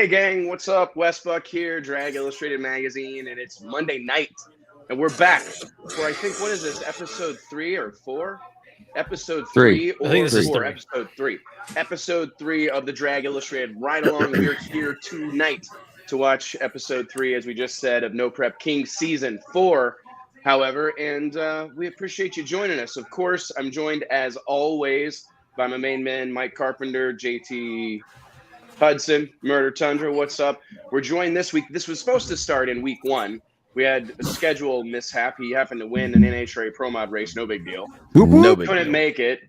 Hey gang, what's up? Wes Buck here, Drag Illustrated Magazine, and it's Monday night, and we're back for I think what is this, episode 3 or 4? Episode 3 or I think this is 4? 3. Episode 3. Episode 3 of the Drag Illustrated Ride Along. We're here tonight to watch episode 3, as we just said, of No Prep Kings season 4. However, and we appreciate you joining us. Of course, I'm joined as always by my main man, Mike Carpenter, JT Hudson, Murder Tundra, what's up? We're joined this week. This was supposed to start in week 1. We had a schedule mishap. He happened to win an NHRA Pro Mod race. No big deal. No big Couldn't deal. make it.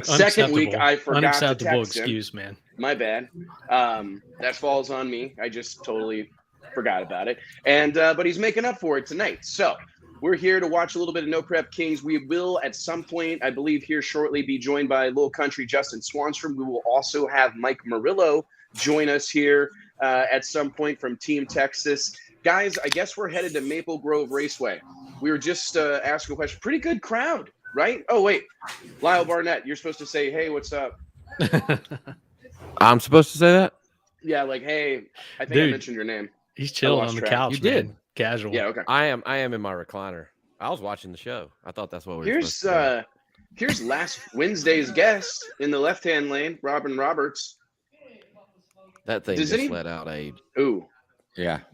Second week, I forgot to Unacceptable text him. excuse, man. My bad. That falls on me. I just totally forgot about it. And but he's making up for it tonight. So we're here to watch a little bit of No Prep Kings. We will, at some point, I believe here shortly, be joined by Little Country Justin Swanstrom. We will also have Mike Murillo join us here at some point from Team Texas. Guys, I guess we're headed to Maple Grove Raceway. We were just asking a question. Pretty good crowd, right? Oh, wait. Lyle Barnett, you're supposed to say, hey, what's up? I'm supposed to say that? Yeah, like, hey, I think Dude, I mentioned your name. He's chilling on the couch. You did. Man. Casual. Yeah, okay. I am in my recliner. I was watching the show. I thought that's what we were Here's supposed to here's last Wednesday's guest in the left-hand lane, Robin Roberts. do. That thing Does just any- let out a Ooh.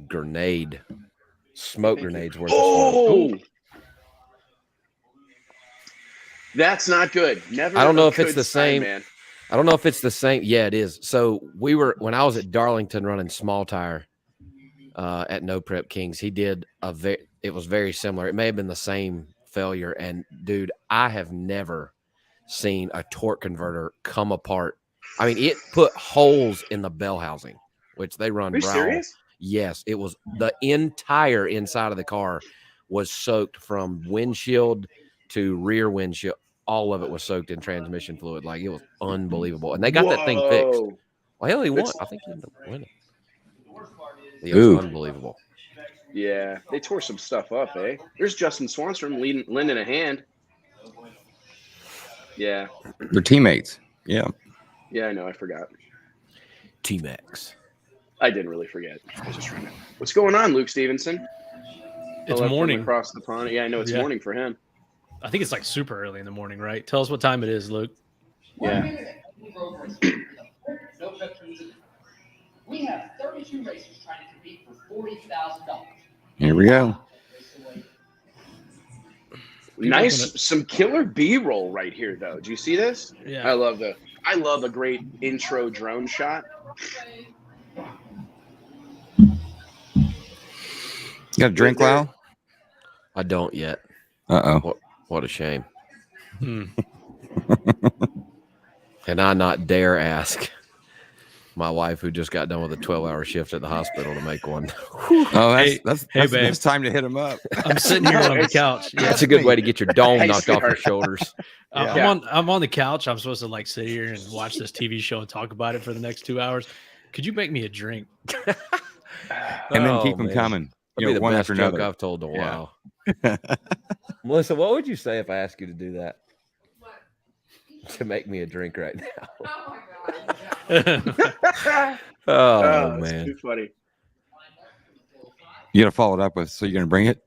grenade. Smoke grenades worth Oh! That's not good. Never. I don't know a if it's good the sign, same. man. I don't know if it's the same. Yeah, it is. So when I was at Darlington running small tire at No Prep Kings, he did it was very similar. It may have been the same failure. And dude, I have never seen a torque converter come apart. I mean, it put holes in the bell housing, which they run. Are you serious? Yes, it was the entire inside of the car was soaked from windshield to rear windshield. All of it was soaked in transmission fluid. Like, it was unbelievable. And they got that thing fixed. Whoa. Well, hell, he won. That's- I think he ended up winning. It was unbelievable. Yeah, they tore some stuff up, eh? There's Justin Swanstrom lending a hand. Yeah. They're teammates. Yeah. Yeah, I know. I forgot. T-Max. I didn't really forget. I was just trying to. What's going on, Luke Stevenson? It's Hello from morning. across the pond. Yeah, I know it's morning for him. I think it's like super early in the morning, right? Tell us what time it is, Luke. Yeah. We have 32 racers trying to compete for $40,000. Here we go. Nice, some killer B-roll right here, though. Do you see this? Yeah. I love a great intro drone shot. You got a drink, Lyle? I don't yet. Uh-oh. What a shame. Hmm. And I not dare ask my wife, who just got done with a 12-hour shift at the hospital, to make one. Hey, That's babe. that's time to hit him up. I'm sitting here on the couch. Yeah. That's a good way to get your dome Hey, knocked off your sweetheart. shoulders. Yeah. I'm on the couch. I'm supposed to like sit here and watch this TV show and talk about it for the next 2 hours. Could you make me a drink? And then Oh, keep them man. coming. That'd be the one best after joke another. I've told in a Yeah. while. Melissa, what would you say if I asked you to do that? To make me a drink right now. Oh, That's man. too funny. You got to follow it up with, so you're going to bring it?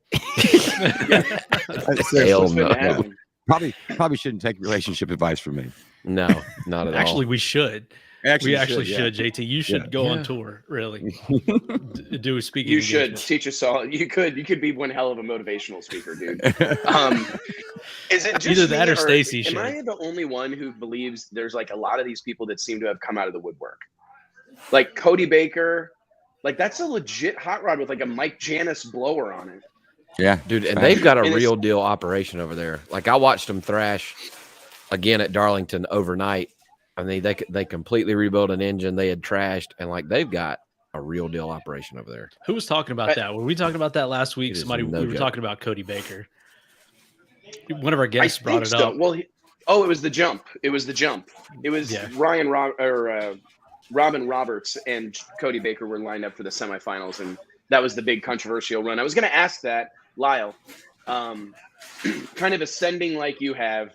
Hell What's been no. happening? Probably shouldn't take relationship advice from me. No, not at Actually, all. we should. Actually, We you actually yeah. should, JT. You should Yeah. go on Yeah. tour, really. Do a speaking. You should engagement. teach us all. You could be one hell of a motivational speaker, dude. Is it just Either that me, or Stacy Am should. I the only one who believes there's like a lot of these people that seem to have come out of the woodwork? Like Cody Baker, like that's a legit hot rod with like a Mike Janis blower on it. Yeah. Dude, and they've got a And it's- real deal operation over there. Like, I watched them thrash again at Darlington overnight. I mean, they completely rebuilt an engine they had trashed, and like, they've got a real deal operation over there. Who was talking about that? Were we talking about that last week? It is Somebody no we were joke. talking about Cody Baker. One of our I guests brought think it so. up. Well, it was the jump. It was the jump. It was Yeah. Robin Roberts and Cody Baker were lined up for the semifinals, and that was the big controversial run. I was going to ask that, Lyle, kind of ascending like you have,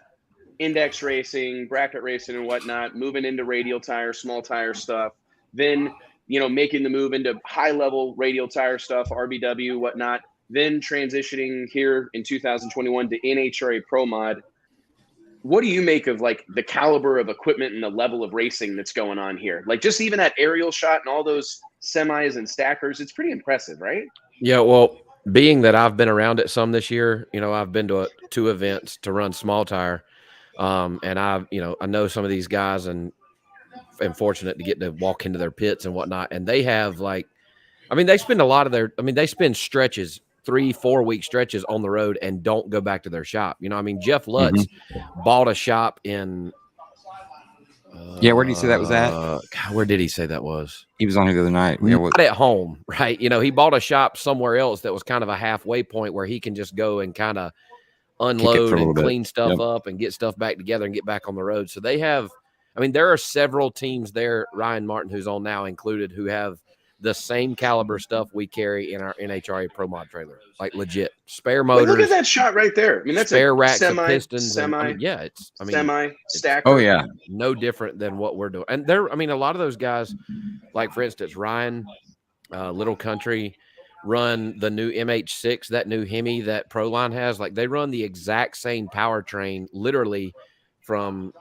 index racing, bracket racing and whatnot, moving into radial tire, small tire stuff. Then, making the move into high level radial tire stuff, RBW, whatnot, then transitioning here in 2021 to NHRA Pro Mod. What do you make of like the caliber of equipment and the level of racing that's going on here? Like just even that aerial shot and all those semis and stackers, it's pretty impressive, right? Yeah, well, being that I've been around it some this year, I've been to 2 events to run small tire, and I know some of these guys, and am fortunate to get to walk into their pits and whatnot. And they have they spend a lot of they spend stretches, 3-4 week stretches on the road and don't go back to their shop. Jeff Lutz bought a shop in. Where did he say that was at? Where did he say that was? He was on here the other night. Not at home, right? He bought a shop somewhere else that was kind of a halfway point where he can just go and kind of unload and clean stuff up and get stuff back together and get back on the road. So they have, there are several teams there, Ryan Martin, who's on now included, who have the same caliber stuff we carry in our NHRA Pro Mod trailer, like legit spare motors. Look at that shot right there. That's spare a racks semi, of pistons. Semi, Semi stacker. Oh yeah, no different than what we're doing. And a lot of those guys, like for instance, Ryan, Little Country, run the new MH6, that new Hemi that Proline has. Like they run the exact same powertrain, literally from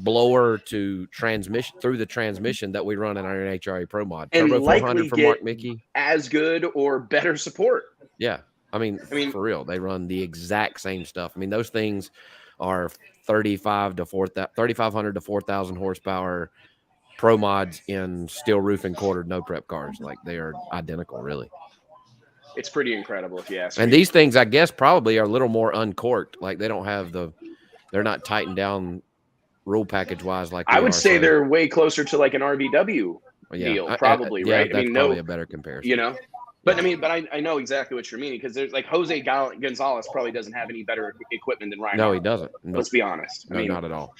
blower to transmission through the transmission that we run in our NHRA Pro Mod. And Turbo 400 likely from Mark Mickey. As good or better support. Yeah. For real, they run the exact same stuff. Those things are 3,500 to 4,000 horsepower Pro Mods in steel roof and quartered no prep cars. Like they are identical, really. It's pretty incredible if you ask And me. these things, I guess, probably are a little more uncorked. Like they don't have they're not tightened down rule package wise. Like I would say they're way closer to like an RVW deal, probably, right? That's probably a better comparison. But I know exactly what you're meaning, because there's like Jose Gonzalez probably doesn't have any better equipment than Ryan. No, he doesn't. Let's be honest. No, not at all.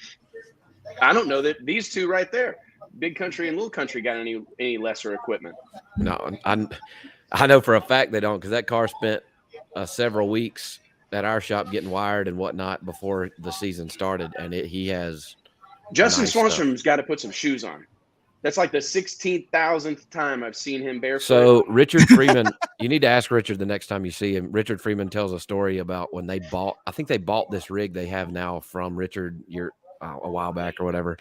I don't know that these two right there, Big Country and Little Country, got any lesser equipment. No, I know for a fact they don't, because that car spent several weeks at our shop getting wired and whatnot before the season started, and he has. Justin nice Swanstrom's got to put some shoes on. That's like the 16,000th time I've seen him barefoot. So Richard Freeman, you need to ask Richard the next time you see him. Richard Freeman tells a story about when they bought this rig they have now from Richard a while back or whatever.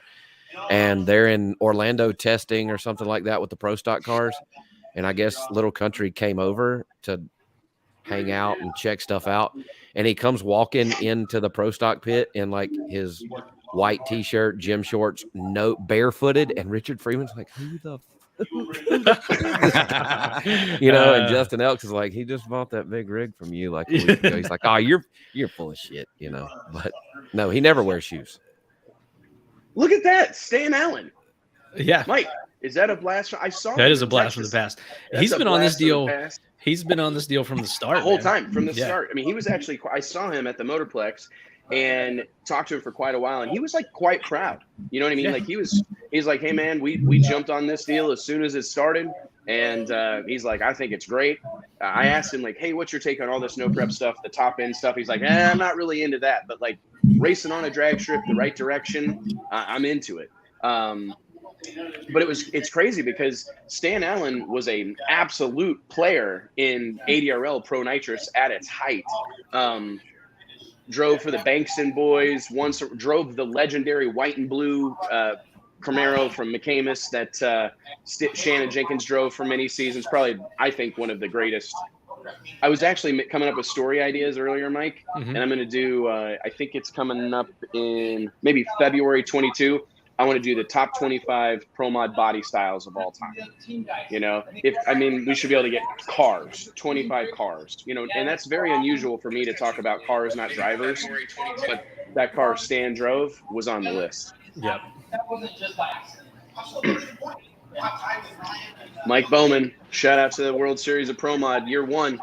And they're in Orlando testing or something like that with the Pro Stock cars. And I guess Little Country came over to hang out and check stuff out. And he comes walking into the Pro Stock pit in like his white t-shirt, gym shorts, barefooted, and Richard Freeman's like, who the and Justin Elks is like, he just bought that big rig from you like a week ago. He's like, oh, you're full of shit, but no, he never wears shoes. Look at that, Stan Allen. Yeah, Mike, is that a blast? I saw that is a blast from the past. He's been on this deal. He's been on this deal from the start, the whole time, from the start. He was actually. I saw him at the Motorplex and talked to him for quite a while, and he was like quite proud. You know what I mean? Yeah. Like he's like, hey man, we jumped on this deal as soon as it started, and he's like, I think it's great. I asked him like, hey, what's your take on all this no prep stuff, the top end stuff? He's like, I'm not really into that, but like racing on a drag strip the right direction, I'm into it. But it's crazy because Stan Allen was an absolute player in ADRL Pro Nitrous at its height. Drove for the Bankston boys. Once drove the legendary white and blue Camaro from McCamus that Shannon Jenkins drove for many seasons. Probably, I think, one of the greatest. I was actually coming up with story ideas earlier, Mike, and I'm going to do, I think it's coming up in maybe February 22. I want to do the top 25 Pro Mod body styles of all time. We should be able to get cars, 25 cars, and that's very unusual for me to talk about cars, not drivers. But that car Stan drove was on the list. Yep. Mike Bowman, shout out to the World Series of Pro Mod, year 1.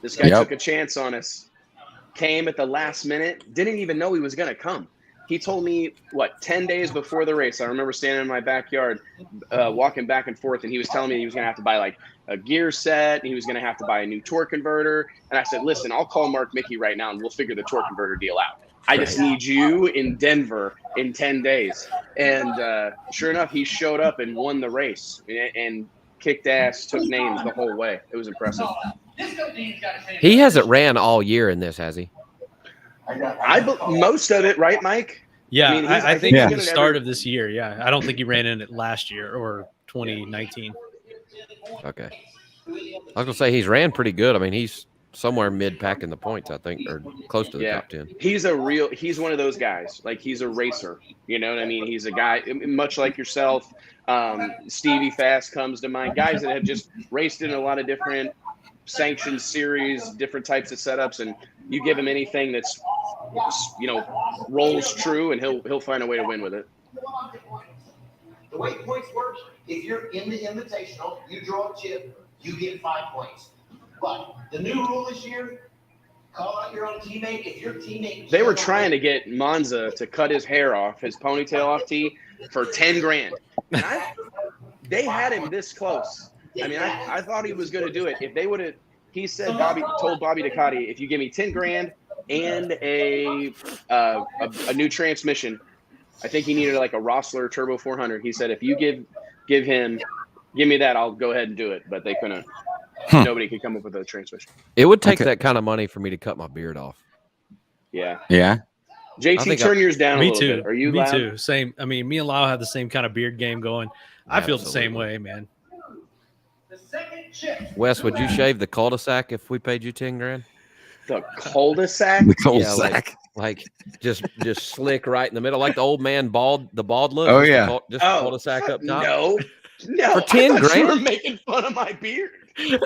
This guy took a chance on us, came at the last minute, didn't even know he was going to come. He told me, 10 days before the race, I remember standing in my backyard, walking back and forth, and he was telling me he was going to have to buy like a gear set, and he was going to have to buy a new torque converter. And I said, listen, I'll call Mark Mickey right now, and we'll figure the torque converter deal out. I just need you in Denver in 10 days. And sure enough, he showed up and won the race. And kicked ass, took names the whole way. It was impressive. He hasn't ran all year in this, has he? Most of it, right, Mike? Yeah, I mean, I think he's at the been in start every- of this year. Yeah, I don't think he ran in it last year or 2019. Okay. I was gonna say he's ran pretty good. I mean, he's somewhere mid-pack in the points, I think, or close to the top 10. He's one of those guys. Like, he's a racer. You know what I mean? He's a guy much like yourself. Stevie Fast comes to mind. Guys that have just raced in a lot of different sanctioned series, different types of setups, and you give him anything that's, rolls true, and he'll find a way to win with it. The way points work, if you're in the invitational, you draw a chip, you get 5 points. But the new rule this year, call out your own teammate. If your teammate, they were trying to get Monza to cut his hair off, his ponytail off T, for 10 grand. And they had him this close. I mean, I thought he was going to do it. If they would have, he said, told Bobby Ducati, if you give me 10 grand and a new transmission, I think he needed like a Rossler Turbo 400. He said, if you give me that, I'll go ahead and do it. But they couldn't. Nobody could come up with a transmission. It would take that kind of money for me to cut my beard off. Yeah. Yeah. JT, turn yours down a Me little too. bit. Are you Me loud? too. Same. I mean, me and Lyle have the same kind of beard game going. I feel the same Absolutely. way, man. Wes, would you shave the cul-de-sac if we paid you 10 grand? The cul-de-sac? The cold Yeah, sack. Like just slick right in the middle, like the old man the bald look. Oh, just yeah. the cul-de-sac up top. No. For 10 I thought you were grand? making fun of my beard.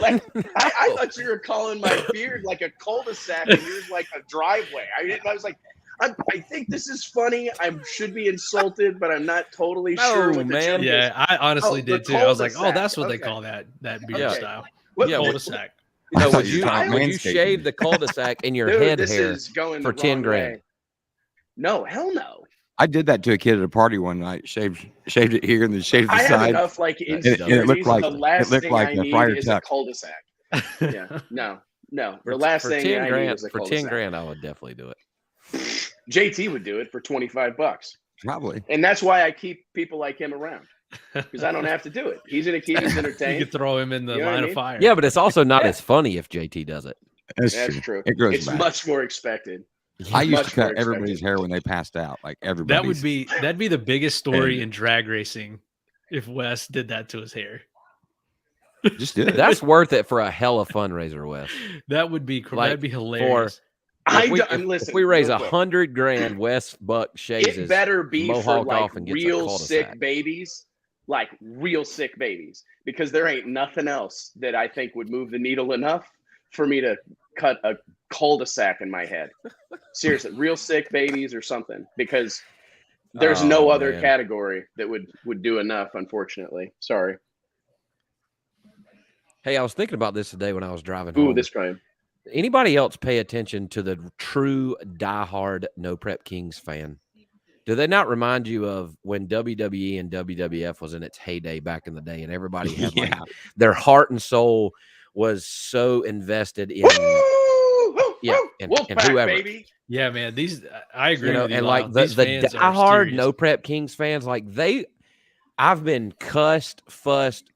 Like, I thought you were calling my beard like a cul-de-sac and yours like a driveway. I was like, I think this is funny. I should be insulted, but I'm not totally sure what the man. joke Yeah, is. I honestly Oh, the did too. I was like, oh, cul-de-sac. that's what they Okay. call that beard Okay. style. What- Yeah, Cul-de-sac. No, I thought would you you were talking shave manscaping. the cul-de-sac in your Dude, head this hair is going for the 10 wrong grand? way. No, hell no. I did that to a kid at a party one night. Shaved it here and then shaved the I have side. enough like And it looked insecurities. like- The last it looked thing like I a need Friar is Tuck. a cul-de-sac. Yeah, no. For, The last for thing 10 I need grand, is a for 10 cul-de-sac. grand, I would definitely do it. JT would do it for $25. Probably. And that's why I keep people like him around, because I don't have to do it. He's going to keep us You entertained. could throw him in the You know what I line of mean? fire. Yeah, but it's also not as funny if JT does it. That's That's true. true. It grows It's back. much more expected. I used much to cut more everybody's expected. hair when they passed out. Like everybody. that'd be the biggest story And- in drag racing if Wes did that to his hair. Just do it. That's worth it for a hella fundraiser, Wes. That would be Like, that'd be hilarious. Listen, If we raise real quick. 100 grand, Wes Buck shaves It his better be for mohawk like off and gets a real cul-de-sac. sick babies, like real sick babies, because there ain't nothing else that I think would move the needle enough for me to cut a cul-de-sac in my head. Seriously, real sick babies or something, because there's no other man. category that would do enough, unfortunately. Sorry. Hey, I was thinking about this today when I was driving home. Ooh, this crime. Anybody else pay attention to the true diehard No Prep Kings fan? Do they not remind you of when WWE and WWF was in its heyday back in the day, and everybody had like their heart and soul was so invested in yeah, and Wolfpack, whoever. baby. Yeah, man. I agree. You know, with you, and Lyle. like the These fans are diehard serious. No Prep Kings fans, like I've been cussed, fussed.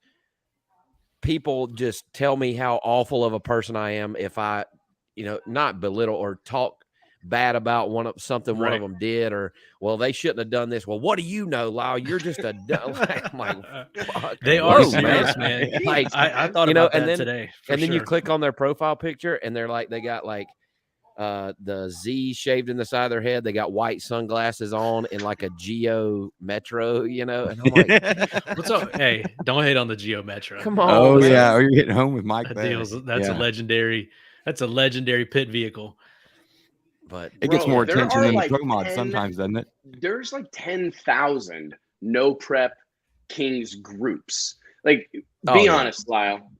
People just tell me how awful of a person I am if I, not belittle or talk bad about something one of them did, or they shouldn't have done this. Well, what do you know, Lyle? You're just a I'm like, fuck. They are Whoa, serious, man. Like, I thought about and that then today. and then you sure. click on their profile picture, and they're like, they got like the Z shaved in the side of their head. They got white sunglasses on and like a Geo Metro, and I'm like, What's up? Hey, don't hate on the Geo Metro. come on. Oh man. yeah. Oh, you're getting home with Mike. That there. deal's, that's Yeah. a legendary. That's a legendary pit vehicle. But It gets Bro, more there attention are than like the pro mod 10 sometimes, doesn't it? There's like 10,000 No Prep Kings groups. Like, be honest, Lyle.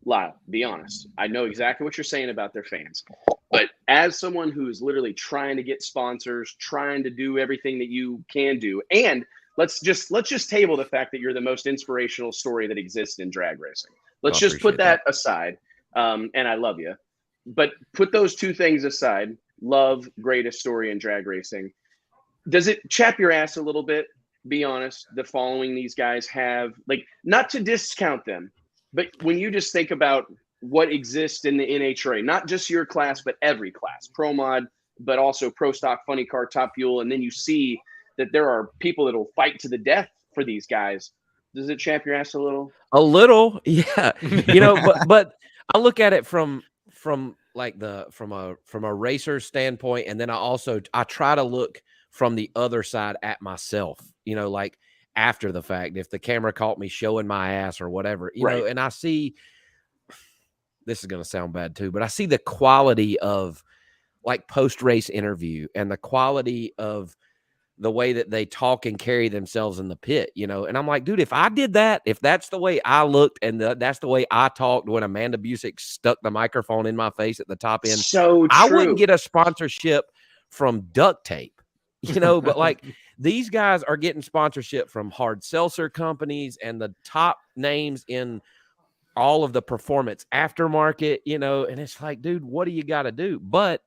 Be honest. I know exactly what you're saying about their fans. But as someone who's literally trying to get sponsors, trying to do everything that you can do, and let's just table the fact that you're the most inspirational story that exists in drag racing. Let's just put that aside. And I love you. But put those two things aside. Love, greatest story in drag racing. Does it chap your ass a little bit? Be honest. The following these guys have, like, not to discount them, But when you just think about what exists in the NHRA, not just your class, but every class, Pro Mod, but also Pro Stock, Funny Car, Top Fuel, and then you see that there are people that will fight to the death for these guys. Does it champ your ass a little? A little, yeah. But I look at it from like from a racer standpoint, and then I try to look from the other side at myself, like after the fact, if the camera caught me showing my ass or whatever, know, and I see, this is going to sound bad too, but I see the quality of like post-race interview and the quality of the way that they talk and carry themselves in the pit, and I'm like, dude, if I did that, if that's the way I looked and that's the way I talked when Amanda Busick stuck the microphone in my face at the top end, so I wouldn't get a sponsorship from duct tape, but like these guys are getting sponsorship from hard seltzer companies and the top names in all of the performance aftermarket, and it's like, dude, what do you got to do? But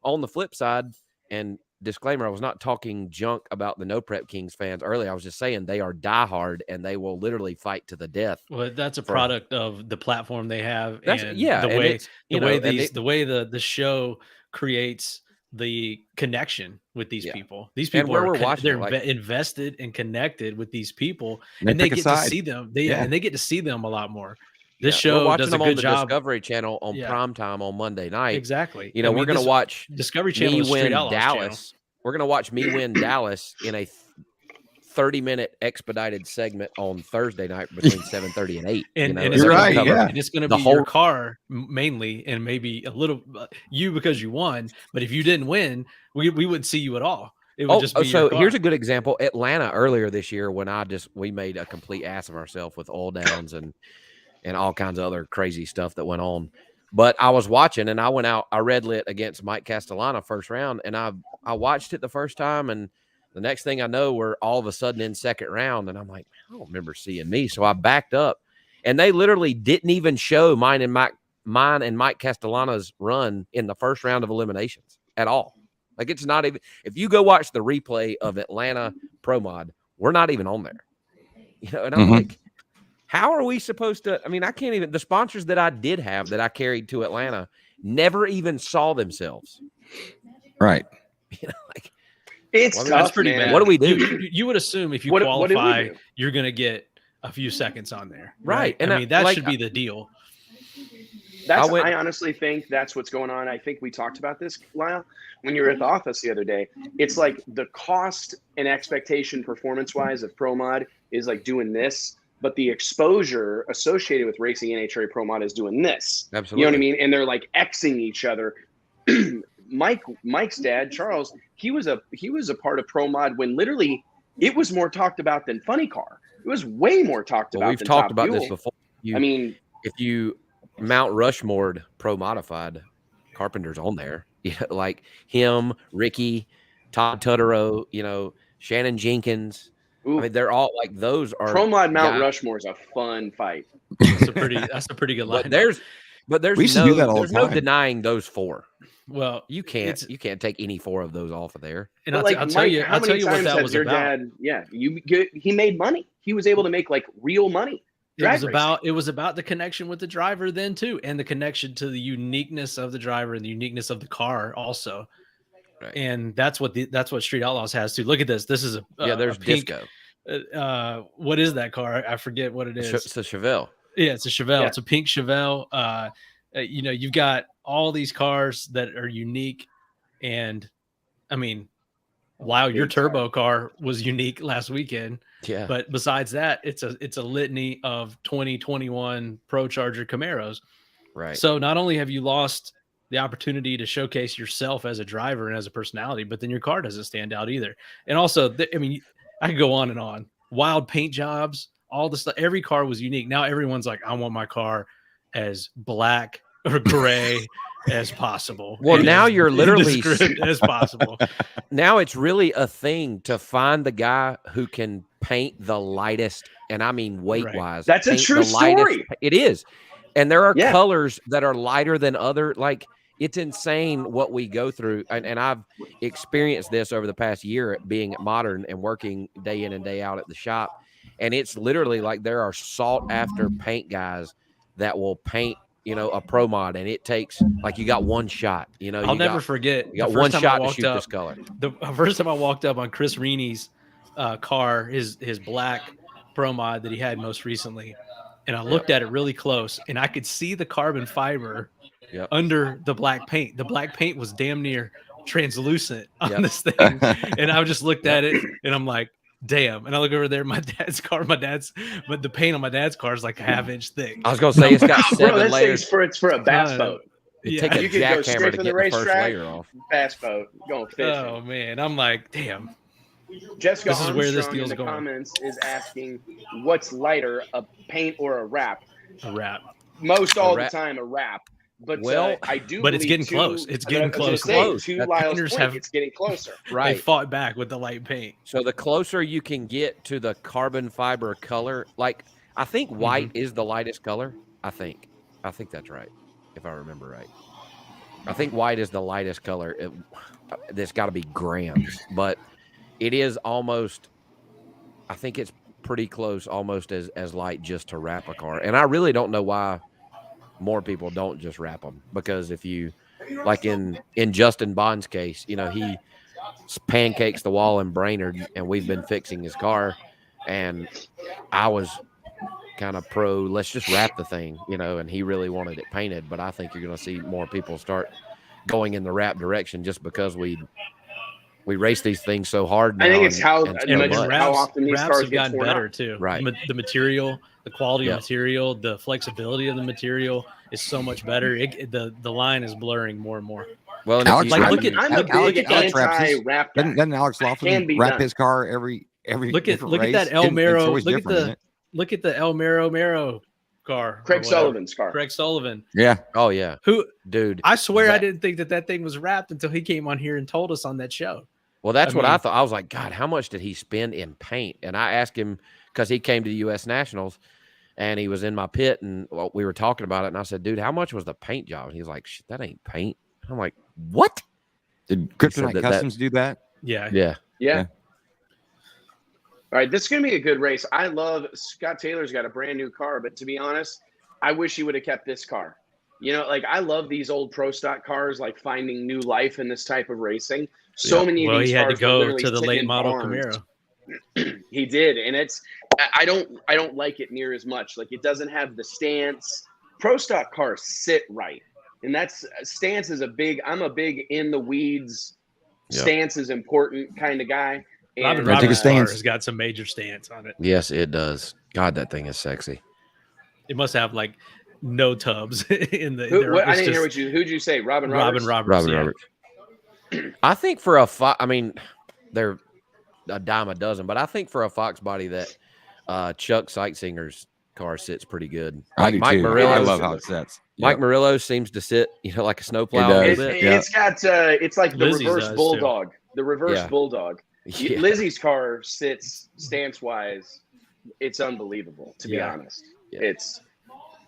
on the flip side, and disclaimer, I was not talking junk about the No Prep Kings fans earlier. I was just saying they are diehard and they will literally fight to the death. Well, that's a product of the platform they have, and the way the show creates the connection with these people. These people they're invested and connected with these people, and they get to see them. And they get to see them a lot more. This show does a good job. Discovery Channel on primetime on Monday night. Exactly. We're going to watch Discovery Channel is Street Outlaws Dallas. Channel. We're going to watch me win Dallas in a 30-minute expedited segment on Thursday night between 7:30 and 8. And you're right. And it's going to be your car mainly, and maybe a little you because you won. But if you didn't win, we wouldn't see you at all. It would just be your car. Here's a good example. Atlanta earlier this year when we made a complete ass of ourselves with oil downs and all kinds of other crazy stuff that went on. But I was watching and I went out, I red lit against Mike Castellano first round, and I watched it the first time, and the next thing I know, we're all of a sudden in second round, and I'm like, I don't remember seeing me. So I backed up, and they literally didn't even show mine and Mike Castellano's run in the first round of eliminations at all. Like, it's not even, if you go watch the replay of Atlanta Pro Mod, we're not even on there. And I'm like, how are we supposed to? I mean, I can't even. The sponsors that I did have that I carried to Atlanta never even saw themselves. Right. It's tough, that's pretty bad. What do we do? You would assume if you qualify, you're going to get a few seconds on there, right? And I mean, that should be the deal. I honestly think that's what's going on. I think we talked about this, Lyle, when you were at the office the other day. It's like the cost and expectation performance-wise of Pro Mod is like doing this. But the exposure associated with racing NHRA Pro Mod is doing this. Absolutely. You know what I mean? And they're like Xing each other. Mike's dad, Charles, he was a part of Pro Mod when literally it was more talked about than Funny Car. It was way more talked about. We've than talked Top about Fuel. this before. If you Mount Rushmore Pro Modified, Carpenter's on there. Like him, Ricky, Todd Tutterow, Shannon Jenkins. Ooh. I mean, they're all like those are Pro Mod Mount Rushmore is a fun fight. That's a pretty good line. But there's we used to do that all the time. No denying those four. Well, you can't take any four of those off of there. And I'll tell you what that was your about. Dad, he made money. He was able to make like real money. It was about the connection with the driver then too, and the connection to the uniqueness of the driver and the uniqueness of the car also. Right. And that's what Street Outlaws has too. Look at this. This is there's a pink, Disco. What is that car? I forget what it is. It's a Chevelle. Yeah, it's a Chevelle. Yeah. It's a pink Chevelle. You've got all these cars that are unique, and I mean, Lyle, your turbo car was unique last weekend. Yeah. But besides that, it's a litany of 2021 Pro Charger Camaros. Right. So not only have you lost the opportunity to showcase yourself as a driver and as a personality, but then your car doesn't stand out either. And also, I could go on and on. Wild paint jobs, all the stuff. Every car was unique. Now everyone's like, I want my car as black or gray as possible. Well, now you're literally as possible. Now it's really a thing to find the guy who can paint the lightest, and I mean weight-wise. That's a true story. It is. And there are colors that are lighter than other. Like, it's insane what we go through. And I've experienced this over the past year being at Modern and working day in and day out at the shop. And it's literally like there are sought after paint guys that will paint, a pro mod, and it takes like you got one shot. I'll never forget you got the one first time I shot to walked shoot up. this color. The first time I walked up on Chris Reeney's car, his black pro mod that he had most recently, and I looked at it really close, and I could see the carbon fiber under the black paint. The black paint was damn near translucent on this thing, and I just looked at it, and I'm like, damn. And I look over there, my dad's car, but the paint on my dad's car is like a half-inch thick. I was gonna say it's got 7 layers. It's for a bass boat. Take a you can go jackhammer straight to from get the the first racetrack, layer off. bass boat, going fishing. Oh man, I'm like, damn. Jessica This is Armstrong where this in deal's the going. comments is asking, what's lighter, a paint or a wrap? A wrap. Most all the time, a wrap. But I do. But it's believe getting close. It's getting close. To Lyle's point, it's getting closer. Right. They fought back with the light paint. So the closer you can get to the carbon fiber color, like I think white is the lightest color. I think that's right, if I remember right. I think white is the lightest color. That's got to be grams, but it is almost. I think it's pretty close, almost as light just to wrap a car. And I really don't know why more people don't just wrap them, because if you like in Justin Bond's case, he pancakes the wall in Brainerd, and we've been fixing his car, and I was kind of pro let's just wrap the thing, and he really wanted it painted. But I think you're going to see more people start going in the wrap direction just because we race these things so hard now. I think it's how often these cars have gotten better too. Right. The material, the quality of material, the flexibility of the material is so much better. The line is blurring more and more. Well, and I'm a big Alex anti-wrap guy. Doesn't Alex Laughlin wrap his car every look at race? that El Mero. Look at the El Mero car. Craig Sullivan's car. Craig Sullivan. Yeah. Oh yeah. Who, dude? I swear I didn't think that thing was wrapped until he came on here and told us on that show. Well, that's what I thought. I was like, God, how much did he spend in paint? And I asked him because he came to the U.S. Nationals, and he was in my pit, and we were talking about it. And I said, dude, how much was the paint job? And he was like, shit, that ain't paint. I'm like, what? Did Kryptonite Customs do that? Yeah. All right, this is going to be a good race. I love Scott Taylor's got a brand new car, but to be honest, I wish he would have kept this car. I love these old pro stock cars, like finding new life in this type of racing. So many of these he had cars to go were to the late model barns. Camaro. He did, and I don't like it near as much. Like, it doesn't have the stance. Pro stock cars sit right, and stance is I'm a big in the weeds. Stance is important kind of guy. And Robert's car has got some major stance on it. Yes, it does. God, that thing is sexy. It must have like no tubs in the. I didn't hear what who'd you say? Robin Roberts. Roberts. I think for a they're a dime a dozen, but I think for a Fox body that Chuck Sightsinger's car sits pretty good. I do Mike too. Murillo, I love how it sits. Mike Murillo seems to sit, like a snowplow a little bit. It's got it's like the Lizzie's reverse bulldog. too. The reverse bulldog. Yeah. Lizzie's car sits stance wise. It's unbelievable, to be honest. Yeah. It's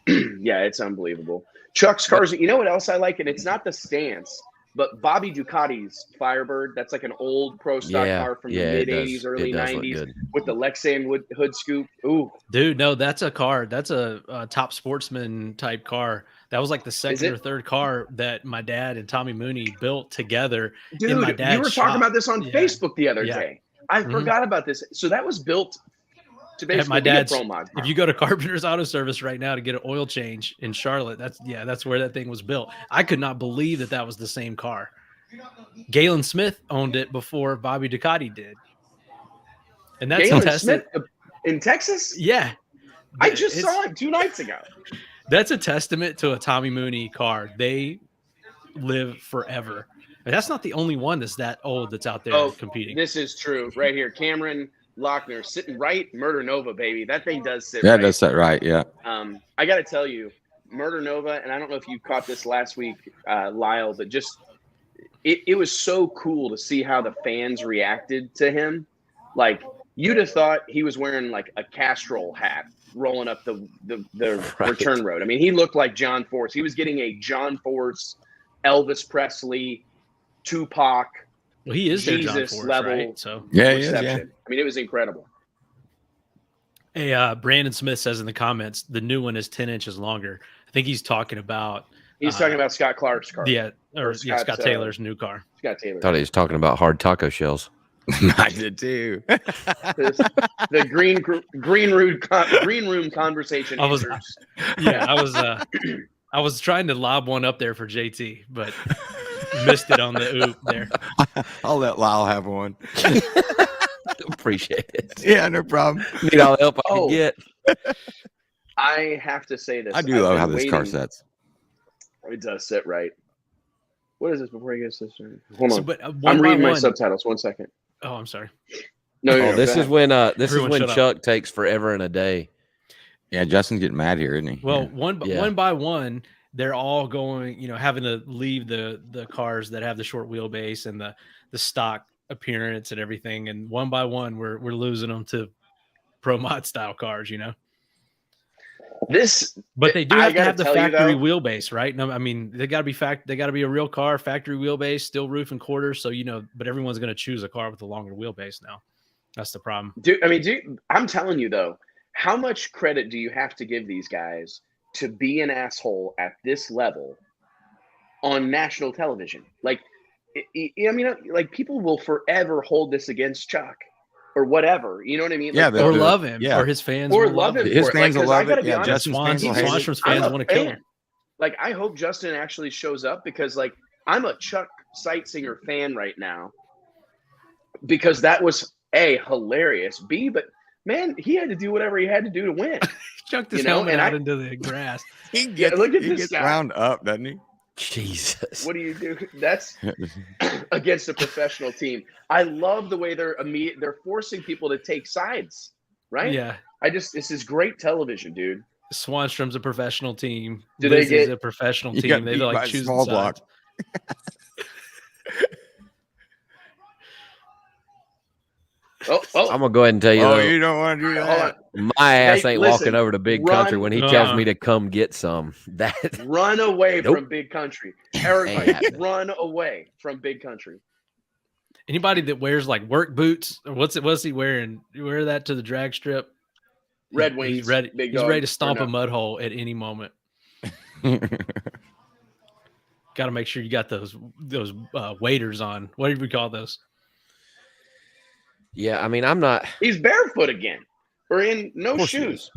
it's unbelievable. Chuck's cars. You know what else I like? And it's not the stance, but Bobby Ducati's Firebird. That's like an old pro stock car from the mid '80s, early '90s with the Lexan hood scoop. Ooh, dude, no, that's a car. That's a top sportsman type car. That was like the second or third car that my dad and Tommy Mooney built together. Dude, in my dad's you were talking about this on Facebook the other day. I forgot about this. So that was built to basically my dad's be a pro mod car. If you go to Carpenter's Auto Service right now to get an oil change in Charlotte, that's where that thing was built. I could not believe that was the same car. Galen Smith owned it before Bobby Ducati did. And that's Galen Smith in Texas? Yeah. I just saw him 2 nights ago. That's a testament to a Tommy Mooney car. They live forever. And that's not the only one that's that old that's out there competing. This is true. Right here. Cameron Lochner sitting right. Murder Nova, baby. That thing does sit right. Yeah, it does sit right. Yeah. I got to tell you, Murder Nova, and I don't know if you caught this last week, Lyle, but just it was so cool to see how the fans reacted to him. Like, you'd have thought he was wearing like a Castrol hat rolling up the return road. I mean, he looked like John Force. He was getting a John Force, Elvis Presley, Tupac, well, he is Jesus John Force, level. right? So reception. I mean, it was incredible. Hey, Brandon Smith says in the comments, the new one is 10 inches longer. I think he's talking about. He's talking about Scott Clark's car. Yeah, Or Scott Taylor's new car. Scott Taylor. Thought he was talking about hard taco shells. I did too. The green room conversation. I was trying to lob one up there for JT, but missed it on the oop there. I'll let Lyle have one. Appreciate it. Yeah, no problem. Need all the help I can get. I have to say this. I do love how this car sets. It does sit right. What is this before he gets this? Hold on. But, I'm reading my subtitles. 1 second. Oh, I'm sorry. No, this is when Everyone Chuck takes forever and a day. Yeah, Justin's getting mad here, isn't he? Well, yeah. one by one, they're all going, having to leave the cars that have the short wheelbase and the stock appearance and everything. And one by one, we're losing them to pro mod style cars, But they do have to have the factory wheelbase, right? No, I mean, they got to be a real car, factory wheelbase, steel roof and quarters. So, but everyone's going to choose a car with a longer wheelbase now. That's the problem. I'm telling you though, how much credit do you have to give these guys to be an asshole at this level on national television? Like, people will forever hold this against Chuck. Or whatever, you know what I mean? Yeah, or love him, or his fans, or love him. His fans will love it. Yeah, Swanstrom's fans want to kill him. Like, I hope Justin actually shows up because, like, I'm a Chuck Sightseer fan right now because that was A, hilarious. B, but man, he had to do whatever he had to do to win. Chucked his helmet out into the grass. Look at this guy. Wound up, doesn't he? Jesus. What do you do? That's against a professional team. I love the way they're forcing people to take sides, right? Yeah. This is great television, dude. Swanstrom's a professional team. Do they get a professional team? They like choose small block. Oh, I'm gonna go ahead and tell you. Oh, you don't want to do that. My ass ain't walking over to Big Country when he tells me to come get some. Run away from Big Country. Everybody, run away from Big Country. Anybody that wears like work boots, or what's he wearing? You wear that to the drag strip. Red Wings. He's ready to stomp a mud hole at any moment. Got to make sure you got those waders on. What do we call those? Yeah, I mean, I'm not. He's barefoot again, or in no shoes.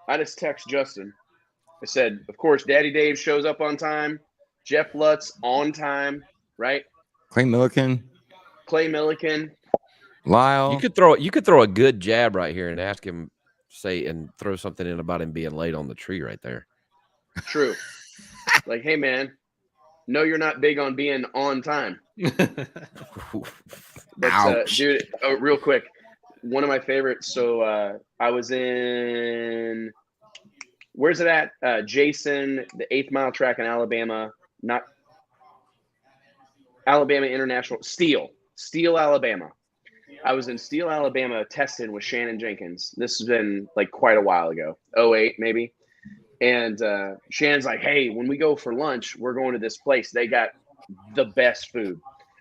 I just text Justin. I said, of course, Daddy Dave shows up on time. Jeff Lutz on time, right? Clay Millican. Lyle. You could throw a good jab right here and ask him, and throw something in about him being late on the tree right there. True. Like, hey man, no, you're not big on being on time. But, dude, real quick, one of my favorites. So I was in, where's it at? Jason, the 8th mile track in Alabama, not Alabama International, Steele, Alabama. I was in Steele, Alabama, testing with Shannon Jenkins. This has been like quite a while ago, 2008 maybe. And Shannon's like, hey, when we go for lunch, we're going to this place. They got the best food.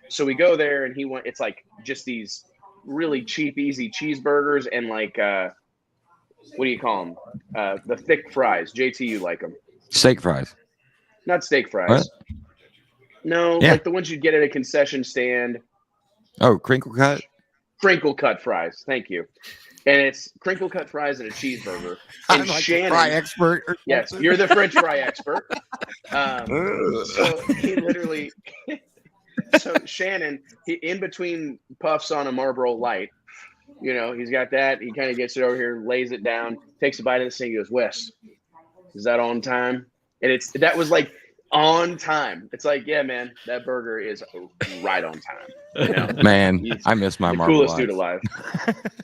So we go there, and it's like just these really cheap, easy cheeseburgers and like, what do you call them? The thick fries. JT, you like them? Steak fries. Not steak fries. What? No, like the ones you'd get at a concession stand. Oh, crinkle cut? Crinkle cut fries. Thank you. And it's crinkle cut fries and a cheeseburger. And I'm like Shannon, the fry expert. Yes, you're the French fry expert. So he literally, Shannon, in between puffs on a Marlboro Light, he's got that. He kind of gets it over here, lays it down, takes a bite of this thing. He goes, Wes, is that on time? And that was like on time. It's like, yeah, man, that burger is right on time. Man, I miss my Marlboro coolest dude alive.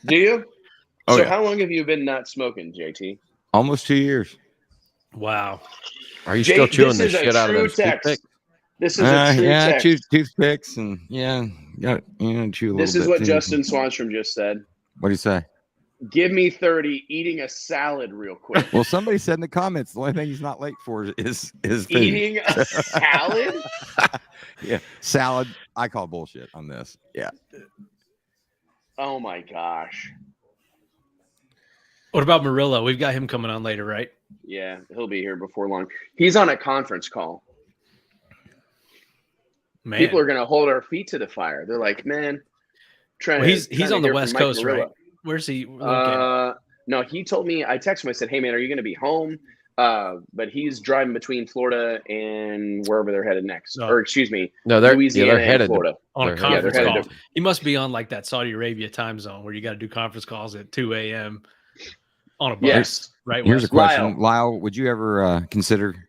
Do you? So how long have you been not smoking, JT? Almost 2 years. Wow. Are you still chewing the shit out of those toothpicks? This is a true text. Toothpicks and got chew a little bit. This is what Justin Swanstrom just said. What do you say? Give me 30 eating a salad real quick. Well, somebody said in the comments the only thing he's not late for is food. Eating a salad? Yeah, salad. I call bullshit on this. Yeah. Oh my gosh. What about Murillo? We've got him coming on later, right? Yeah, he'll be here before long. He's on a conference call. Man, People are gonna hold our feet to the fire. They're like, man, well, he's on the West Coast, right? Where's he located? No, he told me. I texted him. I said, "Hey, man, are you going to be home?" But he's driving between Florida and wherever they're headed next. No. Or excuse me, No, Louisiana they're headed and Florida. On a they're conference headed call. to- He must be on like that Saudi Arabia time zone where you got to do conference calls at 2 a.m. on a bus, Yes. right? Here's a Wes? question, Lyle. Would you ever consider?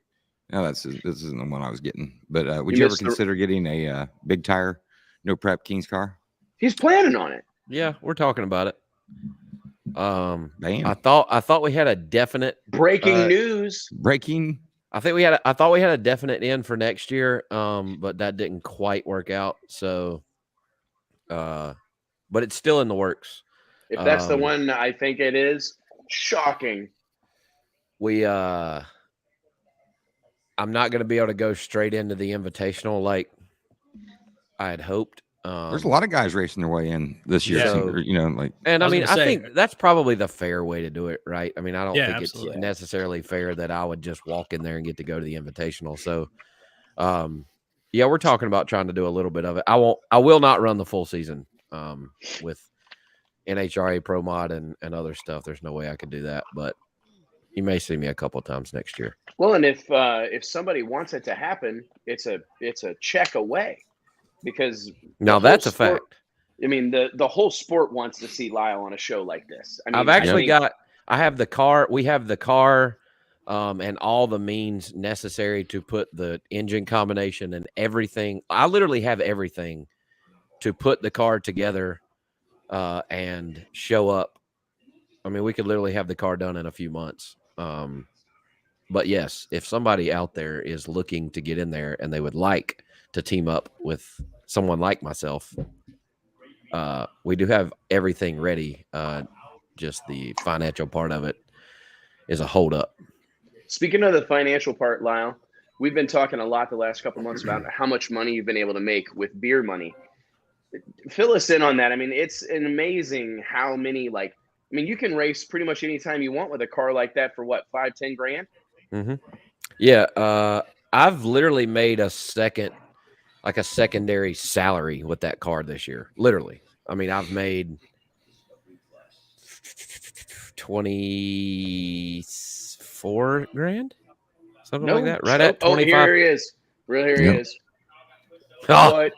No, this isn't the one I was getting. But would You you ever missed the- consider getting a big tire, no prep King's car? He's planning on it. Yeah, we're talking about it. Bam. I thought we had a definite Breaking news. Breaking. I thought we had a definite end for next year, but that didn't quite work out. So, but it's still in the works. If that's the one I think it is, shocking. I'm not going to be able to go straight into the invitational like I had hoped. There's a lot of guys racing their way in this year. Yeah. So, you know, like, And I mean, gonna I say- think that's probably the fair way to do it, right? I mean, I don't Yeah, think absolutely. it's necessarily fair that I would just walk in there and get to go to the invitational. So, yeah, we're talking about trying to do a little bit of it. I will not run the full season with NHRA Pro Mod and other stuff. There's no way I could do that, but you may see me a couple of times next year. Well, and if somebody wants it to happen, it's a check away, because Now the whole that's a sport- fact. I mean, the whole sport wants to see Lyle on a show like this. I mean, I've actually I think- I have the car. We have the car and all the means necessary to put the engine combination and everything. I literally have everything to put the car together and show up. I mean, we could literally have the car done in a few months. But yes, if somebody out there is looking to get in there and they would like to team up with someone like myself, we do have everything ready. Just the financial part of it is a holdup. Speaking of the financial part, Lyle, we've been talking a lot the last couple months about how much money you've been able to make with beer money. Fill us in on that. I mean, it's an amazing how many, like, I mean, you can race pretty much anytime you want with a car like that for what, 5-10 grand? Mm-hmm. Yeah. I've literally made a secondary salary with that car this year. Literally. I mean, I've made 24 grand, something like that. Right at 25. Here he is. Here he is. Oh, What?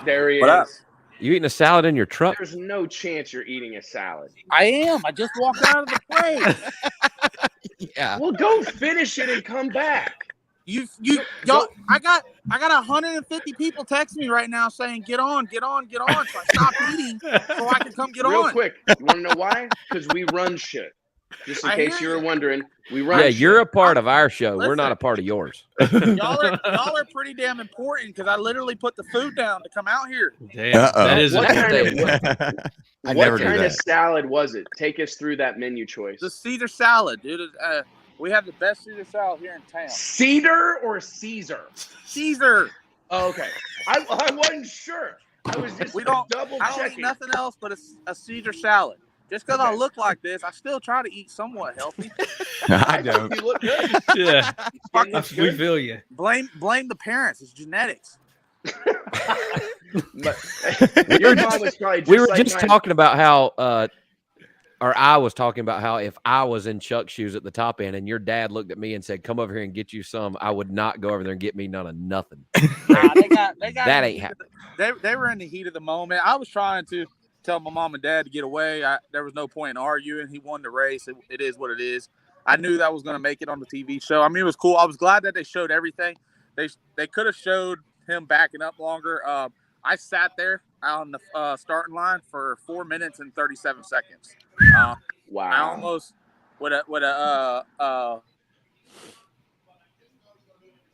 There he What up? is. you eating a salad in your truck? There's no chance you're eating a salad. I am. I just walked out of the plate. Yeah. Well, go finish it and come back. Y'all. I got 150 people texting me right now saying get on. So I stopped eating so I can come get Real on. quick. You want to know why? Because we run shit. Just in I case hear you were you. wondering, we run Yeah, shit. you're a part of our show. We're Listen. not a part of yours. Y'all are pretty damn important because I literally put the food down to come out here. Damn, Uh-oh. that is What a kind of- I what never do kind of that. salad was it? Take us through that menu choice. The Caesar salad, dude. We have the best Caesar salad here in town. Cedar or Caesar? Caesar. Oh, okay. I wasn't sure. I was just double I don't eat checking. nothing else but a Caesar salad. Just because I Okay. look like this, I still try to eat somewhat healthy. I think don't. You look good. Yeah, Skin we looks good. feel you. Blame the parents. It's genetics. But your mom was probably just We were like just mine. talking about how, or I was talking about how if I was in Chuck's shoes at the top end and your dad looked at me and said, "Come over here and get you some," I would not go over there and get me none of nothing. Nah, they got That ain't happening. They were in the heat of the moment. I was trying to tell my mom and dad to get away. There was no point in arguing. He won the race. It is what it is. I knew that was going to make it on the TV show. I mean, it was cool. I was glad that they showed everything. They could have showed him backing up longer. I sat there on the starting line for 4 minutes and 37 seconds. I Wow. almost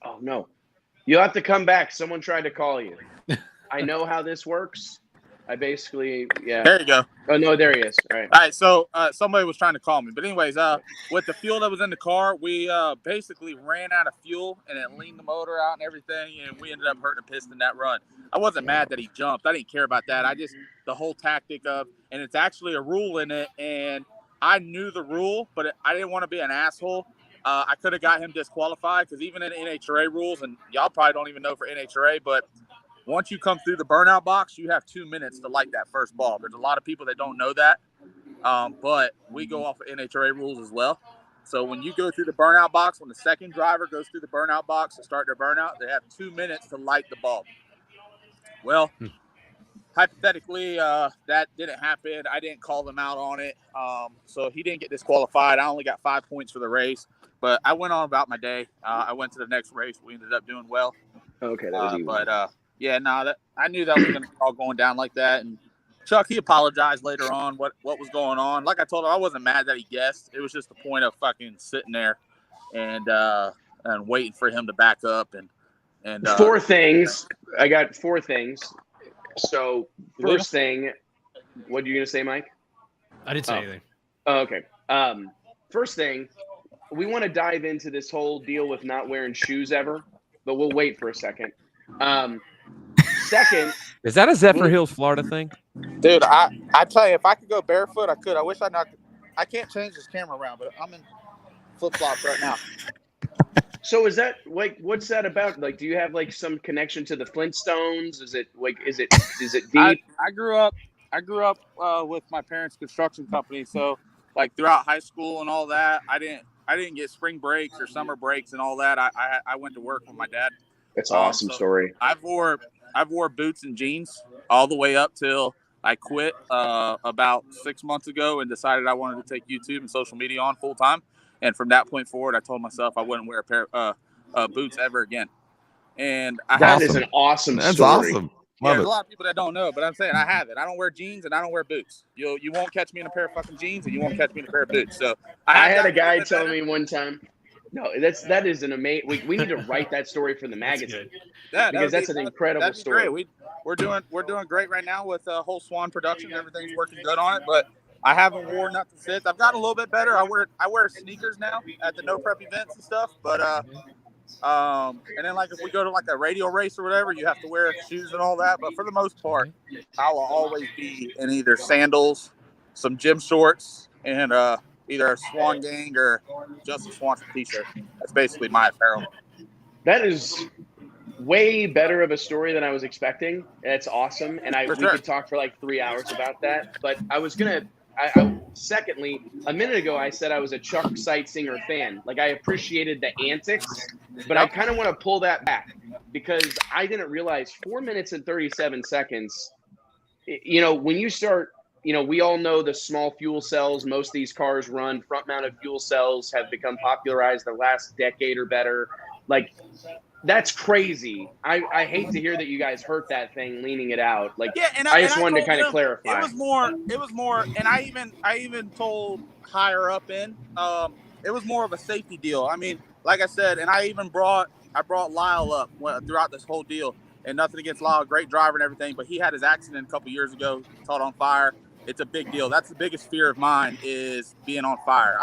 Oh no. You'll have to come back. Someone tried to call you. I know how this works. I basically, yeah. There you go. Oh no, there he is. All right. All right, so somebody was trying to call me, but anyways, with the fuel that was in the car, we basically ran out of fuel, and it leaned the motor out and everything, and we ended up hurting a piston that run. I wasn't mad that he jumped. I didn't care about that. I just the whole tactic of, and it's actually a rule in it, and I knew the rule, but I didn't want to be an asshole. I could have got him disqualified because even in NHRA rules, and y'all probably don't even know for NHRA, but once you come through the burnout box, you have 2 minutes to light that first ball. There's a lot of people that don't know that, but we go off of NHRA rules as well. So when you go through the burnout box, when the second driver goes through the burnout box to start their burnout, they have 2 minutes to light the bulb. Well, hypothetically, that didn't happen. I didn't call them out on it. So he didn't get disqualified. I only got 5 points for the race, but I went on about my day. I went to the next race. We ended up doing well. Okay, that was easy. Yeah, no, I knew that was going to all going down like that. And Chuck, he apologized later on what was going on. Like I told him, I wasn't mad that he guessed. It was just the point of fucking sitting there and waiting for him to back up. And 4 things. I got 4 things. So first thing, what are you going to say, Mike? I didn't say anything. Oh, okay. First thing, we want to dive into this whole deal with not wearing shoes ever, but we'll wait for a second. Second, is that a Zephyr Hills, Florida thing? Dude, I tell you, if I could go barefoot, I could. I wish I can't change this camera around, but I'm in flip-flops right now. So is that like, what's that about? Like, do you have like some connection to the Flintstones? Is it like, is it deep? I grew up with my parents' construction company. So like throughout high school and all that, I didn't get spring breaks or summer breaks and all that. I went to work with my dad. That's an awesome story. I've wore boots and jeans all the way up till I quit about 6 months ago and decided I wanted to take YouTube and social media on full time. And from that point forward, I told myself I wouldn't wear a pair of boots ever again. And that is an awesome story. That's awesome. Yeah, there's a lot of people that don't know, but I'm saying I have it. I don't wear jeans and I don't wear boots. You won't catch me in a pair of fucking jeans and you won't catch me in a pair of boots. So I had a guy tell me one time. No, that is an amazing. We need to write that story for the magazine. Because that's an incredible story. Great. We're doing great right now with whole Swan production. Everything's working good on it, but I haven't worn nothing since. I've gotten a little bit better. I wear sneakers now at the no prep events and stuff. But and then like if we go to like a radio race or whatever, you have to wear shoes and all that. But for the most part, I will always be in either sandals, some gym shorts, and either a Swan Gang or just a Swanstrom t-shirt. That's basically my apparel. That is way better of a story than I was expecting. That's awesome. And we could talk for like 3 hours about that. But I was going to, secondly, a minute ago, I said I was a Chuck Seitzinger fan. Like I appreciated the antics, but I kind of want to pull that back because I didn't realize 4 minutes and 37 seconds, when you start, we all know the small fuel cells. Most of these cars run front-mounted fuel cells, have become popularized the last decade or better. Like, that's crazy. I hate to hear that you guys hurt that thing leaning it out. Like, yeah, I just wanted to kind of clarify. It was more, and I even told higher up in, it was more of a safety deal. I mean, like I said, and I brought Lyle up throughout this whole deal. And nothing against Lyle, great driver and everything, but he had his accident a couple years ago, caught on fire. It's a big deal. That's the biggest fear of mine is being on fire.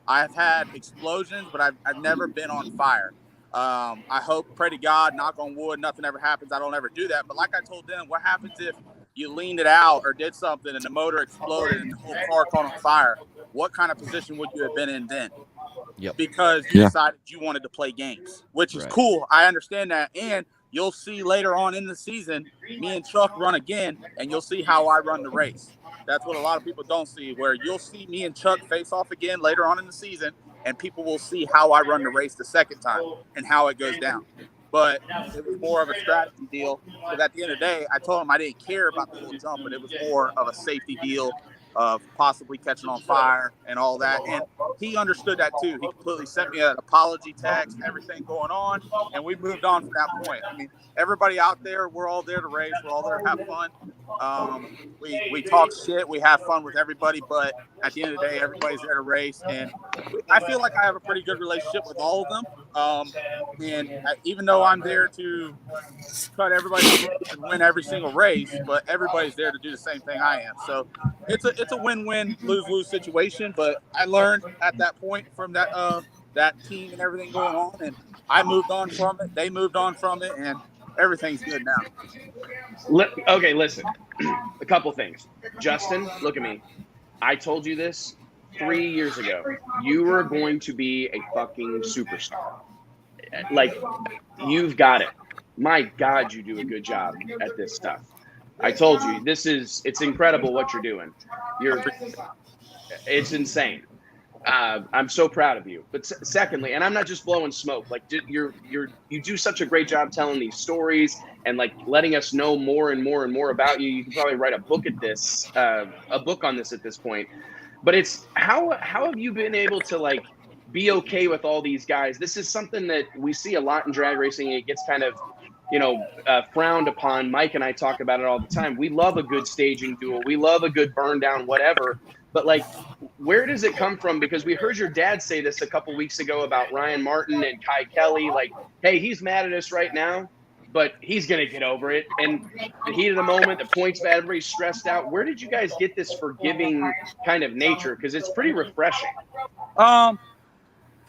I've had explosions, but I've never been on fire. I hope, pray to God, knock on wood, nothing ever happens. I don't ever do that. But like I told them, what happens if you leaned it out or did something and the motor exploded and the whole car caught on fire? What kind of position would you have been in then? Yep. Because you decided you wanted to play games, which is cool. I understand that. And you'll see later on in the season, me and Chuck run again, and you'll see how I run the race. That's what a lot of people don't see, where you'll see me and Chuck face off again later on in the season, and people will see how I run the race the second time and how it goes down. But it was more of a strategy deal, because at the end of the day, I told him I didn't care about the whole jump, but it was more of a safety deal of possibly catching on fire and all that. And he understood that too. He completely sent me an apology text and everything going on, and we moved on from that point. I mean, everybody out there, we're all there to race. We're all there to have fun. We talk shit. We have fun with everybody, but at the end of the day, everybody's there to race. And I feel like I have a pretty good relationship with all of them. Even though I'm there to cut everybody and win every single race, but everybody's there to do the same thing I am. So it's a win-win, lose-lose situation. But I learned at that point from that team and everything going on, and I moved on from it. They moved on from it, and everything's good now. Okay, listen. A couple things. Justin, look at me. I told you this 3 years ago. You were going to be a fucking superstar. Like, you've got it. My God, you do a good job at this stuff. I told you, it's incredible what you're doing. It's insane. I'm so proud of you. But secondly, and I'm not just blowing smoke, like you do such a great job telling these stories and like letting us know more and more and more about you. You can probably write a book on this at this point. But it's how have you been able to like be okay with all these guys? This is something that we see a lot in drag racing. It gets kind of, frowned upon. Mike and I talk about it all the time. We love a good staging duel. We love a good burn down, whatever. But like, where does it come from? Because we heard your dad say this a couple weeks ago about Ryan Martin and Kai Kelly. Like, hey, he's mad at us right now, but he's going to get over it. And the heat of the moment, the points bad, everybody's stressed out. Where did you guys get this forgiving kind of nature? Because it's pretty refreshing.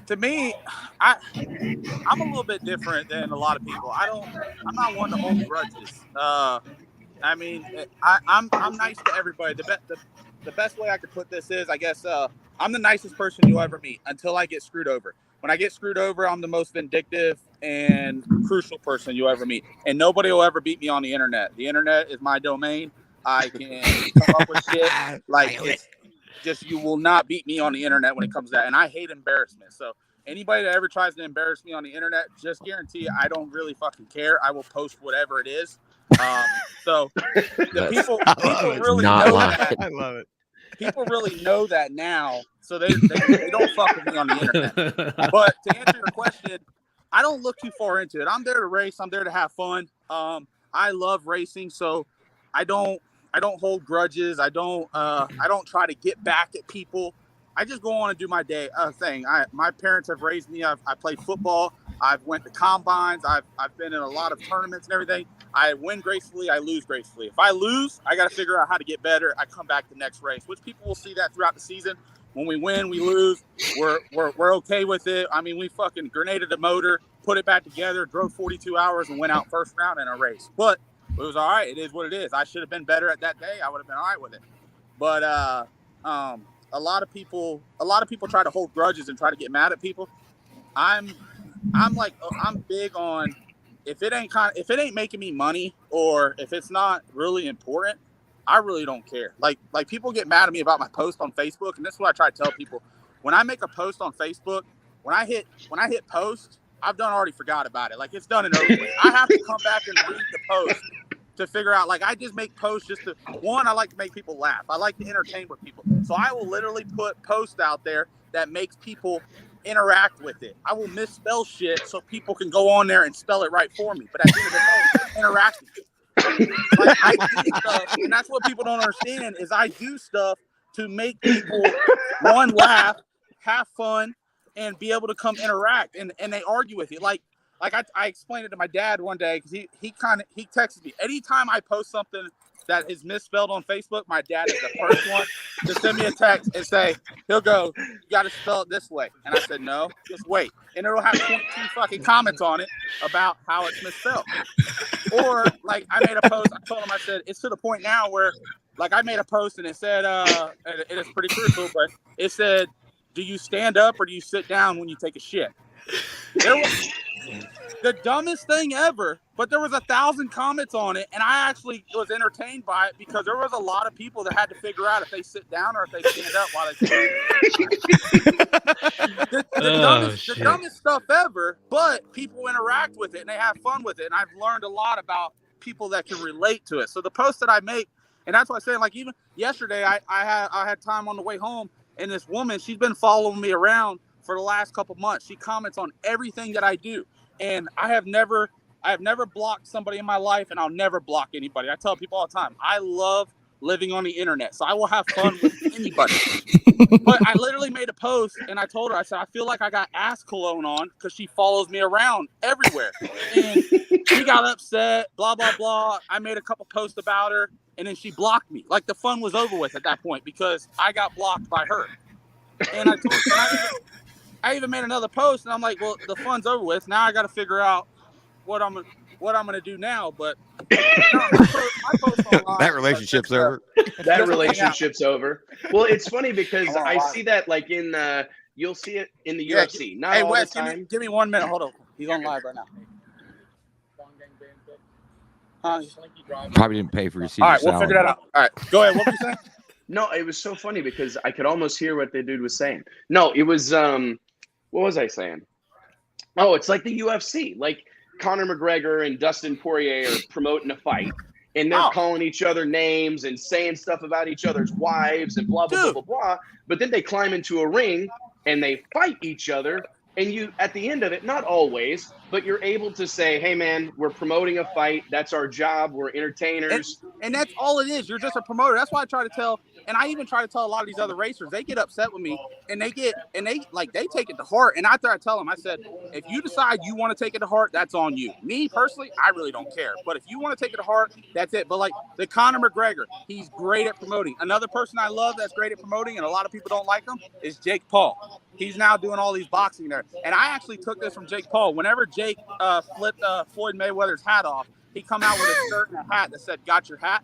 To me, I'm a little bit different than a lot of people. I'm not one to hold grudges. I'm nice to everybody. The best way I could put this is, I guess, I'm the nicest person you'll ever meet until I get screwed over. When I get screwed over, I'm the most vindictive and crucial person you'll ever meet. And nobody will ever beat me on the internet. The internet is my domain. I can come up with shit. Like, it's just, you will not beat me on the internet when it comes to that. And I hate embarrassment. So anybody that ever tries to embarrass me on the internet, just guarantee I don't really fucking care. I will post whatever it is. So the people really know that. I love it. People really know that now, so they don't fuck with me on the internet. But to answer your question, I don't look too far into it. I'm there to race. I'm there to have fun. I love racing, so I don't hold grudges. I don't try to get back at people. I just go on and do my thing. My parents have raised me. I played football. I've went to combines. I've been in a lot of tournaments and everything. I win gracefully. I lose gracefully. If I lose, I got to figure out how to get better. I come back the next race, which people will see that throughout the season. When we win, we lose. We're okay with it. I mean, we fucking grenaded the motor, put it back together, drove 42 hours, and went out first round in a race. But it was all right. It is what it is. I should have been better at that day. I would have been all right with it. But a lot of people try to hold grudges and try to get mad at people. I'm big on, if it ain't making me money, or if it's not really important, I really don't care. Like people get mad at me about my post on Facebook, and this is what I try to tell people. When I make a post on Facebook, when I hit post, I've already forgot about it. Like, it's done and over with. I have to come back and read the post to figure out, like, I just make posts just to, one, I like to make people laugh. I like to entertain with people. So I will literally put posts out there that makes people interact with it. I will misspell shit so people can go on there and spell it right for me. But at the end of the day, interact with it. Like, I do stuff, and that's what people don't understand, is I do stuff to make people, one, laugh, have fun, and be able to come interact. And they argue with you. Like I explained it to my dad one day, because he texted me. Anytime I post something that is misspelled on Facebook, my dad is the first one to send me a text and say, he'll go, "You got to spell it this way." And I said, "No, just wait." And it'll have 22 fucking comments on it about how it's misspelled. Or, like, I made a post, I told him, I said, it's to the point now where, like, I made a post and it said, it is pretty crucial, but it said, "Do you stand up or do you sit down when you take a shit?" There was the dumbest thing ever, but there was 1,000 comments on it, and I actually was entertained by it, because there was a lot of people that had to figure out if they sit down or if they stand up while they the dumbest stuff ever, but people interact with it and they have fun with it, and I've learned a lot about people that can relate to it. So the post that I make, and that's why I say, like, even yesterday I had time on the way home, and this woman, she's been following me around for the last couple months. She comments on everything that I do. And I have never blocked somebody in my life, and I'll never block anybody. I tell people all the time, I love living on the internet, so I will have fun with anybody. But I literally made a post and I told her, I said, I feel like I got ass cologne on because she follows me around everywhere. And she got upset, blah, blah, blah. I made a couple posts about her and then she blocked me. Like the fun was over with at that point because I got blocked by her. And I even made another post and I'm like, well, the fun's over with. Now I got to figure out what I'm going to do now. But my post online, That relationship's over. That relationship's over. Well, it's funny because I see that like in you'll see it in the UFC. Not all Wes, the time. give me 1 minute. Hold on. He's on live right now. Probably didn't pay for your seat. All right, we'll figure that out. All right, go ahead. What were you saying? No, it was so funny because I could almost hear what the dude was saying. No, it was what was I saying? Oh, it's like the UFC. Like Conor McGregor and Dustin Poirier are promoting a fight, and they're calling each other names and saying stuff about each other's wives and blah, blah, blah, blah, blah. But then they climb into a ring and they fight each other. And you, at the end of it, not always, but you're able to say, hey, man, we're promoting a fight. That's our job. We're entertainers. And that's all it is. You're just a promoter. That's why I try to tell, and I even try to tell a lot of these other racers, they get upset with me and they take it to heart. And after I tell them, I said, if you decide you want to take it to heart, that's on you. Me personally, I really don't care. But if you want to take it to heart, that's it. But like the Conor McGregor, he's great at promoting. Another person I love that's great at promoting, and a lot of people don't like him, is Jake Paul. He's now doing all these boxing there. And I actually took this from Jake Paul. Whenever Jake flipped Floyd Mayweather's hat off, he come out with a shirt and a hat that said, got your hat?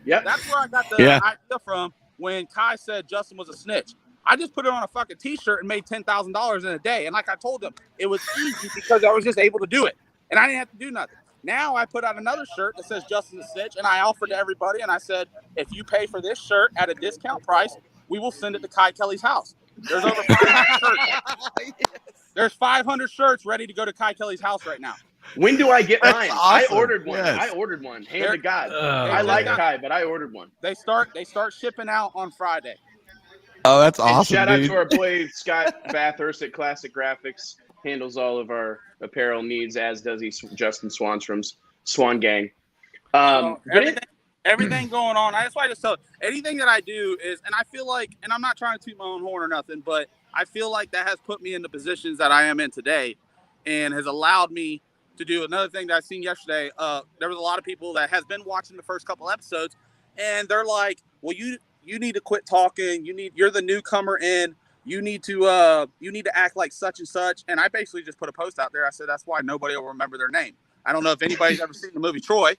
Yeah. That's where I got the idea from when Kai said Justin was a snitch. I just put it on a fucking T-shirt and made $10,000 in a day. And like I told him, it was easy because I was just able to do it. And I didn't have to do nothing. Now I put out another shirt that says Justin's a snitch, and I offered to everybody, and I said, if you pay for this shirt at a discount price, we will send it to Kai Kelly's house. There's over 500 shirts. There's 500 shirts ready to go to Kai Kelly's house right now. When do I get mine? Awesome. I ordered one. Yes. I ordered one. Hand to God. I I like Kai, but I ordered one. They start shipping out on Friday. Oh, that's And awesome, shout out dude. to our boy Scott Bathurst at Classic Graphics. Handles all of our apparel needs, as does Justin Swanstrom's Swan Gang. Everything going on. That's why I just tell anything that I do is, and I feel like, and I'm not trying to toot my own horn or nothing, but I feel like that has put me in the positions that I am in today and has allowed me to do another thing that I seen yesterday. There was a lot of people that has been watching the first couple episodes, and they're like, well, you need to quit talking. You're the newcomer in. You need to act like such and such. And I basically just put a post out there. I said, that's why nobody will remember their name. I don't know if anybody's ever seen the movie Troy,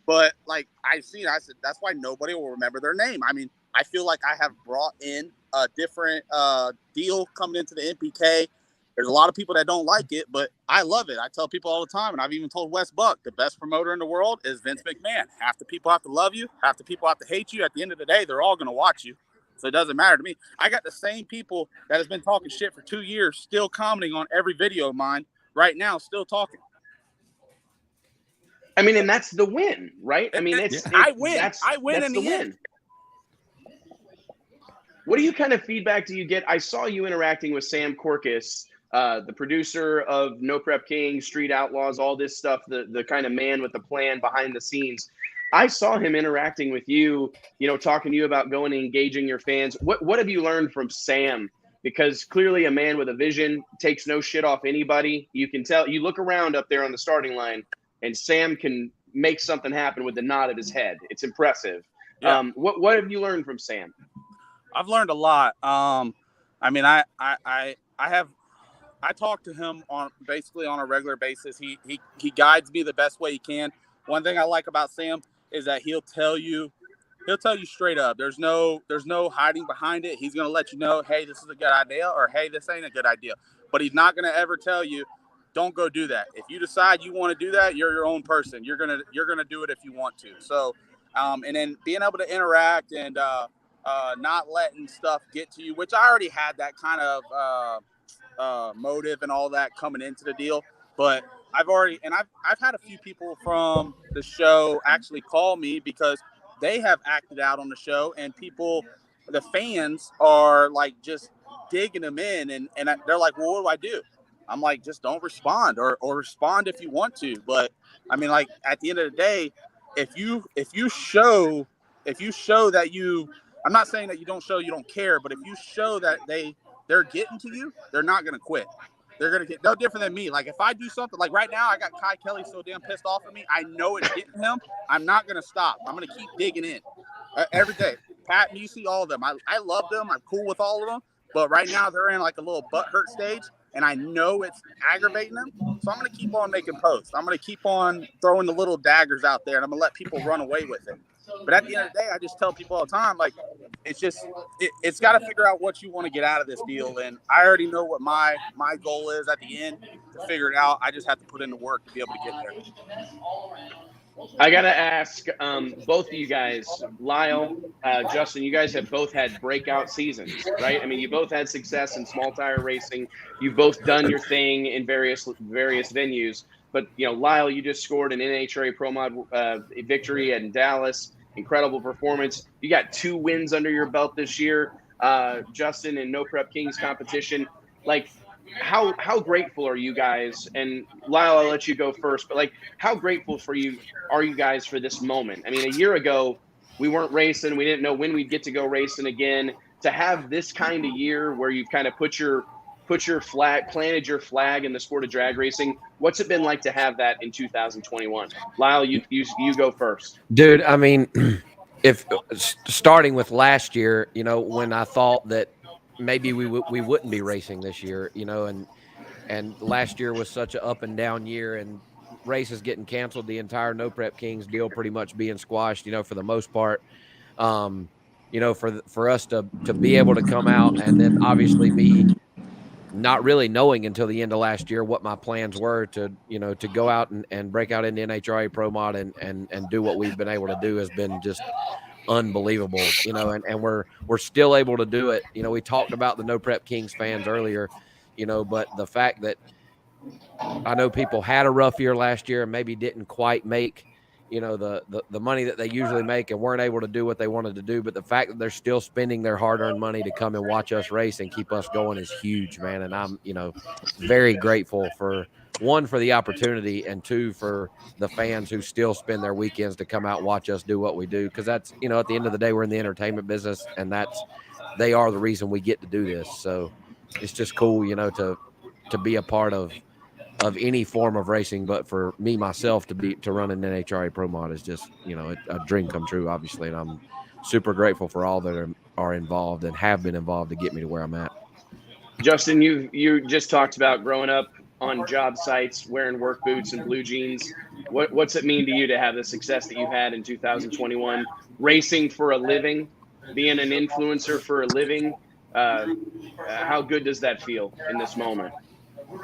but like I said, that's why nobody will remember their name. I mean, I feel like I have brought in a different deal coming into the NPK. There's a lot of people that don't like it, but I love it. I tell people all the time, and I've even told Wes Buck, the best promoter in the world is Vince McMahon. Half the people have to love you. Half the people have to hate you. At the end of the day, they're all going to watch you. So it doesn't matter to me. I got the same people that has been talking shit for 2 years, still commenting on every video of mine right now, still talking. I mean, and that's the win, right? I mean, I win. I win in the end. What kind of feedback do you get? I saw you interacting with Sam Corcus, the producer of No Prep Kings, Street Outlaws, all this stuff, the kind of man with the plan behind the scenes. I saw him interacting with you, talking to you about going and engaging your fans. What have you learned from Sam? Because clearly a man with a vision takes no shit off anybody. You can tell, you look around up there on the starting line and Sam can make something happen with the nod of his head. It's impressive. Yeah. What have you learned from Sam? I've learned a lot. I mean, I talk to him on a regular basis. He guides me the best way he can. One thing I like about Sam is that he'll tell you straight up. There's no hiding behind it. He's going to let you know, hey, this is a good idea, or hey, this ain't a good idea. But he's not going to ever tell you, don't go do that. If you decide you want to do that, you're your own person. You're going to do it if you want to. So, and then being able to interact and not letting stuff get to you, which I already had that kind of motive and all that coming into the deal. But I've had a few people from the show actually call me because they have acted out on the show, and the fans are like just digging them in, and they're like, well, what do I do? I'm like, just don't respond, or respond if you want to. But I mean, like at the end of the day, if you show if you show that I'm not saying that you don't show you don't care, but if you show that they're getting to you, they're not going to quit. They're going to get no different than me. Like if I do something like right now, I got Kai Kelly so damn pissed off at me. I know it's getting him. I'm not going to stop. I'm going to keep digging in every day. Pat and you see all of them. I love them. I'm cool with all of them. But right now they're in like a little butthurt stage, and I know it's aggravating them. So I'm going to keep on making posts. I'm going to keep on throwing the little daggers out there, and I'm going to let people run away with it. But at the end of the day, I just tell people all the time, like, it's got to figure out what you want to get out of this deal. And I already know what my goal is at the end to figure it out. I just have to put in the work to be able to get there. I got to ask both of you guys, Lyle, Justin, you guys have both had breakout seasons, right? I mean, you both had success in small tire racing. You've both done your thing in various venues. But, you know, Lyle, you just scored an NHRA Pro Mod victory in Dallas. Incredible performance. You got 2 wins under your belt this year. Justin, in No Prep Kings competition. Like, how grateful are you guys? And Lyle, I'll let you go first. But, like, how grateful are you guys for this moment? I mean, a year ago, we weren't racing. We didn't know when we'd get to go racing again. To have this kind of year where you've kind of planted your flag in the sport of drag racing. What's it been like to have that in 2021? Lyle, you go first. Dude, I mean, if starting with last year, you know, when I thought that maybe we wouldn't be racing this year, you know, and last year was such an up and down year, and races getting canceled, the entire No Prep Kings deal pretty much being squashed, you know, for the most part. You know, for us to be able to come out, and then obviously me not really knowing until the end of last year what my plans were to go out and break out into NHRA Pro Mod and do what we've been able to do has been just unbelievable, you know, and we're still able to do it. You know, we talked about the No Prep Kings fans earlier, you know, but the fact that I know people had a rough year last year and maybe didn't quite make, you know, the money that they usually make and weren't able to do what they wanted to do. But the fact that they're still spending their hard-earned money to come and watch us race and keep us going is huge, man. And I'm, you know, very grateful for, 1, for the opportunity, and 2, for the fans who still spend their weekends to come out and watch us do what we do. Because that's, you know, at the end of the day, we're in the entertainment business, and they are the reason we get to do this. So it's just cool, you know, to be a part of any form of racing, but for me myself to run an NHRA Pro Mod is just, you know, a dream come true, obviously, and I'm super grateful for all that are involved and have been involved to get me to where I'm at. Justin, you just talked about growing up on job sites, wearing work boots and blue jeans. What's it mean to you to have the success that you had in 2021, racing for a living, being an influencer for a living? How good does that feel in this moment?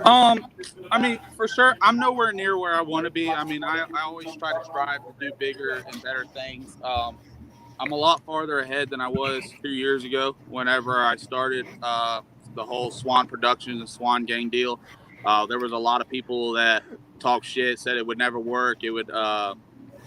I mean, for sure, I'm nowhere near where I want to be. I mean, I always try to strive to do bigger and better things. I'm a lot farther ahead than I was 2 years ago whenever I started the whole Swan Productions and Swan Gang deal. There was a lot of people that talked shit, said it would never work. It would,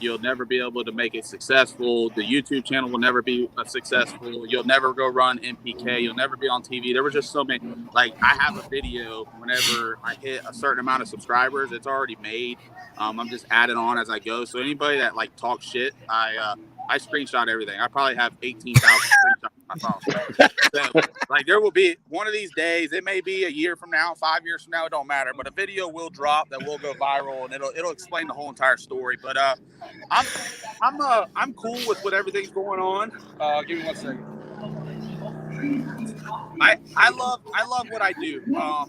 you'll never be able to make it successful. The YouTube channel will never be successful. You'll never go run MPK. You'll never be on TV. There were just so many. Like, I have a video whenever I hit a certain amount of subscribers. It's already made. I'm just adding on as I go. So anybody that like talks shit, I screenshot everything. I probably have 18,000 screenshots on my phone. So, like, there will be one of these days. It may be a year from now, 5 years from now. It don't matter. But a video will drop that will go viral, and it'll explain the whole entire story. But I'm cool with what everything's going on. Give me 1 second. I love what I do.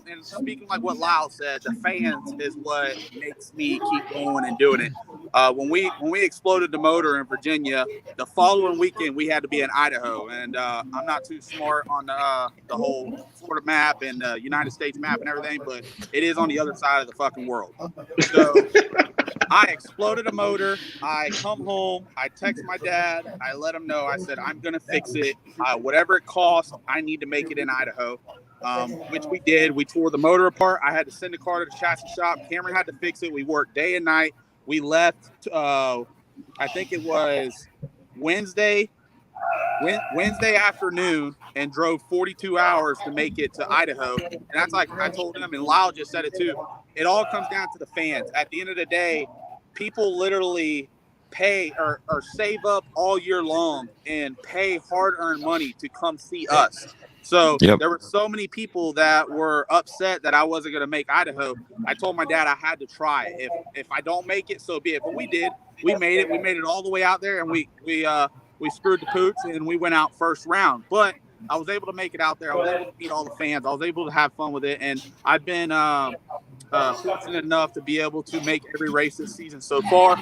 And speaking like what Lyle said, the fans is what makes me keep going and doing it. When we exploded the motor in Virginia, the following weekend we had to be in Idaho, and I'm not too smart on the whole Florida map and the United States map and everything, but it is on the other side of the fucking world. So I exploded a motor. I come home. I text my dad. I let him know. I said, I'm going to fix it. Whatever it costs, I need to make it in Idaho, which we did. We tore the motor apart. I had to send the car to the chassis shop. Cameron had to fix it. We worked day and night. We left, I think it was Wednesday afternoon, and drove 42 hours to make it to Idaho. And that's like I told him, and Lyle just said it too. It all comes down to the fans. At the end of the day, people literally pay or save up all year long and pay hard-earned money to come see us. So there were so many people that were upset that I wasn't going to make Idaho. I told my dad I had to try. If I don't make it, so be it. But we did. We made it. We made it all the way out there, and we screwed the pooch, and we went out first round. But I was able to make it out there. I was able to meet all the fans. I was able to have fun with it, and I've been fortunate enough to be able to make every race this season so far,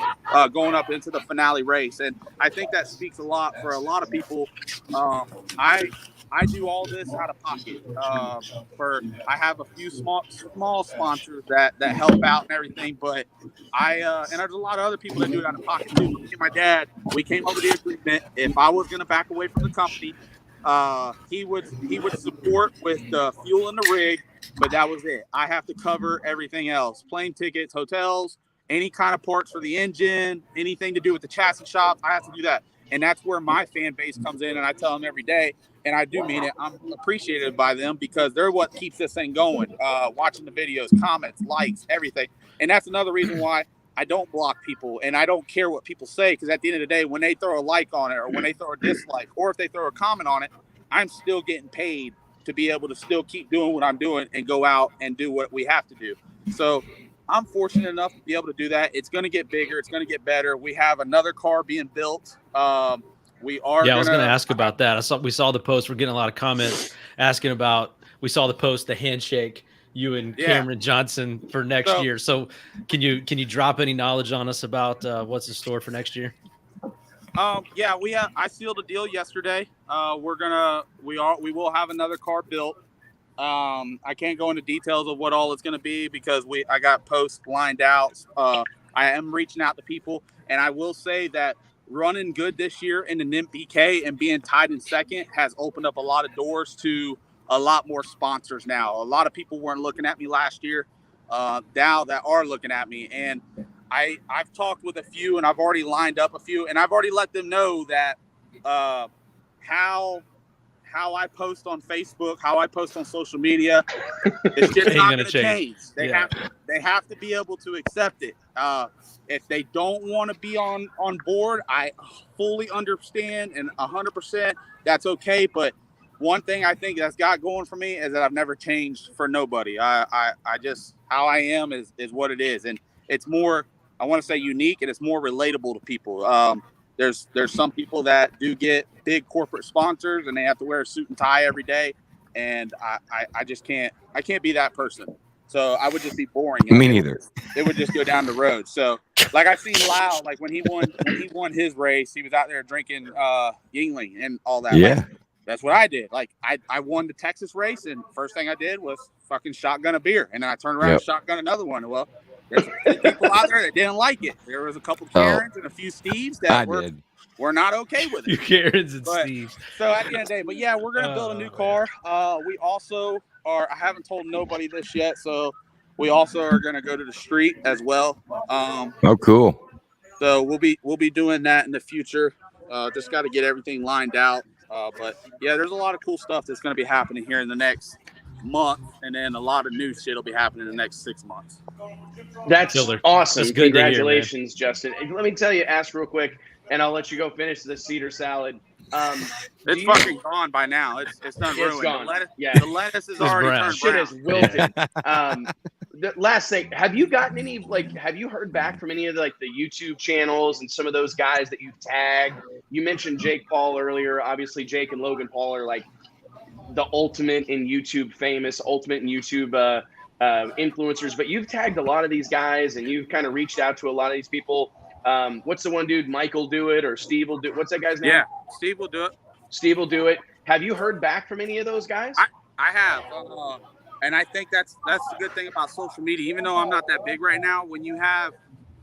going up into the finale race. And I think that speaks a lot for a lot of people. I do all this out of pocket. I have a few small sponsors that help out and everything, but and there's a lot of other people that do it out of pocket too. Me and my dad, we came up with the agreement. If I was going to back away from the company, he would support with the fuel and the rig, but that was it. I have to cover everything else: plane tickets, hotels, any kind of parts for the engine, anything to do with the chassis shops. I have to do that. And that's where my fan base comes in, and I tell them every day, and I do mean it, I'm appreciated by them because they're what keeps this thing going, watching the videos, comments, likes, everything. And that's another reason why I don't block people, and I don't care what people say, because at the end of the day, when they throw a like on it or when they throw a dislike or if they throw a comment on it, I'm still getting paid to be able to still keep doing what I'm doing and go out and do what we have to do. So I'm fortunate enough to be able to do that. It's going to get bigger. It's going to get better. We have another car being built. I was going to ask about that. We saw the post. We're getting a lot of comments asking about. We saw the post, the handshake, you and Cameron Johnson for next year. So can you drop any knowledge on us about what's in store for next year? I sealed a deal yesterday. We will have another car built. I can't go into details of what all it's going to be because I got posts lined out. I am reaching out to people, and I will say that running good this year in the NIMP BK and being tied in second has opened up a lot of doors to a lot more sponsors now. A lot of people weren't looking at me last year, now that are looking at me, and I've talked with a few, and I've already lined up a few, and I've already let them know that how I post on Facebook, how I post on social media, it's just not going to change. They have to be able to accept it. If they don't want to be on board, I fully understand, and 100% that's okay. But one thing I think that's got going for me is that I've never changed for nobody. I just, how I am is what it is. And it's more, I want to say unique, and it's more relatable to people. There's some people that do get big corporate sponsors and they have to wear a suit and tie every day. And I just can't be that person. So I would just be boring. Me neither. It would just go down the road. So like I seen Lyle, like when he won his race, he was out there drinking Yingling and all that. Yeah. Like, that's what I did. Like I won the Texas race, and first thing I did was fucking shotgun a beer. And then I turned around and shotgun another one. Well, there's people out there that didn't like it. There was a couple Karens and a few Steves that were not okay with it. You Karens and Steves. So at the end of the day, but yeah, we're gonna build a new car. We also are. I haven't told nobody this yet, so we also are gonna go to the street as well. Oh, cool. So we'll be doing that in the future. Just got to get everything lined out. But yeah, there's a lot of cool stuff that's gonna be happening here in the next month, and then a lot of new shit will be happening in the next 6 months. That's awesome. That's good. Congratulations, Justin. Let me tell you, ask real quick, and I'll let you go finish the cedar salad. It's fucking gone by now. It's done ruined. Gone. The lettuce is already turned brown. Shit brown. is wilted. The last thing, have you gotten any, have you heard back from any of the YouTube channels and some of those guys that you've tagged? You mentioned Jake Paul earlier. Obviously, Jake and Logan Paul are the ultimate in YouTube influencers, but you've tagged a lot of these guys and you've kind of reached out to a lot of these people. What's the one dude? Mike will do it, or Steve will do it. What's that guy's name? Yeah, Steve will do it. Steve will do it. Have you heard back from any of those guys? I have. And I think that's the good thing about social media. Even though I'm not that big right now, when you have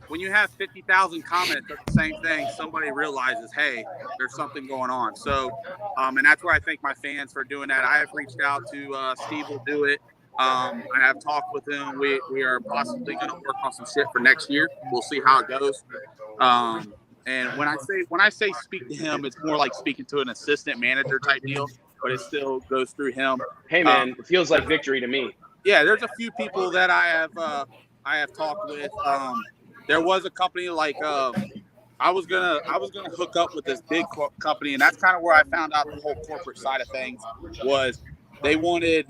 50,000 comments of the same thing, somebody realizes, hey, there's something going on. So, and that's where I thank my fans for doing that. I have reached out to Steve will do it. I have talked with him. We are possibly going to work on some shit for next year. We'll see how it goes. And when I say speak to him, it's more like speaking to an assistant manager type deal, but it still goes through him. Hey man, it feels like victory to me. Yeah, there's a few people that I have talked with. There was a company like I was gonna hook up with this big company, and that's kind of where I found out the whole corporate side of things was they wanted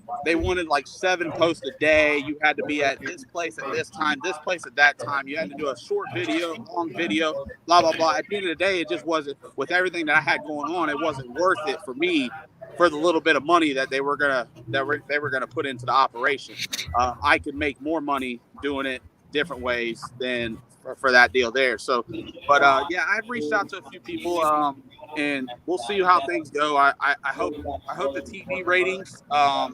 like 7 posts a day. You had to be at this place at this time, this place at that time. You had to do a short video, long video, blah blah blah. At the end of the day, it just wasn't, with everything that I had going on, it wasn't worth it for me for the little bit of money that they were gonna put into the operation. I could make more money doing it different ways than for that deal there. So, but yeah, I've reached out to a few people, and we'll see how things go. I hope the TV ratings.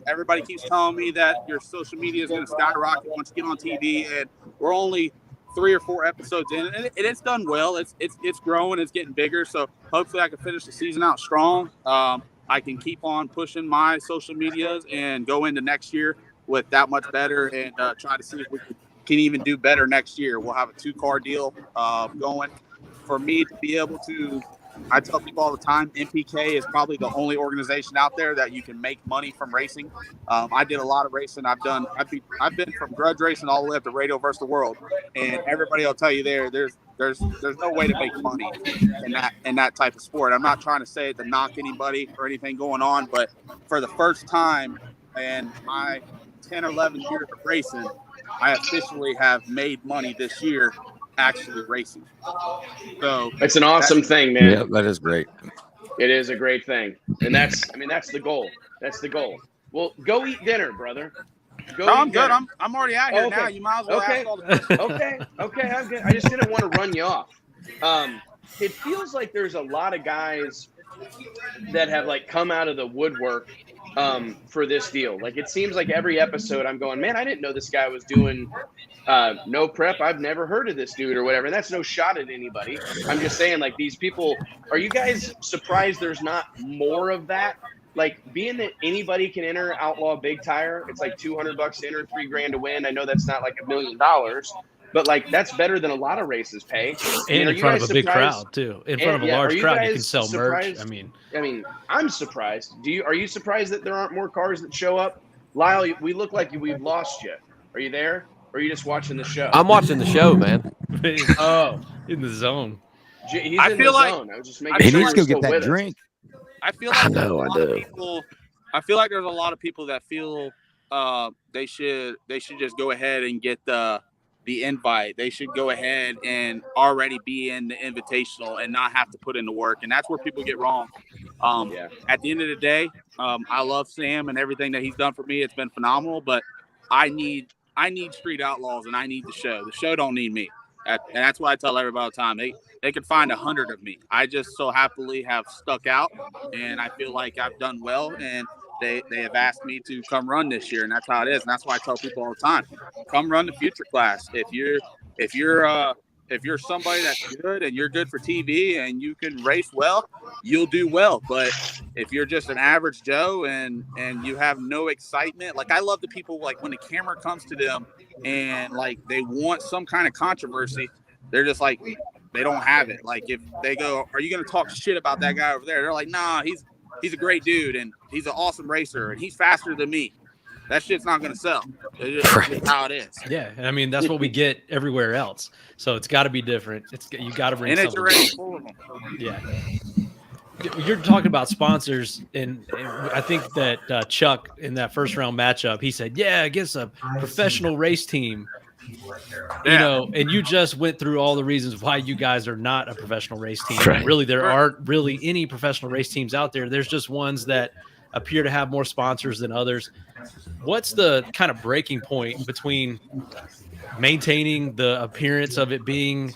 Everybody keeps telling me that your social media is going to skyrocket once you get on TV, and we're only 3 or 4 episodes in, and it's done well. It's growing, it's getting bigger. So hopefully I can finish the season out strong. I can keep on pushing my social medias and go into next year with that much better, and try to see if we can even do better next year. We'll have a 2-car deal going. For me to be able to, I tell people all the time, MPK is probably the only organization out there that you can make money from racing. I did a lot of racing. I've been from grudge racing all the way up to Radio versus the World, and everybody will tell you there's no way to make money in that type of sport. I'm not trying to say it to knock anybody or anything going on, but for the first time in my 10 or 11 years of racing, I officially have made money this year actually racing. So it's an awesome thing, man. Yeah, that is great. It is a great thing. And that's the goal. That's the goal. Well, go eat dinner, brother. I'm good. I'm already out here now. You might as well ask all the Okay, I'm good. I just didn't want to run you off. It feels like there's a lot of guys that have like come out of the woodwork for this deal. Like it seems like every episode I'm going, man, I didn't know this guy was doing no prep. I've never heard of this dude or whatever. And that's no shot at anybody. I'm just saying, like, these people, are you guys surprised there's not more of that? Like, being that anybody can enter Outlaw Big Tire, it's like $200 to enter, $3,000 to win. I know that's not like $1 million, but like that's better than a lot of races pay. And in front of a big crowd too. In front of a large crowd, you can sell merch. I mean, I'm surprised. Are you surprised that there aren't more cars that show up? Lyle, we look like we've lost you. Are you there? Or are you just watching the show? I'm watching the show, man. Oh, in the zone. He's in the zone. I was just making He sure needs to go he's get still that with drink. I feel like I know, I do. I feel like there's a lot of people that feel they should just go ahead and get the invite. They should go ahead and already be in the invitational and not have to put in the work. And that's where people get wrong. At the end of the day, I love Sam and everything that he's done for me. It's been phenomenal, but I need Street Outlaws and I need the show. The show don't need me. And that's why I tell everybody all the time. They could find 100 of me. I just so happily have stuck out, and I feel like I've done well, and they have asked me to come run this year, and that's how it is. And that's why I tell people all the time, come run the future class. If you're somebody that's good and you're good for TV and you can race well, you'll do well. But if you're just an average Joe and you have no excitement, like I love the people, like when the camera comes to them and like they want some kind of controversy, they're just like, they don't have it. Like if they go, are you going to talk shit about that guy over there? They're like, nah, he's a great dude and he's an awesome racer and he's faster than me. That shit's not going to sell. It's just how it is. Yeah, I mean that's what we get everywhere else. So it's got to be different. You got to bring and something. And it's already full of them. Yeah. You're talking about sponsors, and I think that Chuck in that first round matchup, he said, "Yeah, against a professional race team." You know, and you just went through all the reasons why you guys are not a professional race team. Right. Really, there aren't really any professional race teams out there. There's just ones that appear to have more sponsors than others. What's the kind of breaking point between maintaining the appearance of it being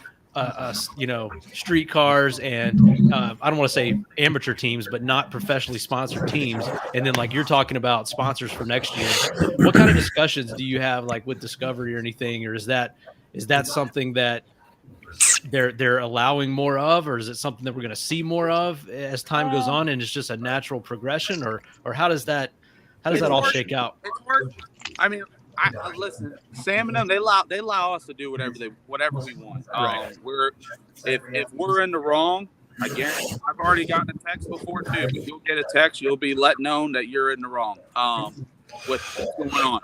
street cars and I don't want to say amateur teams, but not professionally sponsored teams, and then like you're talking about sponsors for next year? What kind of discussions do you have like with Discovery or anything, or is that something that they're allowing more of, or is it something that we're going to see more of as time goes on and it's just a natural progression, or how does that all shake out? It's working. I mean, listen, Sam and them, they allow us to do whatever we want. Right. If we're in the wrong, I guarantee I've already gotten a text before too. If you'll get a text, you'll be let known that you're in the wrong with what's going on.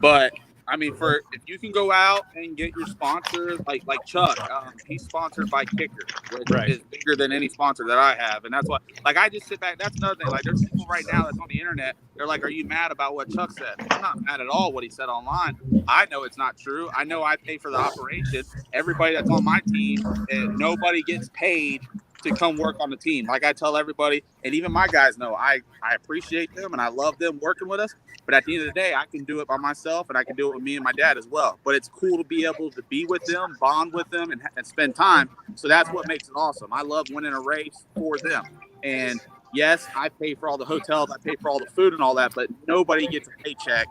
But I mean, if you can go out and get your sponsor, like Chuck, he's sponsored by Kicker, which is bigger than any sponsor that I have, and that's why. Like, I just sit back. That's another thing. Like, there's people right now that's on the internet. They're like, "Are you mad about what Chuck said?" I'm not mad at all what he said online. I know it's not true. I know I pay for the operation. Everybody that's on my team, and nobody gets paid to come work on the team. Like I tell everybody, and even my guys know, I appreciate them and I love them working with us. But at the end of the day, I can do it by myself and I can do it with me and my dad as well. But it's cool to be able to be with them, bond with them, and spend time. So that's what makes it awesome. I love winning a race for them. And yes, I pay for all the hotels, I pay for all the food and all that, but nobody gets a paycheck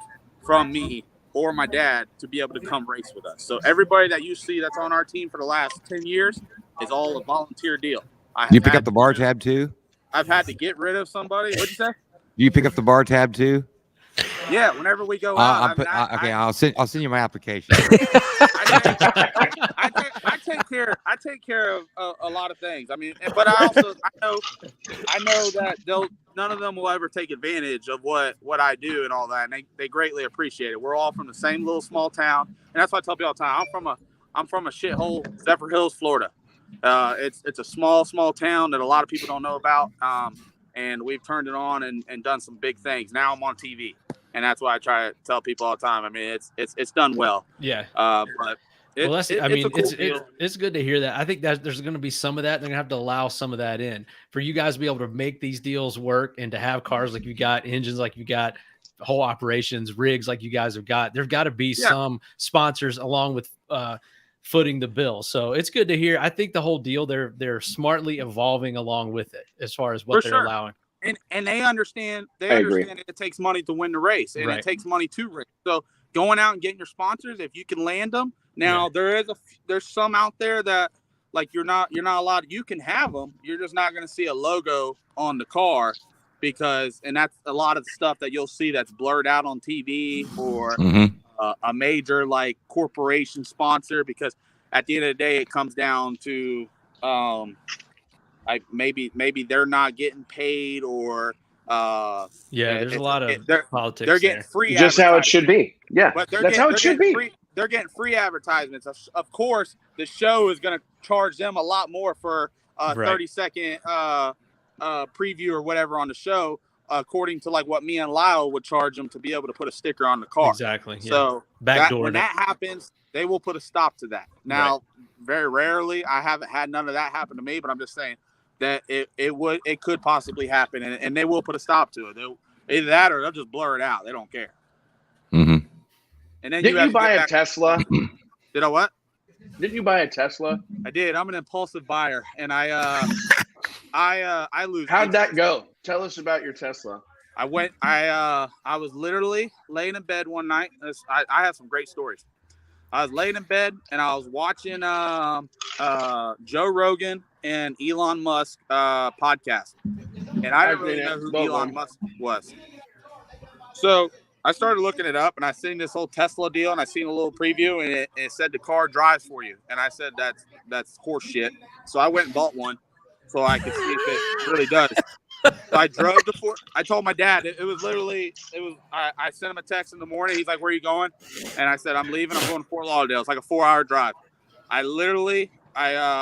from me or my dad to be able to come race with us. So everybody that you see that's on our team for the last 10 years is all a volunteer deal. You pick up the bar tab too? I've had to get rid of somebody. What'd you say? You pick up the bar tab too? Yeah, whenever we go out. I'll send you my application. I take care of a lot of things. I mean, but I know that none of them will ever take advantage of what I do and all that. And they greatly appreciate it. We're all from the same little small town, and that's why I tell people all the time. I'm from a shithole, Zephyr Hills, Florida. It's a small town that a lot of people don't know about. And we've turned it on and done some big things. Now I'm on TV, and that's why I try to tell people all the time. I mean, it's done well. Yeah. But it's good to hear that. I think that there's going to be some of that. They're going to have to allow some of that in for you guys to be able to make these deals work and to have cars like you got, engines like you got, whole operations, rigs like you guys have got. There's got to be some sponsors along with footing the bill. So it's good to hear. I think the whole deal, they're smartly evolving along with it as far as what they're allowing. And they understand that it takes money to win the race, and it takes money to race. So going out and getting your sponsors, if you can land them. Now there's some out there that like you're not allowed. You can have them. You're just not going to see a logo on the car and that's a lot of the stuff that you'll see that's blurred out on TV or a major like corporation sponsor, because at the end of the day, it comes down to maybe they're not getting paid or there's a lot of politics. They're getting free, just how it should be. Yeah, but that's how it should be. They're getting free advertisements. Of course, the show is going to charge them a lot more for a 30-second preview or whatever on the show, according to like what me and Lyle would charge them to be able to put a sticker on the car. Exactly. Yeah. So when that happens, they will put a stop to that. Now, very rarely, I haven't had none of that happen to me, but I'm just saying that it could possibly happen, and they will put a stop to it. Either that or they'll just blur it out. They don't care. Mm-hmm. And then Didn't you buy a Tesla? Did I what? Didn't you buy a Tesla? I did. I'm an impulsive buyer, and I lose. How'd that go? Tell us about your Tesla. I was literally laying in bed one night. I have some great stories. I was laying in bed and I was watching Joe Rogan and Elon Musk podcast, and I didn't really know who Elon Musk was. So I started looking it up, and I seen this whole Tesla deal, and I seen a little preview, and it said the car drives for you, and I said that's horse shit. So I went and bought one so I could see if it really does. So I drove I told my dad I sent him a text in the morning. He's like, "Where are you going?" And I said, "I'm leaving. I'm going to Fort Lauderdale. It's like a 4-hour drive." I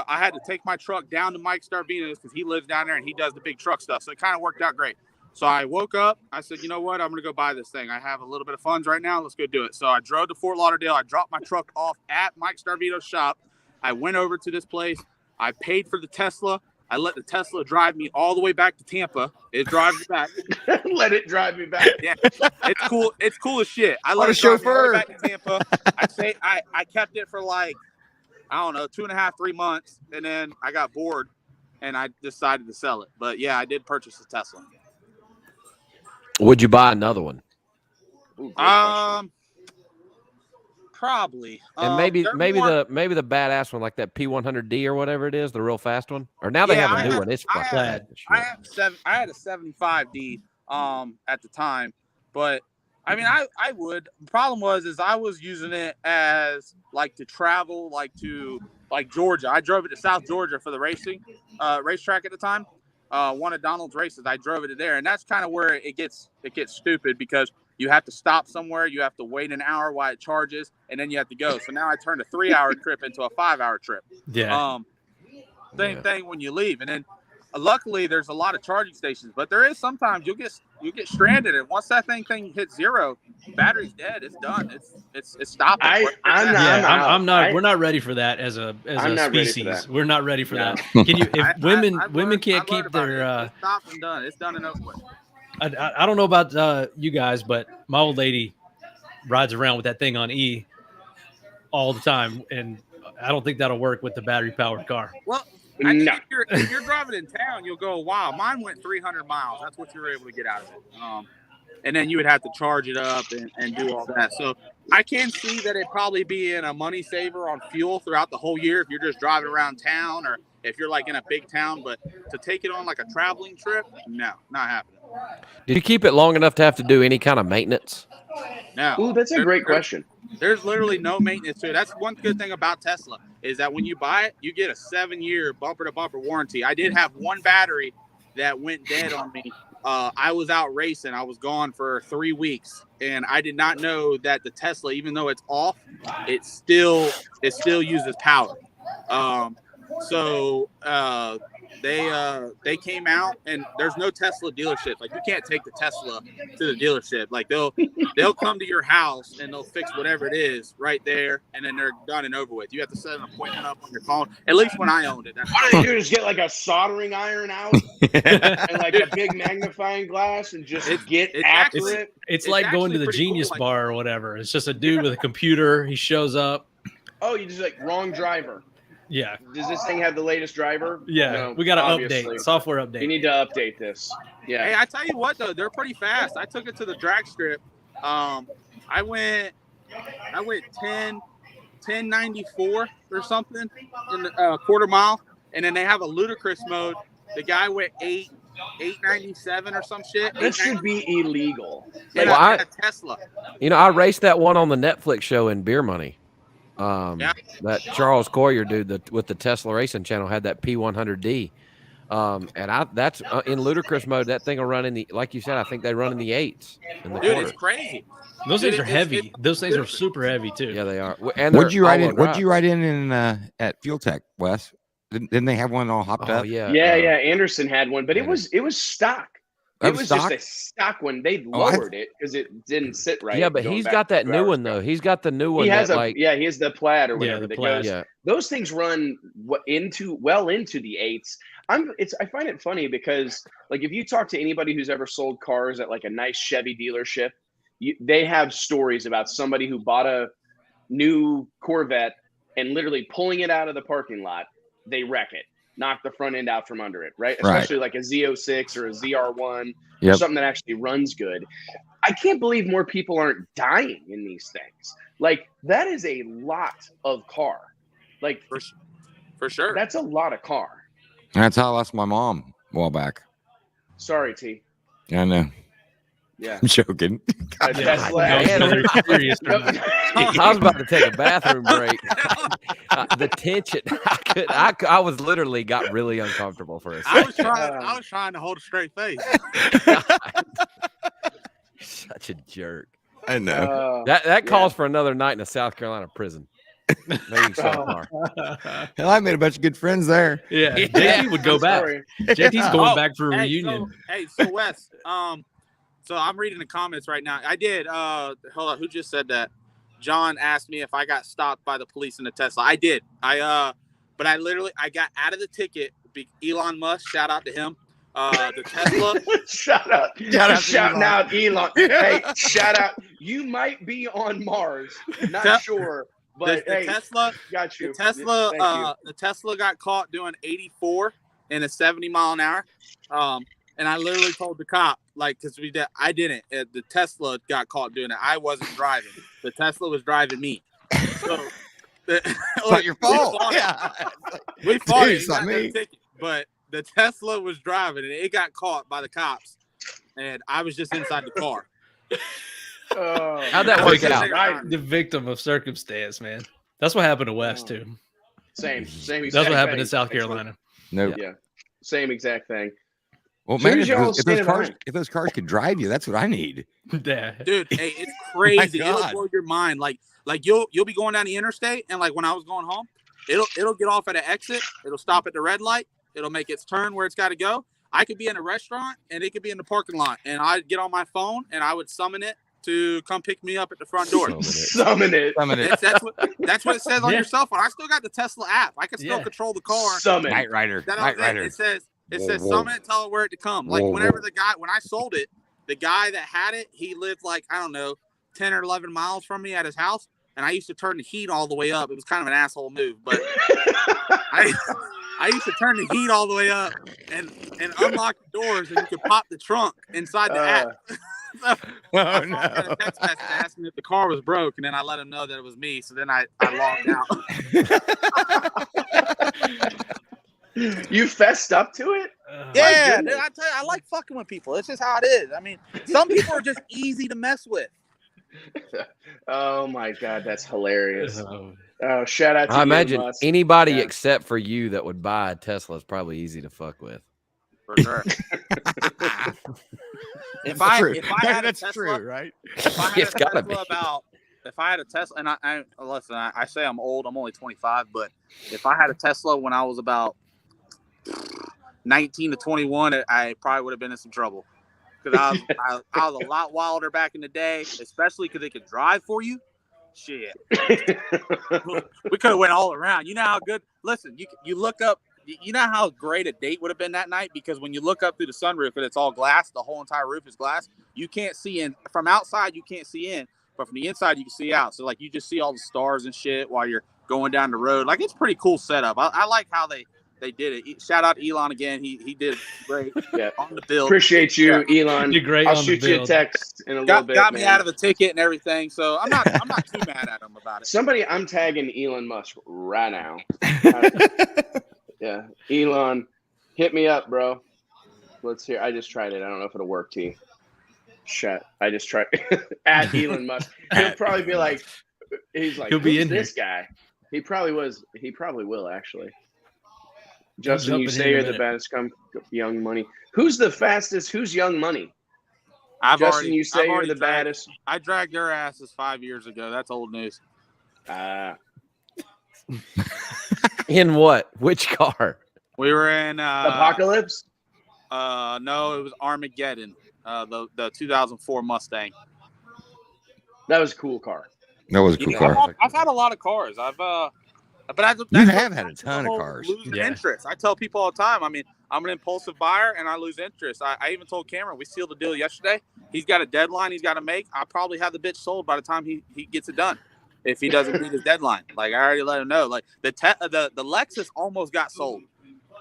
had to take my truck down to Mike Starvino's because he lives down there and he does the big truck stuff. So it kind of worked out great. So I woke up. I said, "You know what? I'm going to go buy this thing. I have a little bit of funds right now. Let's go do it." So I drove to Fort Lauderdale. I dropped my truck off at Mike Starvino's shop. I went over to this place. I paid for the Tesla. I let the Tesla drive me all the way back to Tampa. It drives me back. Let it drive me back. Yeah, it's cool. It's cool as shit. I let What a it drive me all chauffeur. the way back to Tampa. I kept it for like, I don't know, 2.5, 3 months, and then I got bored, and I decided to sell it. But yeah, I did purchase a Tesla. Would you buy another one? Ooh, Probably. And maybe the badass one, like that P100D or whatever it is, the real fast one. Or now they have a new one. It's I fucking I had a 75D at the time, but I mean I would. The problem was I was using it as like to travel, like to like Georgia. I drove it to South Georgia for the racetrack at the time. One of Donald's races, I drove it to there, and that's kind of where it gets stupid, because you have to stop somewhere, you have to wait an hour while it charges, and then you have to go. So now I turned a 3-hour trip into a 5-hour trip. Yeah. Same thing when you leave. And then luckily there's a lot of charging stations, but there is sometimes you get stranded, and once that thing hits zero, battery's dead. It's done. It's stopping. I'm not. We're not ready for that as a species. We're not ready for that. Can you? If women can't keep their it's stopped and done. It's done and over with. I don't know about you guys, but my old lady rides around with that thing on E all the time, and I don't think that'll work with the battery powered car. Well, I think if you're driving in town, you'll go, wow, mine went 300 miles. That's what you were able to get out of it. And then you would have to charge it up and do all that. So I can see that it'd probably be in a money saver on fuel throughout the whole year if you're just driving around town or if you're like in a big town. But to take it on like a traveling trip, no, not happening. Did you keep it long enough to have to do any kind of maintenance? No. Ooh, that's a great question. There's literally no maintenance to it. That's one good thing about Tesla is that when you buy it, you get a 7-year bumper-to-bumper warranty. I did have one battery that went dead on me. I was out racing. I was gone for 3 weeks, and I did not know that the Tesla, even though it's off, it still uses power. They came out, and there's no Tesla dealership. Like, you can't take the Tesla to the dealership. Like, they'll come to your house and they'll fix whatever it is right there, and then they're done and over with. You have to set an appointment up on your phone. At least when I owned it. What do they do? Just get like a soldering iron out and like a big magnifying glass and just get after it. It's like going to the Genius Bar or whatever. It's just a dude with a computer. He shows up. Oh, you just like wrong driver. Yeah. Does this thing have the latest driver? Yeah. No, we got to obviously. update. Software update. We need to update this. Yeah. Hey, I tell you what though, they're pretty fast. I took it to the drag strip. I went 1094 or something in the quarter mile, and then they have a ludicrous mode. The guy went 897 or some shit. That should be illegal. Like, well, a Tesla. I raced that one on the Netflix show in Beer Money. That Charles Coyer dude with the Tesla Racing Channel had that P100D. And that's in ludicrous mode. That thing will run in the, like you said, I think they run in the 8s. Dude, it's crazy. Those things are heavy. Those things are super heavy too. Yeah, they are. And what'd you ride in at Fuel Tech, Wes? Didn't they have one all hopped up? Yeah. Anderson had one, but it was stock. It was just a stock one. They lowered it because it didn't sit right. Yeah, but he's got that new one though. He's got the new one. He has he has the plaid or whatever. Yeah, those things run into the 8s. I find it funny because like if you talk to anybody who's ever sold cars at like a nice Chevy dealership, they have stories about somebody who bought a new Corvette and literally pulling it out of the parking lot, they wreck it. Knock the front end out from under it, right? Especially like a Z06 or a ZR1 or something that actually runs good. I can't believe more people aren't dying in these things. Like, that is a lot of car. Like, for sure. That's a lot of car. That's how I lost my mom a while back. Sorry, T. I know. Yeah. I'm joking. I was about to take a bathroom break. The tension, I was literally got really uncomfortable for a second. I was trying to hold a straight face. Such a jerk. I know. That calls for another night in a South Carolina prison. Maybe so far. Hell, I made a bunch of good friends there. Yeah, JT would go back. JT's going back for a reunion. So Wes, so I'm reading the comments right now. I did. Hold on, who just said that? John asked me if I got stopped by the police in the Tesla. I did. But I got out of the ticket. Elon Musk, shout out to him. The Tesla. Shout out Elon. Hey, shout out. You might be on Mars. Not sure. But the Tesla got you. The Tesla got caught doing 84 in a 70 mile an hour. And I literally told the cop, like, because I didn't. The Tesla got caught doing it. I wasn't driving. The Tesla was driving me. So it's not your fault. We fought it. But the Tesla was driving, and it got caught by the cops. And I was just inside the car. How'd that work out? The victim of circumstance, man. That's what happened to Wes too. Same. That's what happened in South Carolina. Nope. Yeah. Same exact thing. Well, So man, who's y'all if standing behind? those cars could drive you, that's what I need. Yeah. Dude, hey, it's crazy. It'll God. blow your mind. Like you'll be going down the interstate, and like when I was going home, it'll get off at an exit. It'll stop at the red light. It'll make its turn where it's got to go. I could be in a restaurant, and it could be in the parking lot, and I'd get on my phone, and I would summon it to come pick me up at the front door. Summon it. That's what it says on your cell phone. I still got the Tesla app. I can still control the car. Summon. Night Rider. It says summon it, tell it where it to come. Like whenever when I sold it, the guy that had it, he lived like, I don't know, 10 or 11 miles from me at his house. And I used to turn the heat all the way up. It was kind of an asshole move, but I used to turn the heat all the way up and unlock the doors, and you could pop the trunk inside the app. So I got a text message asking if the car was broke, and then I let him know that it was me. So then I logged out. You fessed up to it? Yeah, dude, I tell you, I like fucking with people. It's just how it is. I mean, some people are just easy to mess with. Oh my God, that's hilarious. Oh, shout out to I imagine Musk. anybody except for you that would buy a Tesla is probably easy to fuck with. For sure. If I had a That's Tesla, true, right? if I had It's a gotta Tesla if I had a Tesla, and I listen, I say I'm old, I'm only 25, but if I had a Tesla when I was about 19 to 21, I probably would have been in some trouble. Because I was a lot wilder back in the day, especially because it could drive for you. Shit. We could have went all around. You know how good, listen, you look up, you know how great a date would have been that night? Because when you look up through the sunroof and it's all glass, the whole entire roof is glass, you can't see in. From outside, you can't see in. But from the inside, you can see out. So, like, you just see all the stars and shit while you're going down the road. Like, it's pretty cool setup. I like how they did it. Shout out Elon again. He did great on the build. Appreciate you, Elon. You're great. I'll on the shoot you a build. text in a little bit. Got me man. out of a ticket and everything. So I'm not too mad at him about it. I'm tagging Elon Musk right now. Yeah, Elon, hit me up, bro. Let's hear. I just tried it. I don't know if it'll work, T. Shit, I just tried at Elon Musk. He'll probably be like, he's like, He'll be who's in this guy? He probably was. He probably will actually. Justin, jump you in say here you're in a the minute. best. Come, Young Money. Who's the fastest? Who's Young Money? Justin, you say you're the baddest. I dragged their asses 5 years ago. That's old news. In what? Which car? We were in Apocalypse. no, it was Armageddon. The 2004 Mustang. That was a cool car. That was a cool car. I've had a lot of cars. You have had a ton of cars. Losing interest. I tell people all the time. I mean, I'm an impulsive buyer, and I lose interest. I even told Cameron, we sealed the deal yesterday. He's got a deadline he's got to make. I'll probably have the bitch sold by the time he gets it done, if he doesn't meet his deadline. Like, I already let him know. Like, the Lexus almost got sold.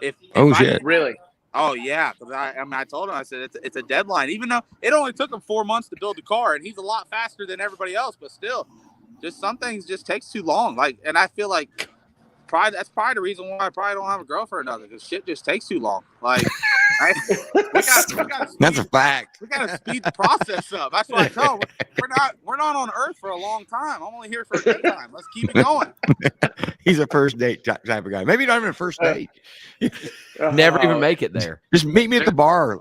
If shit! Really? Oh yeah, because I told him, I said it's a deadline, even though it only took him 4 months to build the car, and he's a lot faster than everybody else, but still, just some things just takes too long. Like, and I feel like that's probably the reason why I probably don't have a girlfriend or nothing, because shit just takes too long. Like, That's a fact. We gotta speed the process up. That's what I tell them. We're not on Earth for a long time. I'm only here for a good time. Let's keep it going. He's a first date type of guy. Maybe not even a first date. Never even make it there. Just meet me at the bar.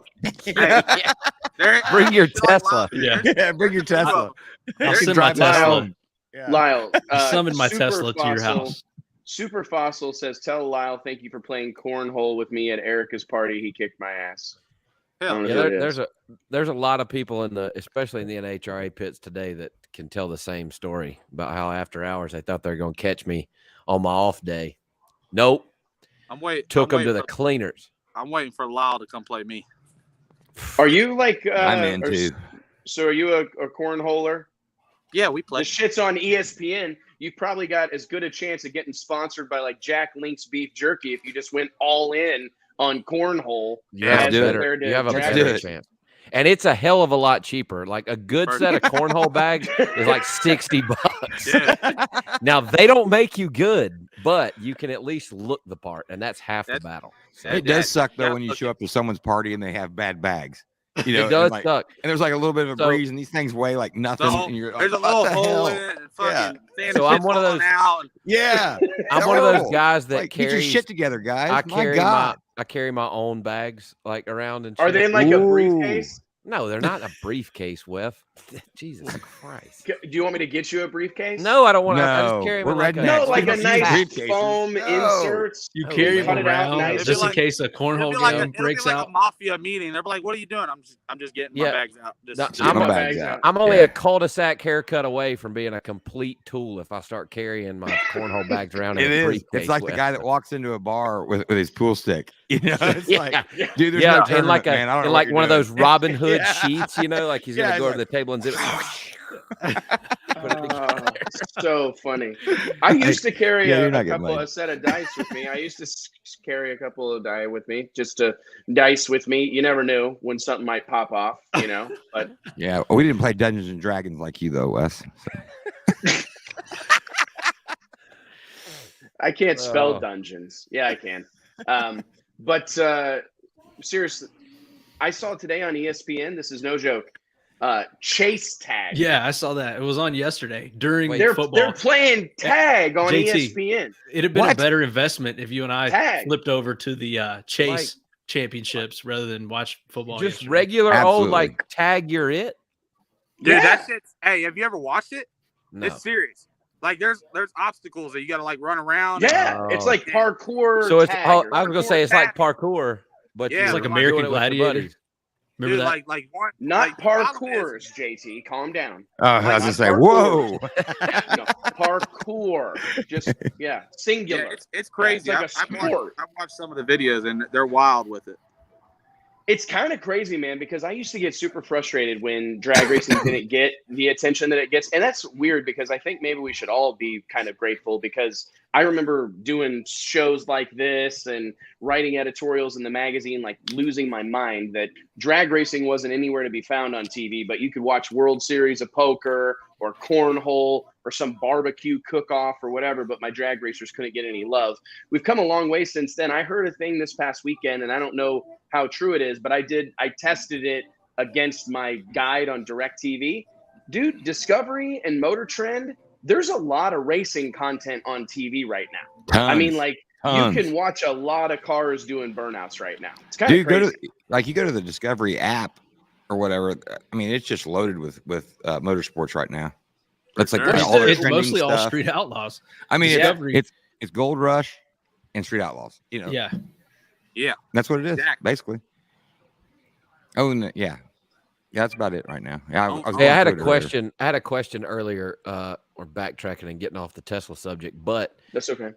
Bring your Tesla. Yeah, bring your Tesla. I'll send my drive that Tesla. home. Yeah. Lyle, Summon my Super Tesla to your Fossil- house. Super Fossil says, "Tell Lyle thank you for playing cornhole with me at Erica's party. He kicked my ass." I don't know Yeah, who it is. there's a lot of people especially in the NHRA pits today that can tell the same story about how after hours they thought they were going to catch me on my off day. Nope. I'm waiting. Took them to the cleaners. I'm waiting for Lyle to come play me. Are you like? I'm in too. So are you a cornholer? Yeah, we play. The shit's on ESPN. You've probably got as good a chance of getting sponsored by like Jack Link's beef jerky if you just went all in on cornhole. Yeah, do it. you have a Jack better Link's. chance. And it's a hell of a lot cheaper. Like a good set of cornhole bags is like $60. Yeah. Now they don't make you good, but you can at least look the part, and that's half the battle. So It does suck though when you show up to someone's party and they have bad bags. You know, it does and suck. And there's like a little bit of a So- breeze, and these things weigh like nothing. So, and you're like, there's a what little the hole hell? in it. And fucking So I'm one of those- Out. Yeah, I'm one of those guys that like, get your carries. shit together, guys. I My carry God. carry my own bags like around and Are shit. they in like a briefcase? No, they're not in a briefcase, Wes. Jesus Christ. Do you want me to get you a briefcase? No, I don't want to. I No, just carry them we're in like rednecks. No, a like a Don't use nice briefcases. foam No. inserts. You Oh, carry man. them Cut it out around nice. just in It'd case a cornhole game breaks like out. a mafia meeting. They're like, "What are you doing?" I'm just getting my Yeah. bags out. Just No, Get my my bags bags out. I'm only Yeah. a cul-de-sac haircut away from being a complete tool if I start carrying my cornhole bags around in It a is. briefcase. It's like the Wes. guy that walks into a bar with his pool stick. You know, it's Yeah. like, dude, there's Yeah, no in tournament, like man. I don't in know like what one of you're those doing. Robin Hood Yeah. sheets, you know, like he's gonna Yeah, go it's to the table and zip. So funny. I used to carry Yeah, you're a not getting couple, laid. a set of dice with me. I used to carry a couple of die with me, just to dice with me. You never knew when something might pop off, you know. But Yeah, we didn't play Dungeons and Dragons like you though, Wes. So. I can't spell Oh. dungeons. Yeah, I can. But seriously, I saw today on ESPN. This is no joke. Chase tag. Yeah, I saw that. It was on yesterday during Wait, They're football. playing tag on JT. ESPN. It'd have been a What? better investment if you and I Tag. flipped over to the Chase championships rather than watch football. Just yesterday. regular old Absolutely. like tag you're it. dude, Yeah. that shit's. Hey, have you ever watched it? No. It's serious. Like there's obstacles that you got to like run around. Yeah, it's Oh. like parkour. So it's tag I or was gonna say it's parkour like parkour, but Yeah, you're it's like doing American it with your Gladiator. buddies. Remember Dude, that? like one. Not like, the problem is- parkours, JT. Calm down. I was gonna Not say, parkour. whoa. No, parkour. Just singular. Yeah, it's crazy. It's like a sport. I've watched some of the videos and they're wild with it. It's kind of crazy, man, because I used to get super frustrated when drag racing didn't get the attention that it gets. And that's weird because I think maybe we should all be kind of grateful because I remember doing shows like this and writing editorials in the magazine, like losing my mind that drag racing wasn't anywhere to be found on TV, but you could watch World Series of Poker or Cornhole or some barbecue cook-off or whatever, but my drag racers couldn't get any love. We've come a long way since then. I heard a thing this past weekend, and I don't know how true it is, but I tested it against my guide on DirecTV. Dude, Discovery and Motor Trend, there's a lot of racing content on TV right now. Tons, I mean, like, tons. you can watch a lot of cars doing burnouts right now. It's kind of Dude, crazy. you go to the Discovery app or whatever. I mean, it's just loaded with motorsports right now. That's like sure. all the It's trending mostly all stuff. Street Outlaws. I mean, Discovery. it's Gold Rush and Street Outlaws. You know, Yeah. that's what it is Exactly. basically. Oh, and yeah, that's about it right now. Yeah, I was Hey, going I had a through it earlier. question. I had a question earlier. We're backtracking and getting off the Tesla subject, but That's okay.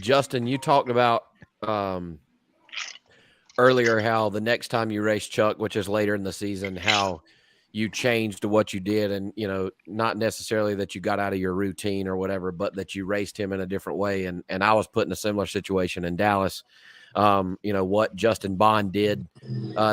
Justin, you talked about earlier how the next time you race Chuck, which is later in the season, how you changed to what you did, and not necessarily that you got out of your routine or whatever, but that you raced him in a different way. And I was put in a similar situation in Dallas. What Justin Bond did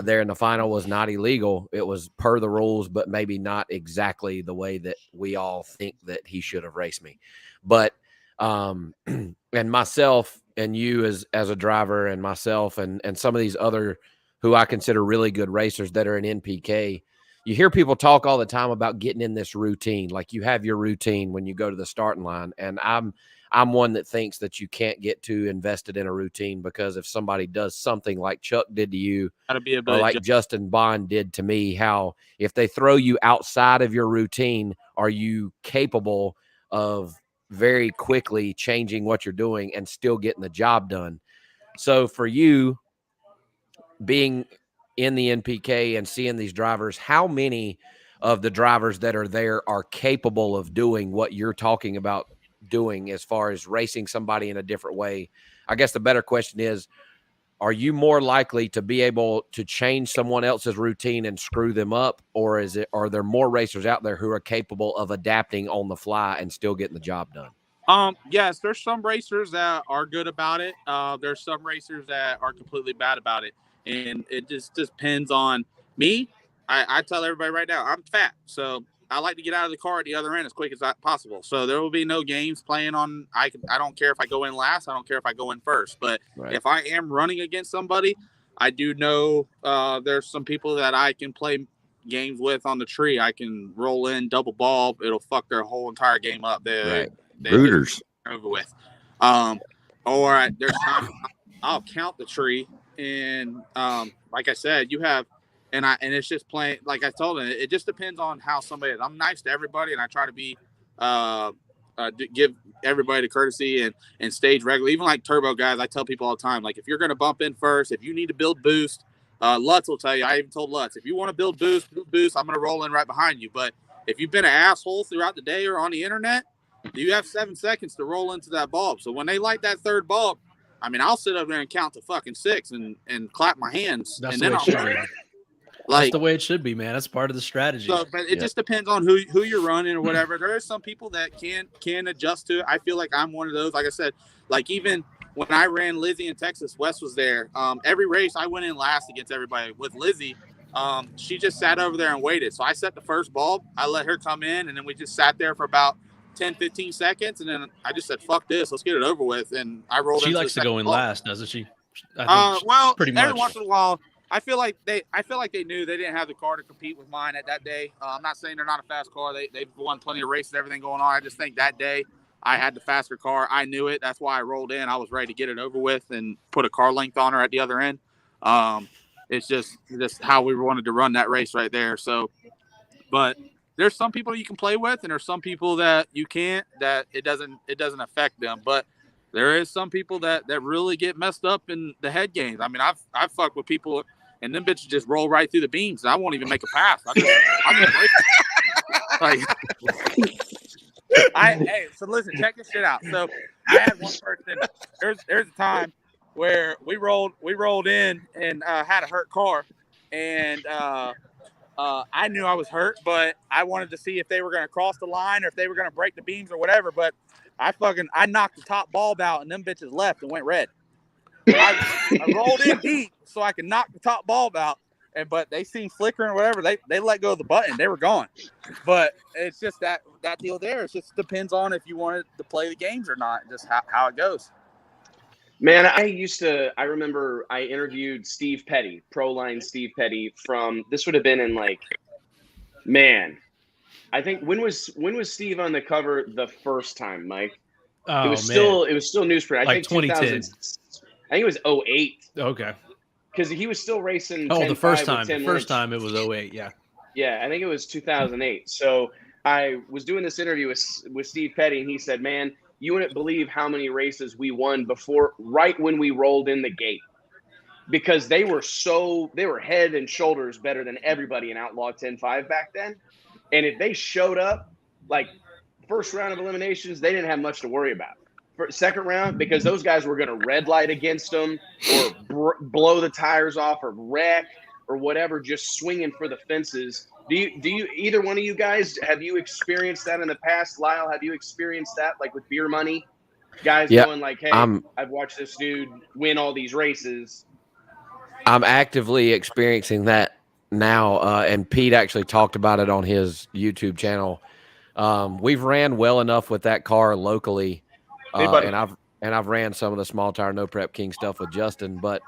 there in the final was not illegal. It was per the rules, but maybe not exactly the way that we all think that he should have raced me. But and myself and you as a driver and myself and some of these other who I consider really good racers that are in NPK, you hear people talk all the time about getting in this routine. Like you have your routine when you go to the starting line. And I'm one that thinks that you can't get too invested in a routine, because if somebody does something like Chuck did to you, Gotta be able or to like Justin Bond did to me, how if they throw you outside of your routine, are you capable of very quickly changing what you're doing and still getting the job done? So for you, being in the NPK and seeing these drivers, how many of the drivers that are there are capable of doing what you're talking about doing as far as racing somebody in a different way? I guess the better question is, are you more likely to be able to change someone else's routine and screw them up, or are there more racers out there who are capable of adapting on the fly and still getting the job done? Yes, there's some racers that are good about it. There's some racers that are completely bad about it. And it just depends on me. I tell everybody right now, I'm fat. So I like to get out of the car at the other end as quick as possible. So there will be no games playing on. I don't care if I go in last. I don't care if I go in first. But if I am running against somebody, I do know there's some people that I can play games with on the tree. I can roll in double ball. It'll fuck their whole entire game up. Rooters over with. There's times I'll count the tree and like I said, you have, and it's just plain, like I told him, it just depends on how somebody is. I'm nice to everybody, and I try to be give everybody the courtesy and stage regular. Even like turbo guys, I tell people all the time, like if you're going to bump in first, if you need to build boost, Lutz will tell you. I even told Lutz, if you want to build boost, I'm going to roll in right behind you. But if you've been an asshole throughout the day or on the internet, you have 7 seconds to roll into that bulb. So when they light that third bulb, I mean, I'll sit up there and count to fucking 6 and clap my hands. That's and the then way it should be. Like, that's the way it should be, man. That's part of the strategy. So, but it just depends on who you're running or whatever. There are some people that can adjust to it. I feel like I'm one of those. Like I said, like even when I ran Lizzie in Texas, Wes was there. Every race I went in last against everybody. With Lizzie, she just sat over there and waited. So I set the first bulb. I let her come in, and then we just sat there for about 10, 15 seconds. And then I just said, fuck this. Let's get it over with. And I rolled She into likes the to go in bulb. last, doesn't she? Well, pretty every much. once in a while, I feel like they knew they didn't have the car to compete with mine at that day. I'm not saying they're not a fast car. They've won plenty of races, everything going on. I just think that day I had the faster car. I knew it. That's why I rolled in. I was ready to get it over with and put a car length on her at the other end. It's just how we wanted to run that race right there. So, but there's some people you can play with, and there's some people that you can't. That it doesn't affect them, but. There is some people that really get messed up in the head games. I mean, I've fucked with people, and them bitches just roll right through the beams. And I won't even make a pass. I just break it. Hey, so listen, check this shit out. So I had one person. There's a time where we rolled in and had a hurt car, and I knew I was hurt, but I wanted to see if they were going to cross the line or if they were going to break the beams or whatever. But I knocked the top bulb out, and them bitches left and went red. I rolled in deep so I could knock the top bulb out, but they seen flickering or whatever. They let go of the button. They were gone. But it's just that deal there. It just depends on if you wanted to play the games or not, just how it goes. Man, I remember I interviewed Steve Petty, Proline Steve Petty this would have been in I think when was Steve on the cover the first time, Mike? Oh, it was still newsprint. I think 2010. I think it was 2008. Okay. Because he was still racing. Oh, the first time. The first time it was 2008. Yeah. Yeah, I think it was 2008. So I was doing this interview with Steve Petty, and he said, "Man, you wouldn't believe how many races we won right when we rolled in the gate, because they were head and shoulders better than everybody in Outlaw 10-5 back then. And if they showed up, like first round of eliminations, they didn't have much to worry about. For second round, because those guys were going to red light against them or blow the tires off or wreck or whatever, just swinging for the fences. Do you either one of you guys, have you experienced that in the past? Lyle, have you experienced that, like with beer money? Guys going like, hey, I've watched this dude win all these races. I'm actively experiencing that now, and Pete actually talked about it on his YouTube channel. We've ran well enough with that car locally, and I've ran some of the small tire no prep king stuff with Justin, but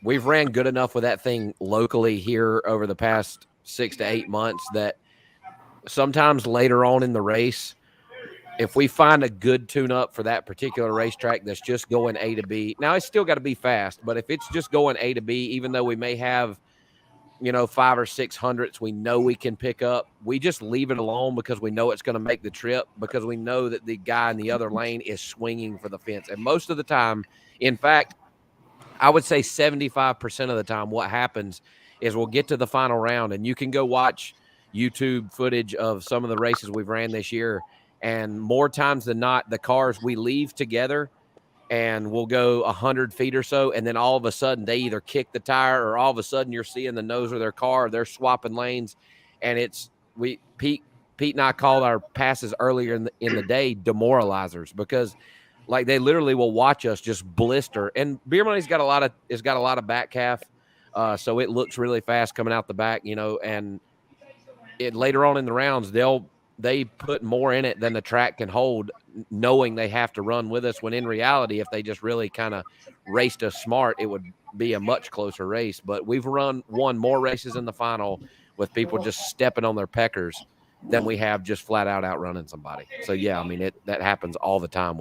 we've ran good enough with that thing locally here over the past 6 to 8 months that sometimes later on in the race, if we find a good tune-up for that particular racetrack that's just going A to B, now it's still got to be fast, but if it's just going A to B, even though we may have 5 or 6 hundredths we know we can pick up, we just leave it alone because we know it's going to make the trip, because we know that the guy in the other lane is swinging for the fence. And most of the time, in fact, I would say 75% of the time what happens is we'll get to the final round, and you can go watch YouTube footage of some of the races we've ran this year, and more times than not, the cars we leave together and we'll go 100 feet or so, and then all of a sudden they either kick the tire, or all of a sudden you're seeing the nose of their car, or they're swapping lanes. And Pete and I called our passes earlier in the day demoralizers, because like they literally will watch us just blister. And Beer Money's got a lot of back calf, so it looks really fast coming out the back, and it later on in the rounds they put more in it than the track can hold, knowing they have to run with us, when in reality, if they just really kind of raced us smart, it would be a much closer race. But we've won more races in the final with people just stepping on their peckers than we have just flat out outrunning somebody. So yeah, I mean, that happens all the time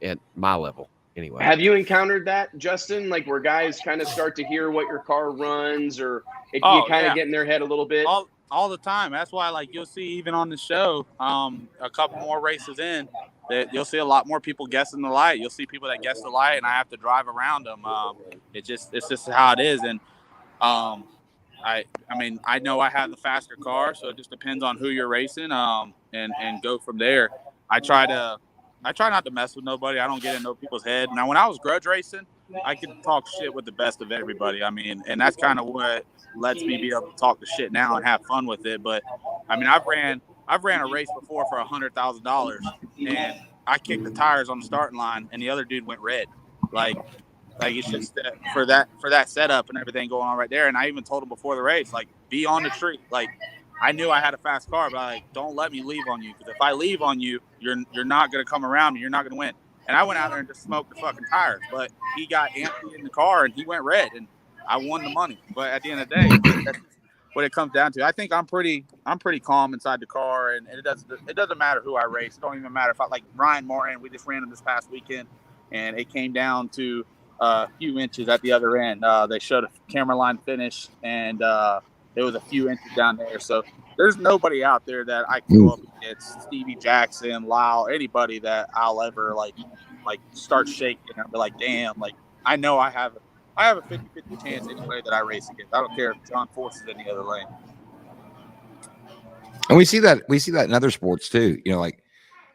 at my level, anyway. Have you encountered that, Justin? Like where guys kind of start to hear what your car runs, or if you kind of get in their head a little bit? All the time. That's why, like, you'll see even on the show, a couple more races in, that you'll see a lot more people guessing the light. You'll see people that guess the light, and I have to drive around them. It's just how it is. And I mean, I know I have the faster car, so it just depends on who you're racing, and go from there. I try not to mess with nobody. I don't get into people's head. Now, when I was grudge racing, I could talk shit with the best of everybody. I mean, and that's kind of what lets me be able to talk the shit now and have fun with it. But I mean, I've ran a race before for $100,000, and I kicked the tires on the starting line, and the other dude went red. Like it's just for that setup and everything going on right there. And I even told him before the race, like, be on the tree. Like, I knew I had a fast car, but like, don't let me leave on you, because if I leave on you, you're not gonna come around me. You're not gonna win. And I went out there and just smoked the fucking tires, but he got empty in the car and he went red, and I won the money. But at the end of the day, that's what it comes down to. I think I'm pretty calm inside the car, and it doesn't matter who I race. It don't even matter if I, like Ryan Martin, we just ran him this past weekend, and it came down to a few inches at the other end. They showed a camera line finish, and there was a few inches down there. So there's nobody out there that I can go up against, Stevie Jackson, Lyle, anybody that I'll ever like start shaking and be like, damn, like, I know I have a 50-50 chance anybody that I race against. I don't care if John Force is in the other lane. And we see that in other sports too. You know, like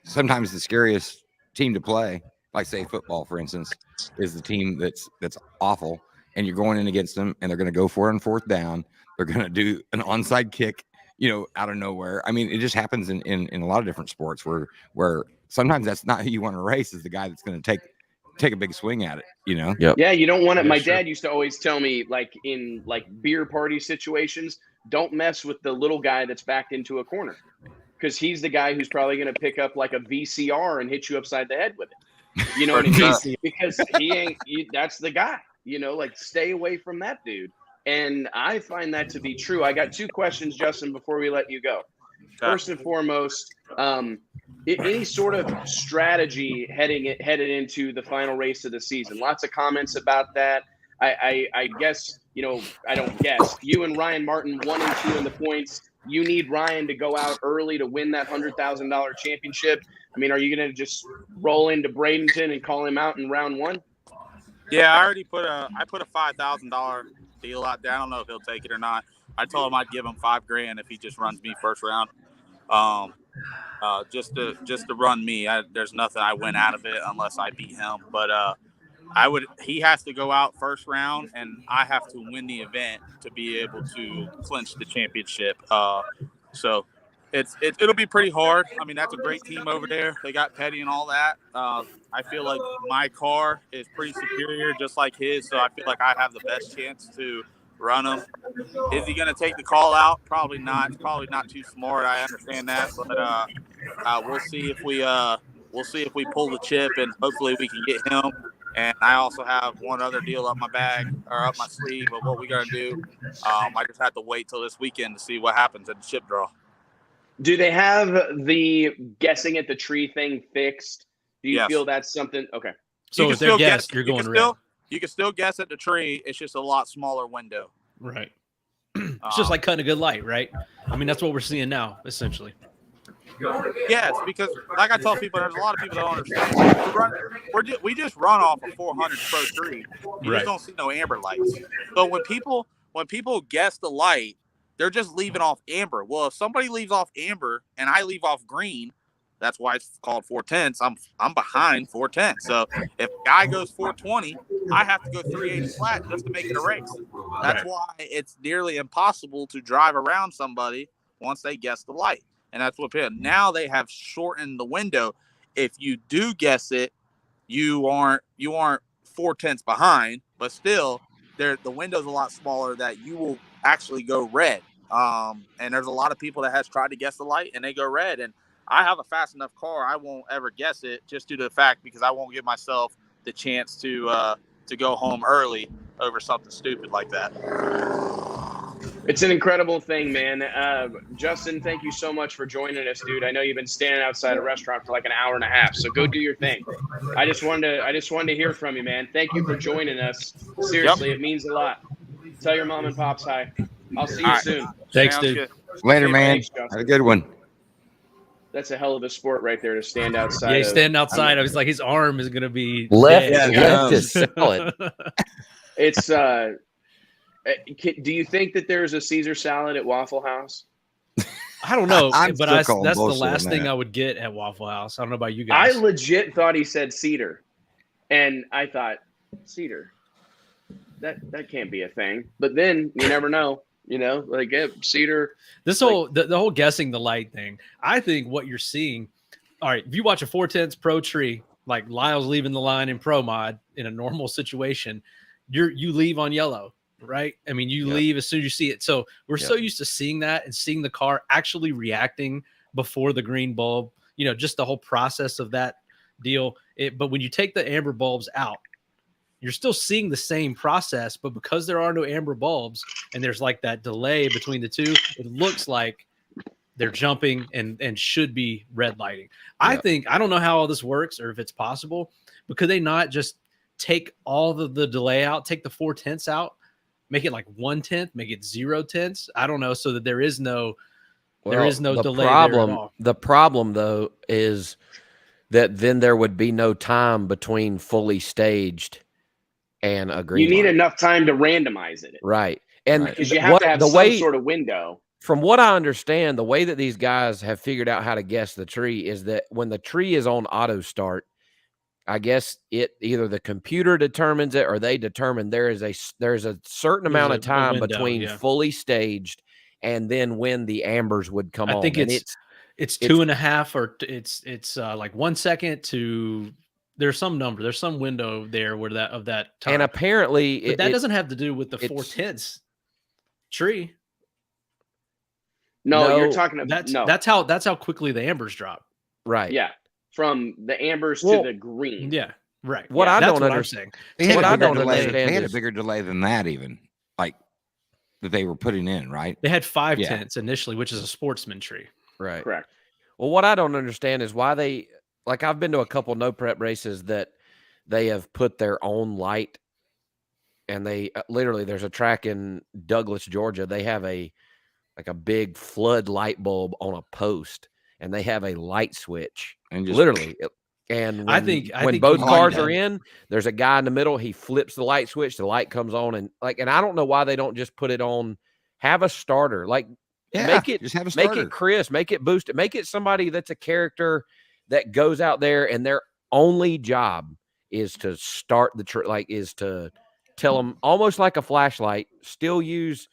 sometimes the scariest team to play, like say football, for instance, is the team that's awful, and you're going in against them, and they're going to go for it on fourth down. They're going to do an onside kick, you know, out of nowhere. I mean, it just happens in a lot of different sports where sometimes that's not who you want to race, is the guy that's going to take a big swing at it, you know? Yep. Yeah, you don't want it. Yeah, My sure. dad used to always tell me, like in like beer party situations, don't mess with the little guy that's backed into a corner, because he's the guy who's probably going to pick up like a VCR and hit you upside the head with it. You know what I mean? Because that's the guy, you know, like stay away from that dude. And I find that to be true. I got two questions, Justin, before we let you go. First and foremost, any sort of strategy headed into the final race of the season? Lots of comments about that. I guess, you know, I don't guess. You and Ryan Martin 1 and 2 in the points. You need Ryan to go out early to win that $100,000 championship. I mean, are you going to just roll into Bradenton and call him out in round 1? Yeah, I already put a $5,000 deal out there. I don't know if he'll take it or not. I told him I'd give him $5,000 if he just runs me first round. Just to run me. There's nothing I win out of it unless I beat him. But he has to go out first round, and I have to win the event to be able to clinch the championship. So it'll be pretty hard. I mean, that's a great team over there. They got Petty and all that. I feel like my car is pretty superior, just like his. So I feel like I have the best chance to run him. Is he going to take the call out? Probably not. It's probably not too smart. I understand that, but we'll see if we pull the chip, and hopefully we can get him. And I also have one other deal up my sleeve of what we're going to do. I just have to wait till this weekend to see what happens at the chip draw. Do they have the guessing at the tree thing fixed? Do you Yes. feel that's something? Okay. So if they're guessed, you're going red. You can still guess at the tree. It's just a lot smaller window. Right. It's just like cutting a good light, right? I mean, that's what we're seeing now, essentially. Yes, because like I tell people, there's a lot of people that don't understand. We just run off a 400 pro tree. You just don't see no amber lights. So when people guess the light, they're just leaving off amber. Well, if somebody leaves off amber and I leave off green, that's why it's called 410. I'm behind 410. So if a guy goes 420, I have to go 380 flat just to make it a race. That's why it's nearly impossible to drive around somebody once they guess the light. And that's what now they have shortened the window. If you do guess it, you aren't 4/10 behind, but still the window's a lot smaller that you will actually go red. And there's a lot of people that has tried to guess the light and they go red. And I have a fast enough car, I won't ever guess it, just due to the fact because I won't give myself the chance to go home early over something stupid like that. It's an incredible thing, man. Justin, thank you so much for joining us, dude. I know you've been standing outside a restaurant for like an hour and a half, so go do your thing. I just wanted to hear from you, man. Thank you for joining us. Seriously, It means a lot. Tell your mom and pops hi. I'll see you All right. soon. Thanks, Sounds dude. good. Later, Hey, man. thanks, Justin. Have a good one. That's a hell of a sport right there to stand outside. Yeah, he's of. standing outside. I was like, his arm is gonna be Left, dead. left is solid. It's do you think that there's a Caesar salad at Waffle House? I don't know, I'm but still calling that's the bullshit on last thing that. I would get at Waffle House. I don't know about you I guys. legit thought he said cedar, and I thought cedar. That can't be a thing. But then you never know. You know, like cedar. This whole the whole guessing the light thing. I think what you're seeing. All right, if you watch a 4/10 pro tree, like Lyle's leaving the line in pro mod in a normal situation, you leave on yellow, right? I mean, you leave as soon as you see it. So we're so used to seeing that and seeing the car actually reacting before the green bulb. You know, just the whole process of that deal. But when you take the amber bulbs out, you're still seeing the same process, but because there are no amber bulbs and there's like that delay between the two, it looks like they're jumping and should be red lighting. I think, I don't know how all this works or if it's possible, but could they not just take all the delay out, take the 4/10 out, make it like 1/10, make it 0/10? I don't know. So that there is no delay there at all. The problem though is that then there would be no time between fully staged and a green You need light. enough time to randomize it. Right. And Because you have to have some sort of window. From what I understand, the way that these guys have figured out how to guess the tree is that when the tree is on auto start, I guess either the computer determines it or they determine there's a certain amount of time between fully staged and then when the ambers would come on. I think it's 2.5 or it's like 1 second to. There's some number. There's some window there where that time. And apparently, that doesn't have to do with the 4/10 tree. No, you're talking about that's how quickly the ambers drop. Right. Yeah, from the ambers to the green. Yeah, right. What I don't understand. They had a bigger delay than that, even like that they were putting in. Right. They had 5/10 initially, which is a sportsman tree. Right. Correct. Well, what I don't understand is why they. Like I've been to a couple no prep races that they have put their own light, and they literally there's a track in Douglas, Georgia. They have a big flood light bulb on a post, and they have a light switch, and literally. And when both cars are in, there's a guy in the middle. He flips the light switch, the light comes on, and I don't know why they don't just put it on. Have a starter, make it crisp, make it boosted, make it somebody that's a character that goes out there and their only job is to start is to tell them almost like a flashlight, still use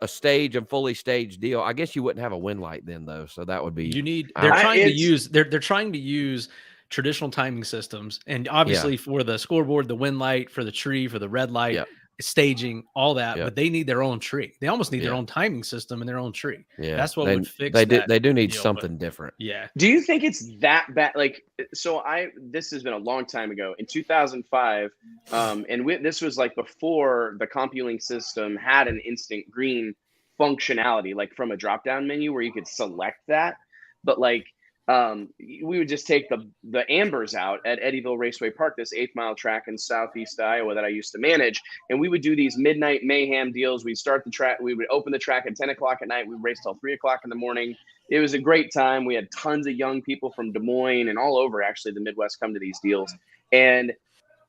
a stage and fully staged deal. I guess you wouldn't have a wind light then though. So that would be, they're trying to use traditional timing systems. And obviously for the scoreboard, the wind light, for the tree, for the red light, staging, all that, but they need their own tree. They almost need their own timing system and their own tree. Yeah, that's what would fix they do need something different. Yeah. Do you think it's that bad? Like, so this has been a long time ago in 2005. And this was like before the CompuLink system had an instant green functionality, like from a drop-down menu where you could select that. But like, we would just take the ambers out at Eddyville Raceway Park, this 8-mile track in Southeast Iowa that I used to manage. And we would do these midnight mayhem deals. We'd start the track. We would open the track at 10 o'clock at night. We'd race till 3 o'clock in the morning. It was a great time. We had tons of young people from Des Moines and all over actually the Midwest come to these deals. And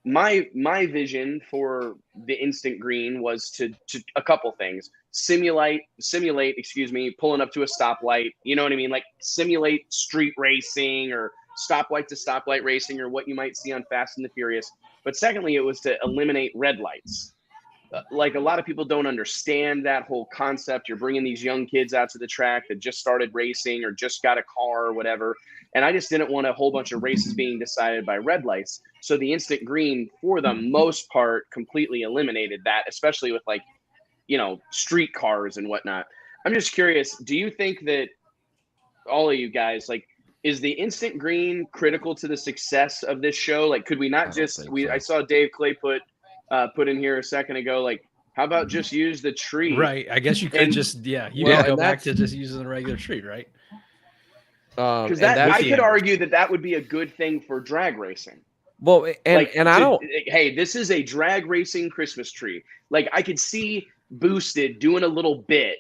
my vision for the instant green was to a couple things. Simulate, pulling up to a stoplight. You know what I mean? Like simulate street racing or stoplight to stoplight racing or what you might see on Fast and the Furious. But secondly, it was to eliminate red lights. Like a lot of people don't understand that whole concept. You're bringing these young kids out to the track that just started racing or just got a car or whatever. And I just didn't want a whole bunch of races being decided by red lights. So the instant green, for the most part, completely eliminated that, especially with like, street cars and whatnot. I'm just curious, do you think that all of you guys, like, is the instant green critical to the success of this show? Like, could we not I saw Dave Clay put in here a second ago, like, How about just use the tree? Right. I guess you could And- just you Well, could go and back to that's- just using a regular tree, right? Because and that that's I the could ambers. argue that would be a good thing for drag racing. well, and Like, and I don't. Hey, this is a drag racing Christmas tree. Like, I could see Boosted doing a little bit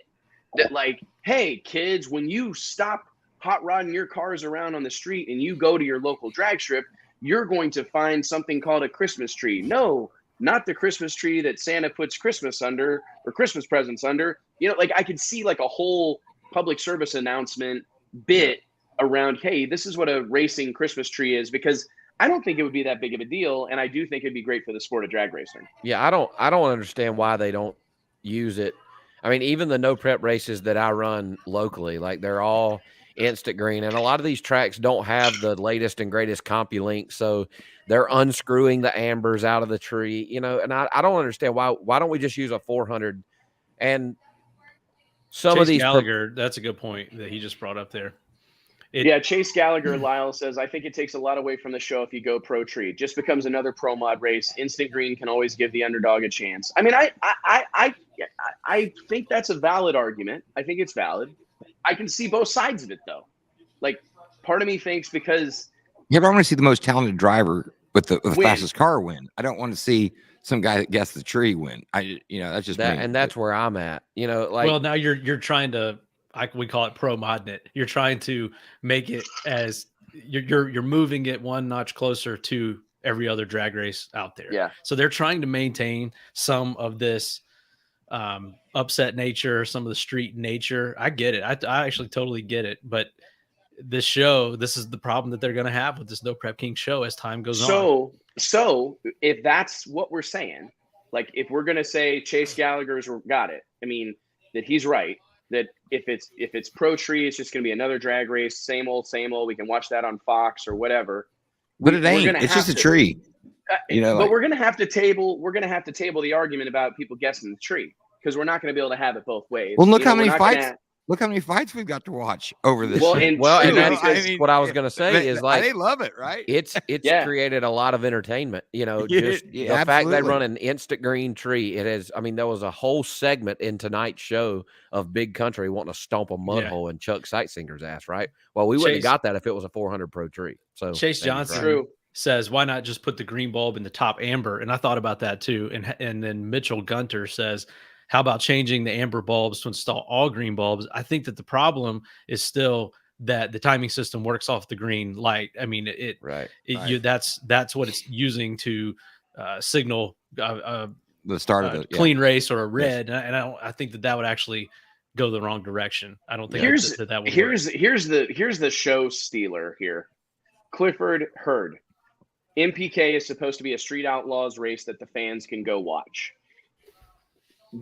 that, like, hey, kids, when you stop hot rodding your cars around on the street and you go to your local drag strip, you're going to find something called a Christmas tree. No, not the Christmas tree that Santa puts Christmas under or Christmas presents under. You know, like, I could see like a whole public service announcement bit around, hey, this is what a racing Christmas tree is, because I don't think it would be that big of a deal, and I do think it'd be great for the sport of drag racing. Yeah, I don't understand why they don't use it. I mean, even the no prep races that I run locally, like they're all instant green, and a lot of these tracks don't have the latest and greatest CompuLink, so they're unscrewing the ambers out of the tree, you know. And I don't understand why don't we just use a 400? And some Chase of these Gallagher, that's a good point that he just brought up there. Yeah, Chase Gallagher, Lyle says, I think it takes a lot away from the show if you go pro tree. It just becomes another pro mod race. Instant green can always give the underdog a chance. I mean, I think that's a valid argument. I think it's valid. I can see both sides of it, though. Like, part of me thinks because Yeah, but I want to see the most talented driver with the Win. fastest car win. I don't want to see some guy that guessed the tree win. That's just that, me. and that's where I'm at. You know, like Well, now you're trying to, we call it pro modden it. You're trying to make it as you're moving it one notch closer to every other drag race out there. Yeah. So they're trying to maintain some of this upset nature, some of the street nature. I get it. I actually totally get it. But this show, this is the problem that they're going to have with this No Prep King show as time goes on. So if that's what we're saying, like if we're gonna say Chase Gallagher's got it, I mean that he's right. That if it's pro tree, it's just gonna be another drag race, same old. We can watch that on Fox or whatever. But it we're ain't. gonna It's have just a to- tree. But like- we're gonna have to table the argument about people guessing the tree, because we're not gonna be able to have it both ways. Well, look You know, how we're many not fights. gonna- Look how many fights we've got to watch over this. Well, shit. and Well, and true, that's because- what I was going to say is like they love it, right? it's Yeah. created a lot of entertainment. You know, Yeah, just yeah, the fact they absolutely. run an instant green tree. It has. I mean, there was a whole segment in tonight's show of Big Country wanting to stomp a mud Yeah. hole in Chuck Sightsinger's ass. Right. Well, we wouldn't Chase- have got that if it was a 400 pro tree. So Chase Andy's Johnson right. True. says, why not just put the green bulb in the top amber? And I thought about that too. And then Mitchell Gunter says, how about changing the amber bulbs to install all green bulbs? I think that the problem is still that the timing system works off the green light. I mean, Right. that's what it's using to signal The start of a the clean race or a red. And I think that would actually go the wrong direction. I don't think Here's that would work. here's the show stealer here. Clifford Hurd. MPK is supposed to be a Street Outlaws race that the fans can go watch.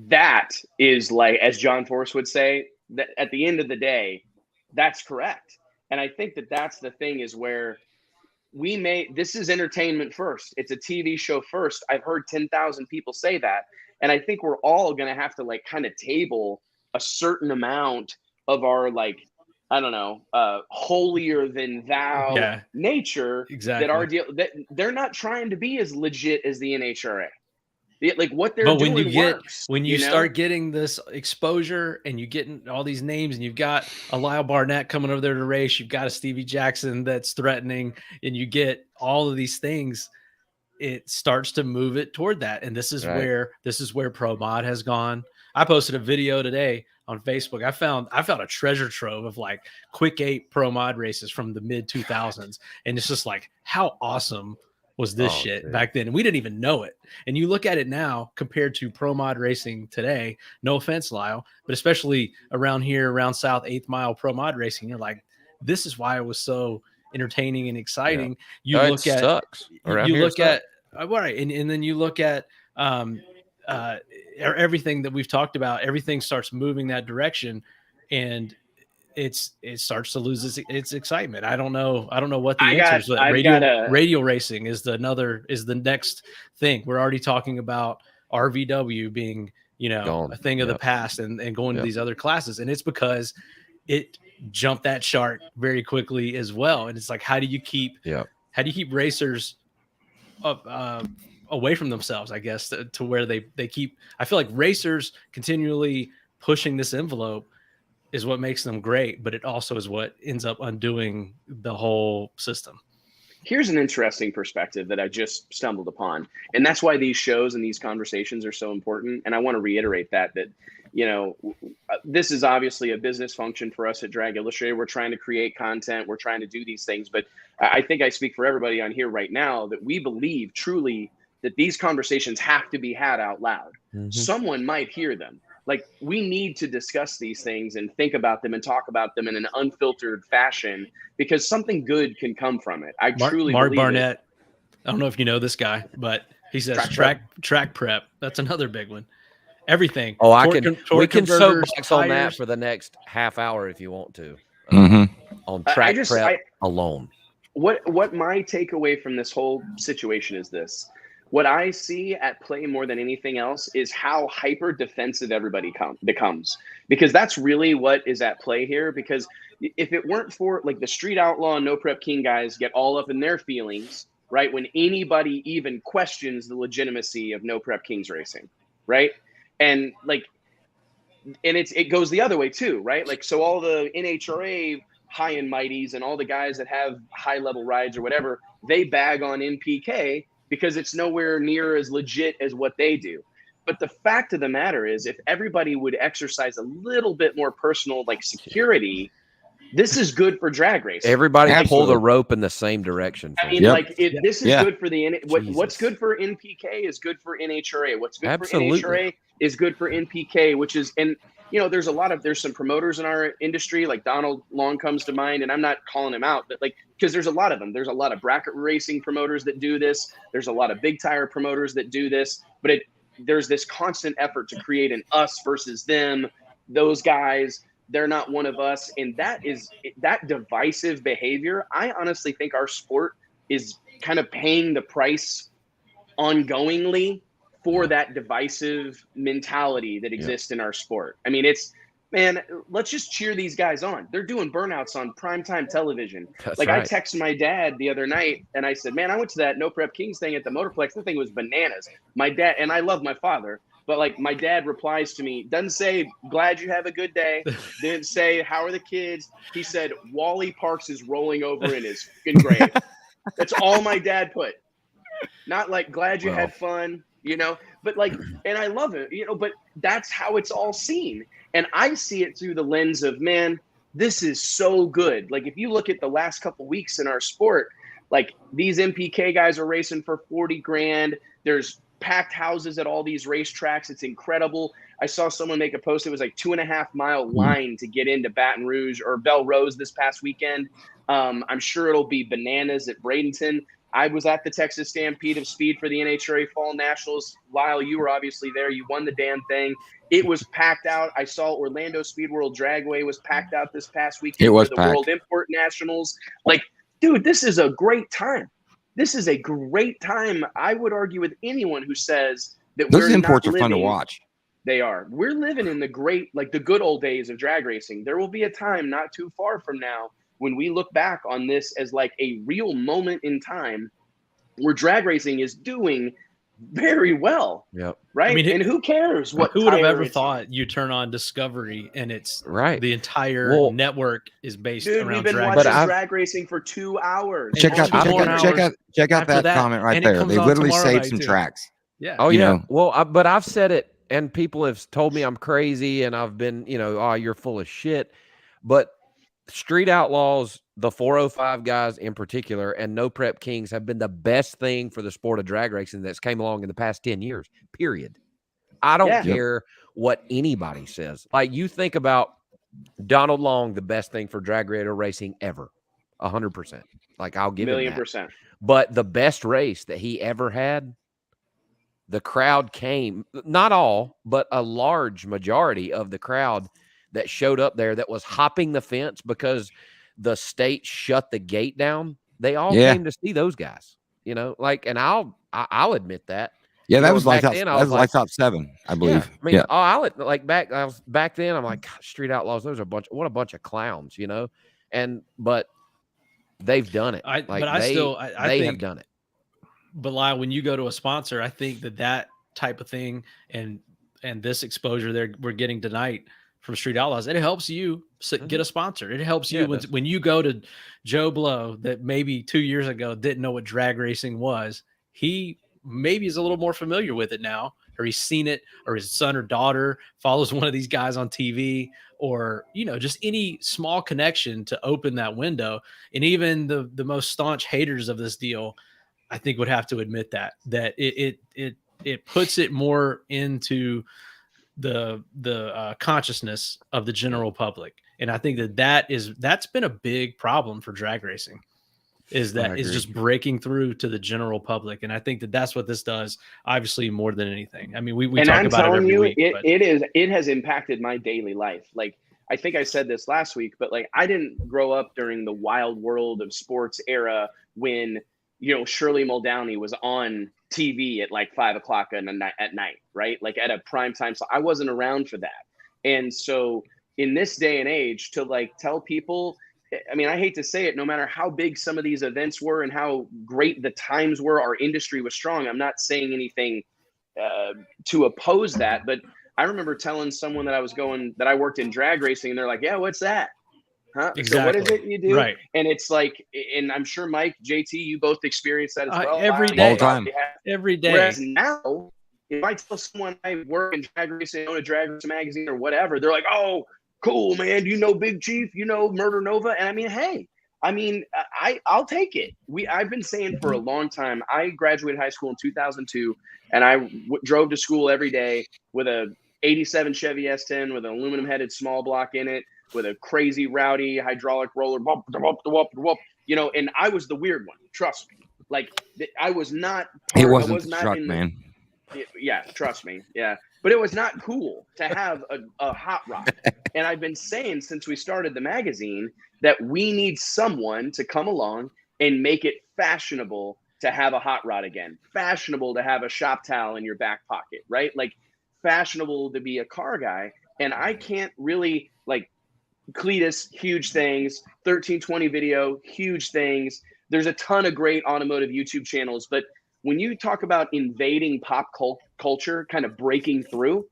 That is, like, as John Force would say, that at the end of the day, that's correct. And I think that that's the thing, is where this is entertainment first. It's a TV show first. I've heard 10,000 people say that. And I think we're all going to have to, like, kind of table a certain amount of our, like, I don't know, holier than thou nature. Exactly. That our deal, that they're not trying to be as legit as the NHRA. Like, what they're But doing works. when you know? start getting this exposure and you getting all these names, and you've got a Lyle Barnett coming over there to race, you've got a Stevie Jackson that's threatening, and you get all of these things, it starts to move it toward that. And this is where Pro Mod has gone. I posted a video today on Facebook. I found a treasure trove of like quick 8 Pro Mod races from the mid 2000s, and it's just like, how awesome was this shit dude. back then? And we didn't even know it. And you look at it now compared to Pro Mod racing today. No offense, Lyle, but especially around here, around South 8th Mile Pro Mod racing, you're like, this is why it was so entertaining and exciting. You It look at sucks. Around you here it look at right, and then you look at everything that we've talked about. Everything starts moving that direction, and it starts to lose its excitement. I don't know what the answer is. But radial racing is the next thing. We're already talking about RVW being a thing of the past and going to these other classes, and it's because it jumped that shark very quickly as well. And it's like, how do you keep racers away from themselves, I guess, to where they keep. I feel like racers continually pushing this envelope is what makes them great, but it also is what ends up undoing the whole system. Here's an interesting perspective that I just stumbled upon. And that's why these shows and these conversations are so important. And I want to reiterate that, this is obviously a business function for us at Drag Illustrated. We're trying to create content. We're trying to do these things. But I think I speak for everybody on here right now that we believe truly that these conversations have to be had out loud. Mm-hmm. Someone might hear them. Like, we need to discuss these things and think about them and talk about them in an unfiltered fashion, because something good can come from it. I truly Mark believe Barnett. I don't know if you know this guy, but he says track prep. That's another big one. Everything. Oh, we can soapbox on that for the next half hour if you want to. On track prep alone. What my takeaway from this whole situation is this. What I see at play more than anything else is how hyper defensive everybody becomes, because that's really what is at play here. Because if it weren't for, like, the Street Outlaw and No Prep King guys get all up in their feelings, right, when anybody even questions the legitimacy of No Prep Kings racing, right? And it goes the other way too, right? Like, so all the NHRA high and mighties and all the guys that have high level rides or whatever, they bag on NPK because it's nowhere near as legit as what they do. But the fact of the matter is, if everybody would exercise a little bit more personal, security, this is good for drag racing. Everybody pull the rope in the same direction. I mean, this is good for the what's good for NPK is good for NHRA. What's good for NHRA is good for NPK, which is, and there's some promoters in our industry, like Donald Long comes to mind, and I'm not calling him out, but because there's a lot of them. There's a lot of bracket racing promoters that do this. There's a lot of big tire promoters that do this, but there's this constant effort to create an us versus them. Those guys, they're not one of us. And that divisive behavior, I honestly think our sport is kind of paying the price ongoingly for that divisive mentality that exists in our sport. I mean, let's just cheer these guys on. They're doing burnouts on primetime television. That's right. I texted my dad the other night and I said, man, I went to that No Prep Kings thing at the Motorplex. That thing was bananas. My dad, and I love my father, but my dad replies to me, doesn't say, glad you have a good day. Didn't say, how are the kids? He said, Wally Parks is rolling over in his fucking grave. That's all my dad put. Not glad you had fun, but and I love it, but that's how it's all seen. And I see it through the lens of, man, this is so good. If you look at the last couple weeks in our sport, these MPK guys are racing for 40 grand. There's packed houses at all these racetracks. It's incredible. I saw someone make a post. It was 2.5 mile line to get into Baton Rouge or Belle Rose this past weekend. I'm sure it'll be bananas at Bradenton. I was at the Texas Stampede of Speed for the NHRA Fall Nationals. Lyle, you were obviously there. You won the damn thing. It was packed out. I saw Orlando Speed World Dragway was packed out this past weekend. It was for the packed. World Import Nationals. Dude, this is a great time. This is a great time. I would argue with anyone who says that those imports are fun to watch. They are. We're living in the good old days of drag racing. There will be a time not too far from now when we look back on this as a real moment in time where drag racing is doing very well. Yep. Right. I mean, and who cares what? Who would have ever thought you turn on Discovery and it's the entire network is based around we've been drag watching drag racing for 2 hours. Check out that comment right there. They literally saved some tracks. Yeah. Oh yeah. Well, but I've said it, and people have told me I'm crazy, and I've been, you're full of shit. But Street Outlaws, the 405 guys in particular, and No Prep Kings have been the best thing for the sport of drag racing that's came along in the past 10 years, period. I don't care what anybody says. You think about Donald Long, the best thing for drag racing ever, 100%. I'll give him that. 1,000,000%. But the best race that he ever had, the crowd came, not all, but a large majority of the crowd that showed up there that was hopping the fence because the state shut the gate down. They all came to see those guys, and I'll admit that. Yeah, that was like top 7, I believe. Yeah, I mean, I was back then. I'm like, God, Street Outlaws, what a bunch of clowns, but they've done it. I they think have done it. But Lyle, when you go to a sponsor, I think that type of thing and this exposure we're getting tonight from Street Outlaws, it helps you get a sponsor. It helps you when you go to Joe Blow that maybe 2 years ago didn't know what drag racing was. He maybe is a little more familiar with it now, or he's seen it, or his son or daughter follows one of these guys on TV, or, just any small connection to open that window. And even the most staunch haters of this deal, I think, would have to admit that it puts it more into the consciousness of the general public. And I think that's been a big problem for drag racing, is just breaking through to the general public. And I think that's what this does, obviously, more than anything. I mean, we talk about it every week. It has impacted my daily life. Like, I think I said this last week, but like, I didn't grow up during the wild world of sports era when, Shirley Muldowney was on TV at like 5 o'clock at night, right? Like at a prime time. So I wasn't around for that. And so in this day and age, to like tell people, I mean, I hate to say it, no matter how big some of these events were and how great the times were, our industry was strong. I'm not saying anything to oppose that, but I remember telling someone that I worked in drag racing, and they're like, yeah, what's that? Huh? Exactly. So what is it you do? Right. And it's like, and I'm sure Mike, JT, you both experience that as well. Every day. All the time. Every day. Whereas now, if I tell someone I work in drag racing, own a drag racing magazine or whatever, they're like, oh, cool, man. You know Big Chief, Murder Nova. And I mean, hey, I'll take it. I've been saying for a long time, I graduated high school in 2002, and I drove to school every day with a 87 Chevy S10 with an aluminum headed small block in it, with a crazy rowdy hydraulic roller, and I was the weird one. Trust me. Like, I was not. It wasn't the truck, man. Yeah, trust me. Yeah, but it was not cool to have a hot rod. And I've been saying since we started the magazine that we need someone to come along and make it fashionable to have a hot rod again, fashionable to have a shop towel in your back pocket, right? Like, fashionable to be a car guy. And I can't really, like, Cletus, huge things. 1320 video, huge things. There's a ton of great automotive YouTube channels, but when you talk about invading pop culture, kind of breaking through,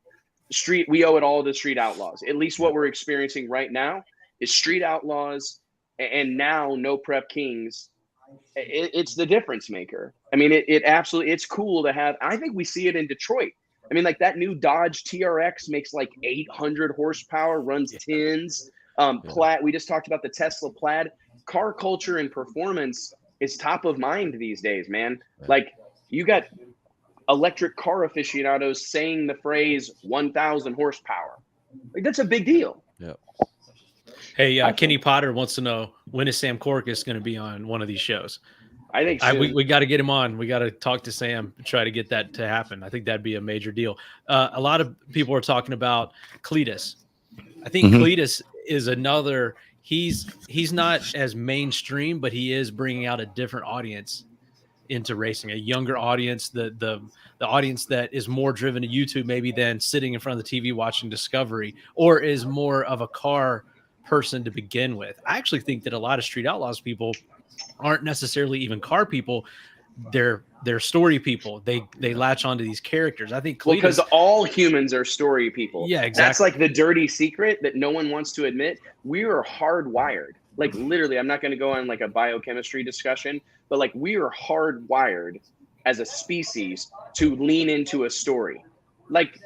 we owe it all to Street Outlaws. At least what we're experiencing right now is Street Outlaws, and now No Prep Kings. It's the difference maker. I mean, it absolutely, it's cool to have. I think we see it in Detroit. I mean, like, that new Dodge TRX makes like 800 horsepower, runs tins. Plaid. We just talked about the Tesla Plaid. Car culture and performance is top of mind these days, man. Like, you got electric car aficionados saying the phrase 1,000 horsepower. Like, that's a big deal. Yeah. Hey, Kenny Potter wants to know, when is Sam Corcus going to be on one of these shows? I think we got to get him on. We got to talk to Sam and try to get that to happen. I think that'd be a major deal. A lot of people are talking about Cletus. I think Cletus is another. He's not as mainstream, but he is bringing out a different audience into racing, a younger audience, the audience that is more driven to YouTube maybe than sitting in front of the TV watching Discovery, or is more of a car person to begin with. I actually think that a lot of Street Outlaws people aren't necessarily even car people. They're story people. They latch onto these characters. I think because all humans are story people. Yeah, exactly. That's like the dirty secret that no one wants to admit. We are hardwired. Like, literally, I'm not going to go on like a biochemistry discussion, but like, we are hardwired as a species to lean into a story. Like,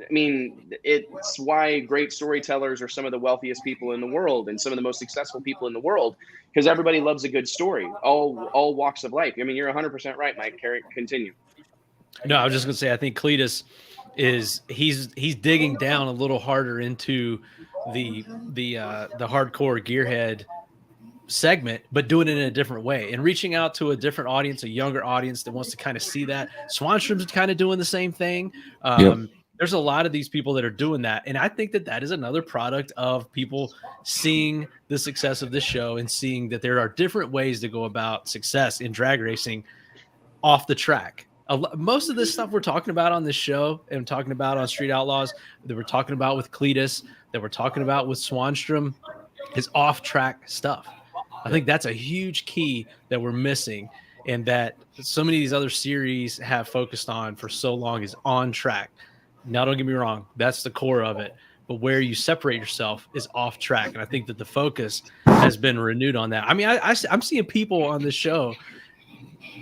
it's why great storytellers are some of the wealthiest people in the world and some of the most successful people in the world, because everybody loves a good story, all walks of life. I mean, you're 100% right, Mike. Continue. No, I was just going to say, I think Cletus he's digging down a little harder into the hardcore gearhead segment, but doing it in a different way and reaching out to a different audience, a younger audience that wants to kind of see that. Swanstrom's kind of doing the same thing. There's a lot of these people that are doing that. And I think that is another product of people seeing the success of this show and seeing that there are different ways to go about success in drag racing off the track. Most of this stuff we're talking about on this show and talking about on Street Outlaws, that we're talking about with Cletus, that we're talking about with Swanstrom, is off track stuff. I think that's a huge key that we're missing, and that so many of these other series have focused on for so long is on track. Now, don't get me wrong, that's the core of it. But where you separate yourself is off track. And I think that the focus has been renewed on that. I mean, I'm seeing people on this show,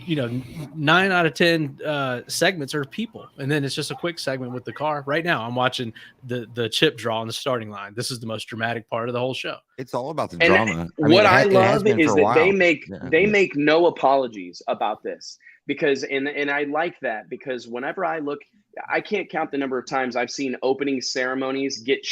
9 out of 10 segments are people. And then it's just a quick segment with the car. Right now, I'm watching the chip draw on the starting line. This is the most dramatic part of the whole show. It's all about the And drama. what I love is that Yeah. they make no apologies about this, because and I like that, because whenever I look, I can't count the number of times I've seen opening ceremonies get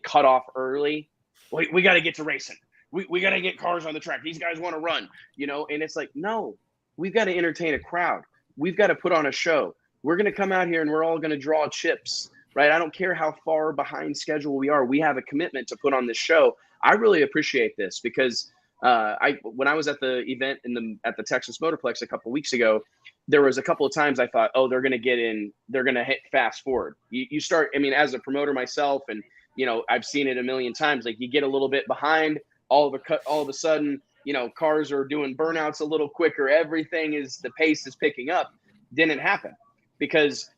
cut off early. We got to get to racing. We got to get cars on the track. These guys want to run, and it's like, no, we've got to entertain a crowd. We've got to put on a show. We're going to come out here and we're all going to draw chips, right? I don't care how far behind schedule we are. We have a commitment to put on this show. I really appreciate this, because when I was at the event at the Texas Motorplex a couple of weeks ago, there was a couple of times I thought, oh, they're going to get in, they're going to hit fast forward. You start, I mean, as a promoter myself, and I've seen it a million times. Like, you get a little bit behind, all of a sudden, cars are doing burnouts a little quicker. The pace is picking up. Didn't happen, because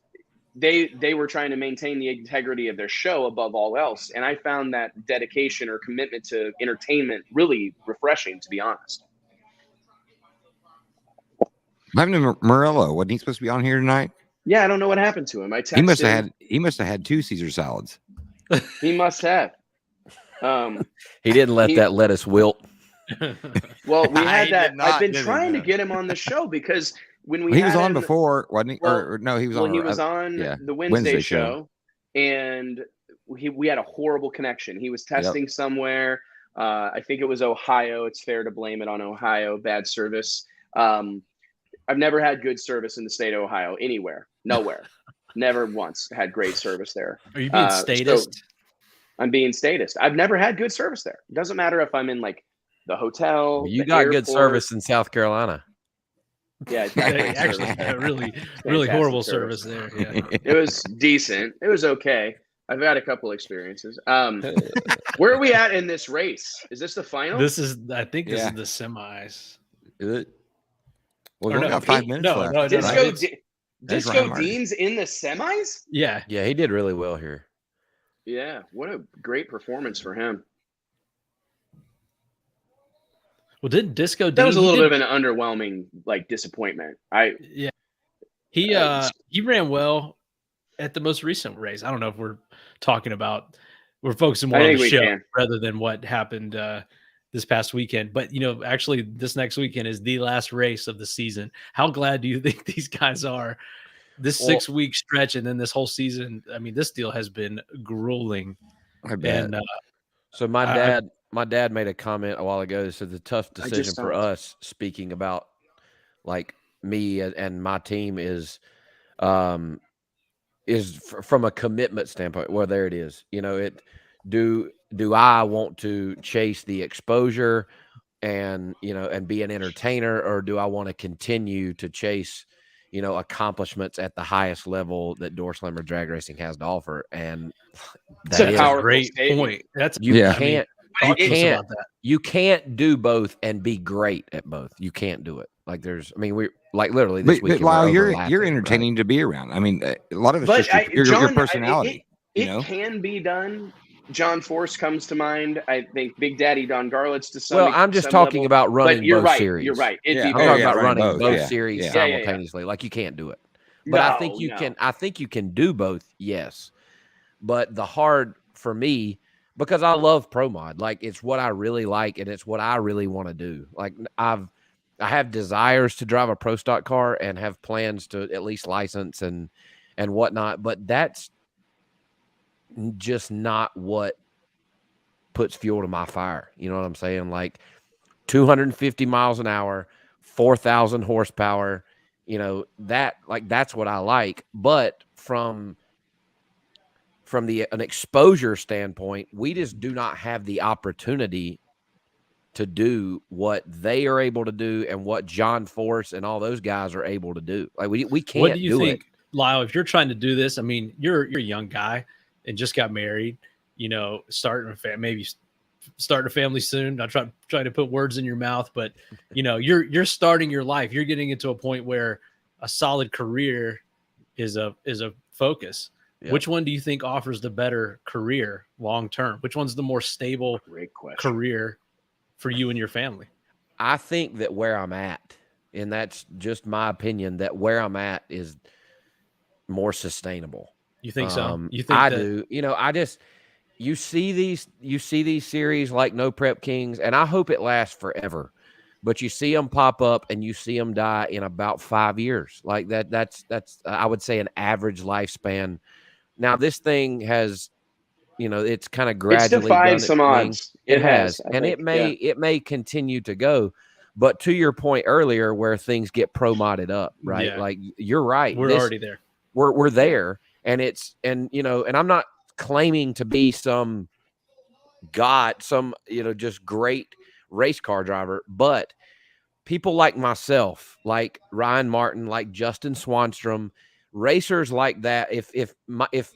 they were trying to maintain the integrity of their show above all else. And I found that dedication or commitment to entertainment really refreshing, to be honest. What happened to Murillo? Wasn't he supposed to be on here tonight? Yeah, I don't know what happened to him. I texted He must have had 2 Caesar salads. He must have. He didn't let that lettuce wilt. Well, we had that. not, I've been did he, trying to man? get him on the show, because when He was on before, wasn't he? Well, or no, he was well, on. he was on yeah, the Wednesday show, and we had a horrible connection. He was testing somewhere. I think it was Ohio. It's fair to blame it on Ohio. Bad service. I've never had good service in the state of Ohio anywhere. Nowhere. Never once had great service there. Are you being statist? So I'm being statist. I've never had good service there. It doesn't matter if I'm in like the hotel. You the got airport. good service in South Carolina. Yeah, Actually, really Fantastic horrible service there. Yeah. It was decent. It was okay. I've had a couple experiences. Where are we at in this race? Is this the final? I think this is the semis. Is it? Well, Or we no, got 5 minutes left. Disco Dean's in the semis? Yeah. Yeah, he did really well here. Yeah, what a great performance for him. Well, didn't Disco Dean? That was a little bit of an underwhelming disappointment. He ran well at the most recent race. I don't know if we're focusing more on the show rather than what happened this past weekend. But actually, this next weekend is the last race of the season. How glad do you think these guys are? This 6-week stretch and then this whole season. I mean, this deal has been grueling. I bet. And So my dad made a comment a while ago that said the tough decision for us, speaking about like me and my team, is from a commitment standpoint. Well, there it is. Do I want to chase the exposure and be an entertainer, or do I want to continue to chase accomplishments at the highest level that Door Slammer drag racing has to offer? And that's a powerful great point. You can't do both and be great at both. You can't do it. We're literally this weekend. But Lyle, you're entertaining to be around. I mean, a lot of it's just your personality. It can be done. John Force comes to mind. I think Big Daddy Don Garlitz to some. Well, I'm just talking about running both series. You're right. I'm talking about running both series simultaneously. Like, you can't do it. But I think you can. I think you can do both. Yes, but the hard for me, because I love Pro Mod. Like, it's what I really like, and it's what I really want to do. Like, I have desires to drive a Pro Stock car and have plans to at least license and whatnot. But that's just not what puts fuel to my fire. You know what I'm saying? Like, 250 miles an hour, 4,000 horsepower, that's what I like. But from an exposure standpoint, we just do not have the opportunity to do what they are able to do and what John Force and all those guys are able to do. Like, we can't. What do you think, Lyle, if you're trying to do this? I mean, you're a young guy and just got married, starting a family, maybe starting a family soon. Not trying to put words in your mouth, but you know, you're starting your life. You're getting into a point where a solid career is a focus. Yep. Which one do you think offers the better career long term? Which one's the more stable career for you and your family? I think that where I'm at, and that's just my opinion, that where I'm at is more sustainable. You think so? You think I do. You know, you see these series like No Prep Kings, and I hope it lasts forever. But you see them pop up and you see them die in about 5 years. Like that's I would say an average lifespan. Now this thing has, you know, it's kind of gradually defied some odds. It has, and it may continue to go. But to your point earlier, where things get pro-modded up, right? Yeah. Like you're right. We're already there. We're there, and you know, and I'm not claiming to be some just great race car driver, but people like myself, like Ryan Martin, like Justin Swanstrom, racers like that. If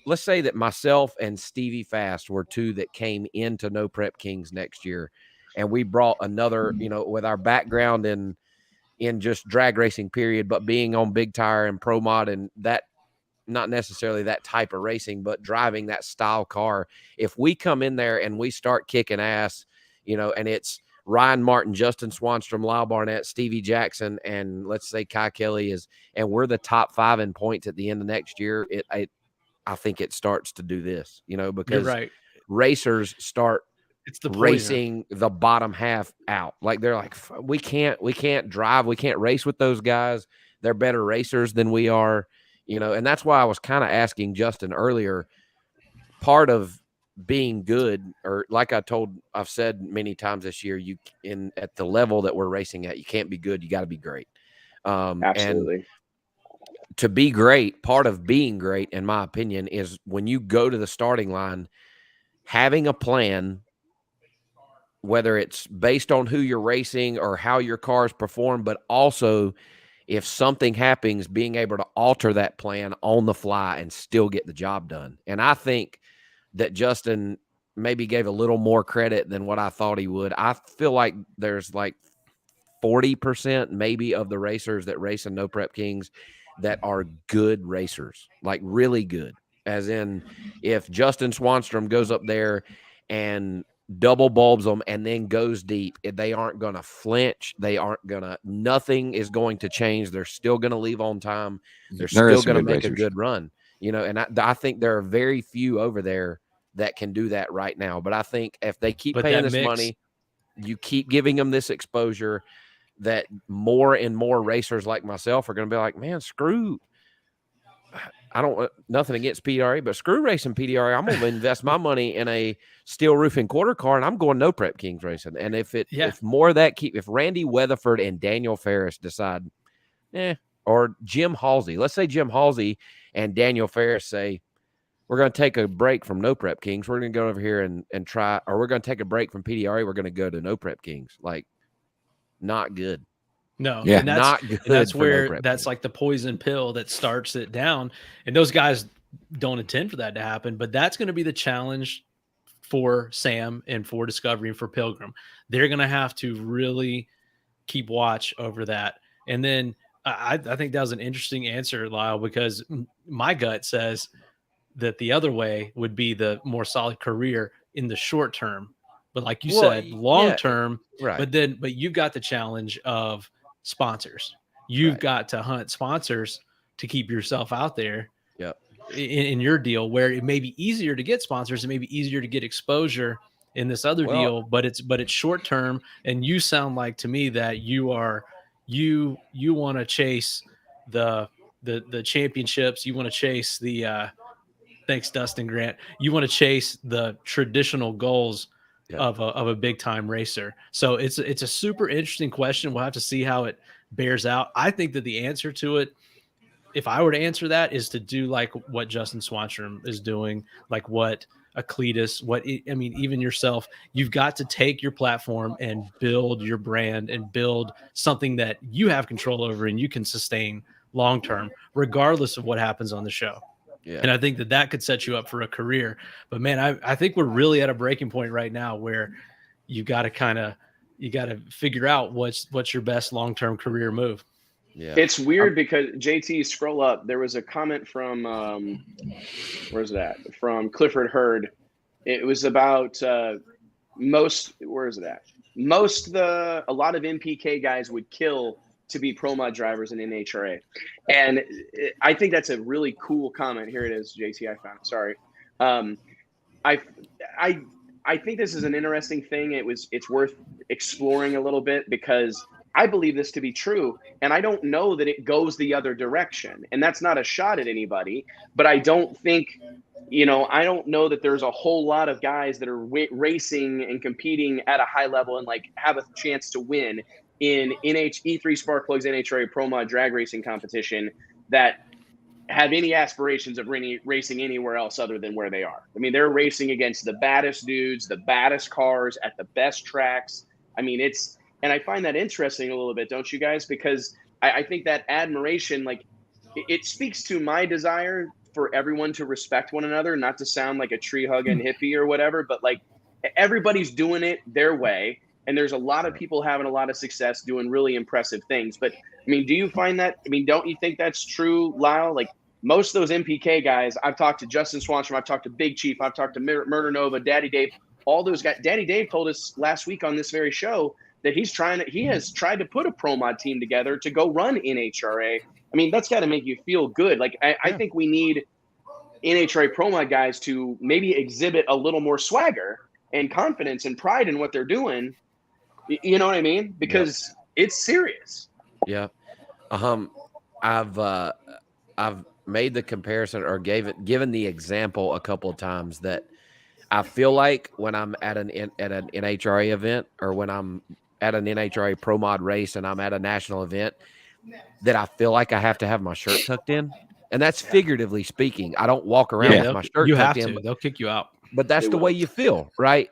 let's say that myself and Stevie Fast were two that came into No Prep Kings next year, and we brought another, you know, with our background in just drag racing period, but being on big tire and pro mod, and that not necessarily that type of racing, but driving that style car. If we come in there and we start kicking ass, you know, and it's Ryan Martin, Justin Swanstrom, Lyle Barnett, Stevie Jackson, and let's say Kai Kelly and we're the top 5 in points at the end of next year, I think it starts to do this, you know, because racers start racing the bottom half out. Like they're like, we can't drive, we can't race with those guys. They're better racers than we are, you know, and that's why I was kind of asking Justin earlier, part of being good, or like I've said many times this year, at the level that we're racing at, you can't be good, you got to be great. Absolutely. And to be great, part of being great, in my opinion, is when you go to the starting line, having a plan, whether it's based on who you're racing or how your cars perform, but also if something happens, being able to alter that plan on the fly and still get the job done. And I think that Justin maybe gave a little more credit than what I thought he would. I feel like there's like 40% maybe of the racers that race in No Prep Kings that are good racers, like really good. As in, if Justin Swanstrom goes up there and double bulbs them and then goes deep, they aren't going to flinch. Nothing is going to change. They're still going to leave on time. They're still going to make a good run, you know, and I think there are very few over there that can do that right now. But I think if they keep paying this money, you keep giving them this exposure, that more and more racers like myself are going to be like, man, screw. I don't nothing against PDRA, but screw racing PDRA. I'm going to invest my money in a steel roofing quarter car, and I'm going No Prep Kings racing. And if Randy Weatherford and Daniel Ferris decide, or Jim Halsey, let's say Jim Halsey and Daniel Ferris say, we're going to take a break from No Prep Kings. We're going to go over here and try, or we're going to take a break from PDRA. We're going to go to No Prep Kings. Like, not good. No, yeah, and that's not good. And that's where that's like the poison pill that starts it down. And those guys don't intend for that to happen, but that's going to be the challenge for Sam and for Discovery and for Pilgrim. They're going to have to really keep watch over that. And then I think that was an interesting answer, Lyle, because my gut says that the other way would be the more solid career in the short term. But like you said, long term, right. But you've got the challenge of sponsors. You've got to hunt sponsors to keep yourself out there. Yep. In your deal, where it may be easier to get sponsors, it may be easier to get exposure in this other deal, but it's short term. And you sound like to me that you want to chase the championships. You want to chase the thanks, Dustin Grant. You want to chase the traditional goals of a big time racer. So it's a super interesting question. We'll have to see how it bears out. I think that the answer to it, if I were to answer that, is to do like what Justin Swanstrom is doing, like what Cletus, even yourself. You've got to take your platform and build your brand and build something that you have control over and you can sustain long term, regardless of what happens on the show. Yeah. And I think that could set you up for a career. But man, I think we're really at a breaking point right now where you got to figure out what's your best long-term career move. Yeah. It's weird because JT, scroll up. There was a comment from where's that? From Clifford Hurd. It was about where is it at? A lot of MPK guys would kill to be pro mod drivers in NHRA. And I think that's a really cool comment. Here it is, JT, I found it. Sorry. I think this is an interesting thing. It's worth exploring a little bit because I believe this to be true. And I don't know that it goes the other direction. And that's not a shot at anybody, but I don't think, I don't know that there's a whole lot of guys that are racing and competing at a high level and like have a chance to win in E3 Sparkplugs NHRA Pro Mod drag racing competition that have any aspirations of racing anywhere else other than where they are. I mean, they're racing against the baddest dudes, the baddest cars at the best tracks. I mean, and I find that interesting a little bit, don't you guys? Because I think that admiration, like it speaks to my desire for everyone to respect one another, not to sound like a tree hugging hippie or whatever, but like everybody's doing it their way. And there's a lot of people having a lot of success doing really impressive things. But I mean, do you find that? I mean, don't you think that's true, Lyle? Like most of those MPK guys, I've talked to Justin Swanstrom, I've talked to Big Chief, I've talked to Murder Nova, Daddy Dave, all those guys. Daddy Dave told us last week on this very show that he has tried to put a pro mod team together to go run NHRA. I mean, that's got to make you feel good. Like I think we need NHRA pro mod guys to maybe exhibit a little more swagger and confidence and pride in what they're doing. You know what I mean? Because it's serious. Yeah. I've made the comparison or given the example a couple of times that I feel like when I'm at an NHRA event or when I'm at an NHRA Pro Mod race and I'm at a national event, that I feel like I have to have my shirt tucked in. And that's figuratively speaking. I don't walk around with my shirt tucked in. They'll kick you out. But that's the way you feel, right?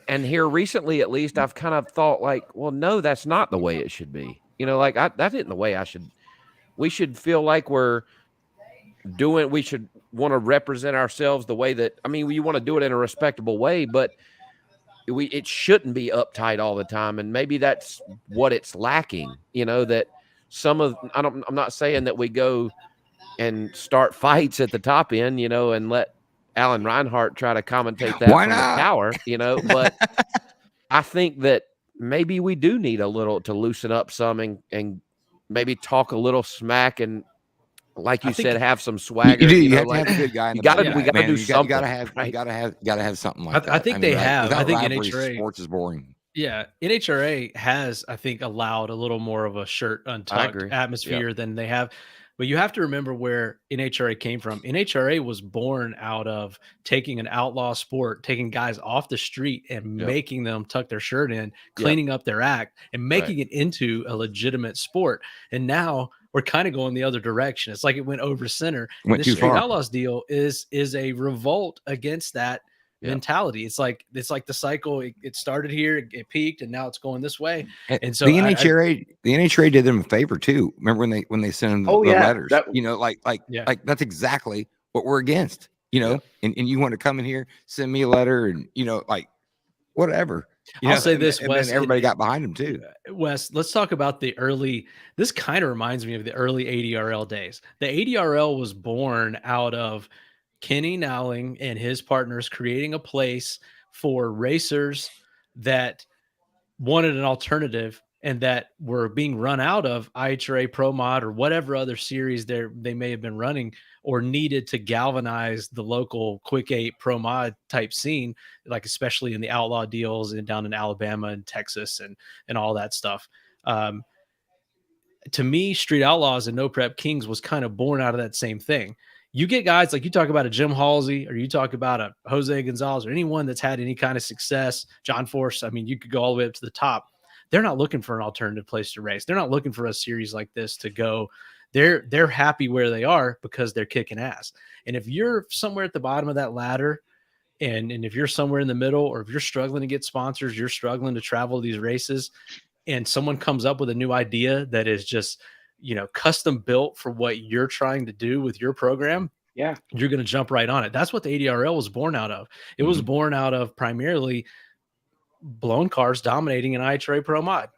And here recently, at least, I've kind of thought like, well, no, that's not the way it should be. Like that isn't the way we should feel like we should want to represent ourselves the way that, I mean, you want to do it in a respectable way, but it shouldn't be uptight all the time. And maybe that's what it's lacking, that I'm not saying that we go and start fights at the top end, and let Alan Reinhart try to commentate that from the tower, but I think that maybe we do need a little to loosen up some and maybe talk a little smack and, like you said, have some swagger. You have to have a good guy. We got to do something. You got to have something like that. I think they have. I think NHRA sports is boring. Yeah, NHRA has, I think, allowed a little more of a shirt untucked atmosphere than they have. But you have to remember where NHRA came from. NHRA was born out of taking an outlaw sport, taking guys off the street and making them tuck their shirt in, cleaning up their act, and making it into a legitimate sport. And now we're kind of going the other direction. It's like it went over center. Went the too Street far. Outlaws deal is a revolt against that mentality. It's like the cycle. It started here, it peaked, and now it's going this way. And so the NHRA did them a favor too. Remember when they sent them the letters? Like that's exactly what we're against. And you want to come in here, send me a letter, and like whatever. I'll say this, and Wes. Then everybody got behind him too. Wes, let's talk about the early. This kind of reminds me of the early ADRL days. The ADRL was born out of Kenny Nowling and his partners creating a place for racers that wanted an alternative and that were being run out of IHRA Pro Mod or whatever other series they may have been running or needed to galvanize the local Quick 8 Pro Mod type scene, like especially in the outlaw deals and down in Alabama and Texas and all that stuff. To me, Street Outlaws and No Prep Kings was kind of born out of that same thing. You get guys like you talk about a Jim Halsey or you talk about a Jose Gonzalez or anyone that's had any kind of success, John Force. I mean, you could go all the way up to the top. They're not looking for an alternative place to race. They're not looking for a series like this to go. They're happy where they are because they're kicking ass. And if you're somewhere at the bottom of that ladder and if you're somewhere in the middle or if you're struggling to get sponsors, you're struggling to travel these races and someone comes up with a new idea that is just custom built for what you're trying to do with your program, you're going to jump right on it. That's what the ADRL was born out of. It was born out of primarily blown cars dominating an IHRA Pro Mod.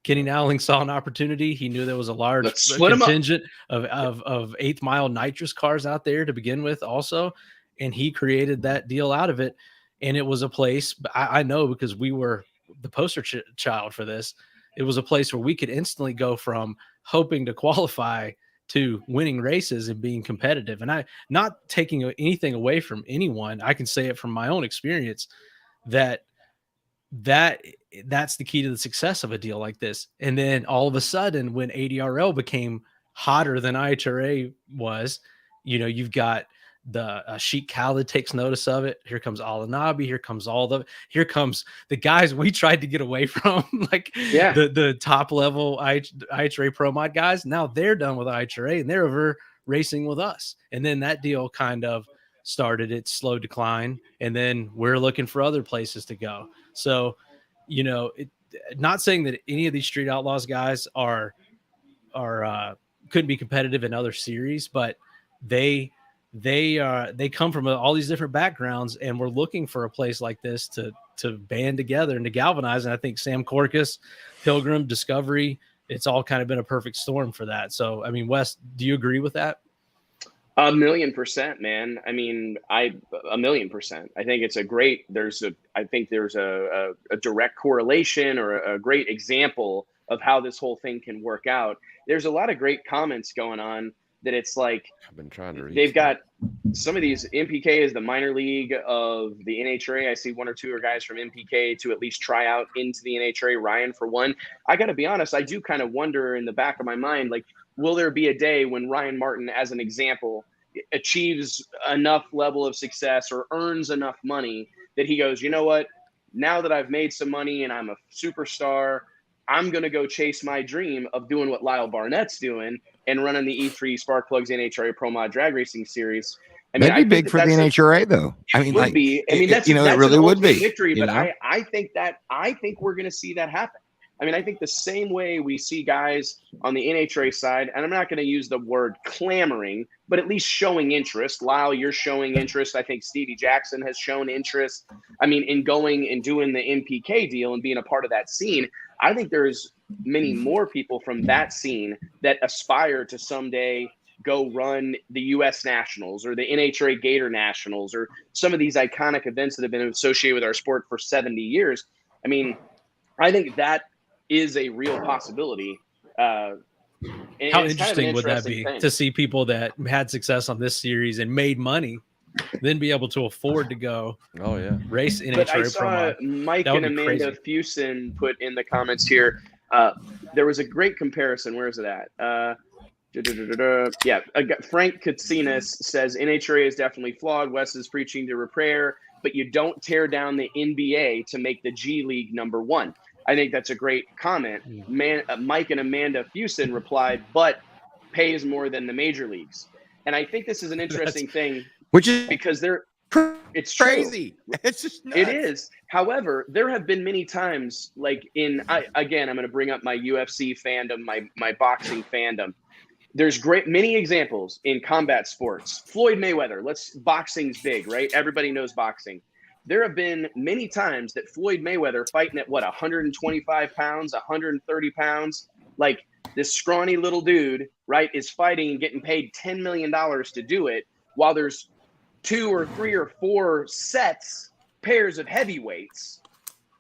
Kenny Nowling saw an opportunity. He knew there was a large contingent of 8th mile nitrous cars out there to begin with also. And he created that deal out of it. And it was a place, I know because we were the poster child for this. It was a place where we could instantly go from hoping to qualify to winning races and being competitive. And I, not taking anything away from anyone, I can say it from my own experience that's the key to the success of a deal like this. And then all of a sudden, when ADRL became hotter than IHRA was, you know, you've got the Sheik Khalid takes notice of it. Here comes Alanabi. Here comes the guys we tried to get away from, like the top level IHRA Pro Mod guys. Now they're done with IHRA and they're over racing with us. And then that deal kind of started its slow decline. And then we're looking for other places to go. So, you know, not saying that any of these Street Outlaws guys are couldn't be competitive in other series, but they come from all these different backgrounds, and we're looking for a place like this to band together and to galvanize. And I think Sam Corcus, Pilgrim, Discovery, it's all kind of been a perfect storm for that. So, I mean, Wes, do you agree with that? 1,000,000%, man. I mean, 1,000,000%. I think it's I think there's a direct correlation or a great example of how this whole thing can work out. There's a lot of great comments going on that it's like I've been trying to read. They've got some of these. MPK is the minor league of the NHRA. I see one or two are guys from MPK to at least try out into the NHRA. Ryan, for one. I got to be honest, I do kind of wonder in the back of my mind, like, will there be a day when Ryan Martin, as an example, achieves enough level of success or earns enough money that he goes, you know what, now that I've made some money and I'm a superstar, I'm going to go chase my dream of doing what Lyle Barnett's doing and running the E3 Sparkplugs NHRA Pro Mod Drag Racing Series. I mean, that'd be big for the NHRA, though. I mean, would be. I mean, that's it really would be victory. But I think we're going to see that happen. I mean, I think the same way we see guys on the NHRA side, and I'm not going to use the word clamoring, but at least showing interest. Lyle, you're showing interest. I think Stevie Jackson has shown interest. I mean, in going and doing the MPK deal and being a part of that scene. I think there's many more people from that scene that aspire to someday go run the U.S. Nationals or the NHRA Gator Nationals or some of these iconic events that have been associated with our sport for 70 years. I mean, I think that is a real possibility. How interesting would that be to see people that had success on this series and made money, then be able to afford to go race in NHRA? I saw Mike and Amanda Fusen put in the comments here. There was a great comparison. Where is it at? Frank Katsinas says NHRA is definitely flawed. Wes is preaching to repair, but you don't tear down the NBA to make the G League number one. I think that's a great comment. Mike and Amanda Fusen replied, but pays more than the major leagues. And I think this is an interesting thing, which is because it's crazy. True. It's just nuts. It is. However, there have been many times, like I'm going to bring up my UFC fandom, my boxing fandom. There's many examples in combat sports. Floyd Mayweather, boxing's big, right? Everybody knows boxing. There have been many times that Floyd Mayweather fighting at 125 pounds, 130 pounds, like this scrawny little dude, right, is fighting and getting paid $10 million to do it, while there's 2 or 3 or 4 pairs of heavyweights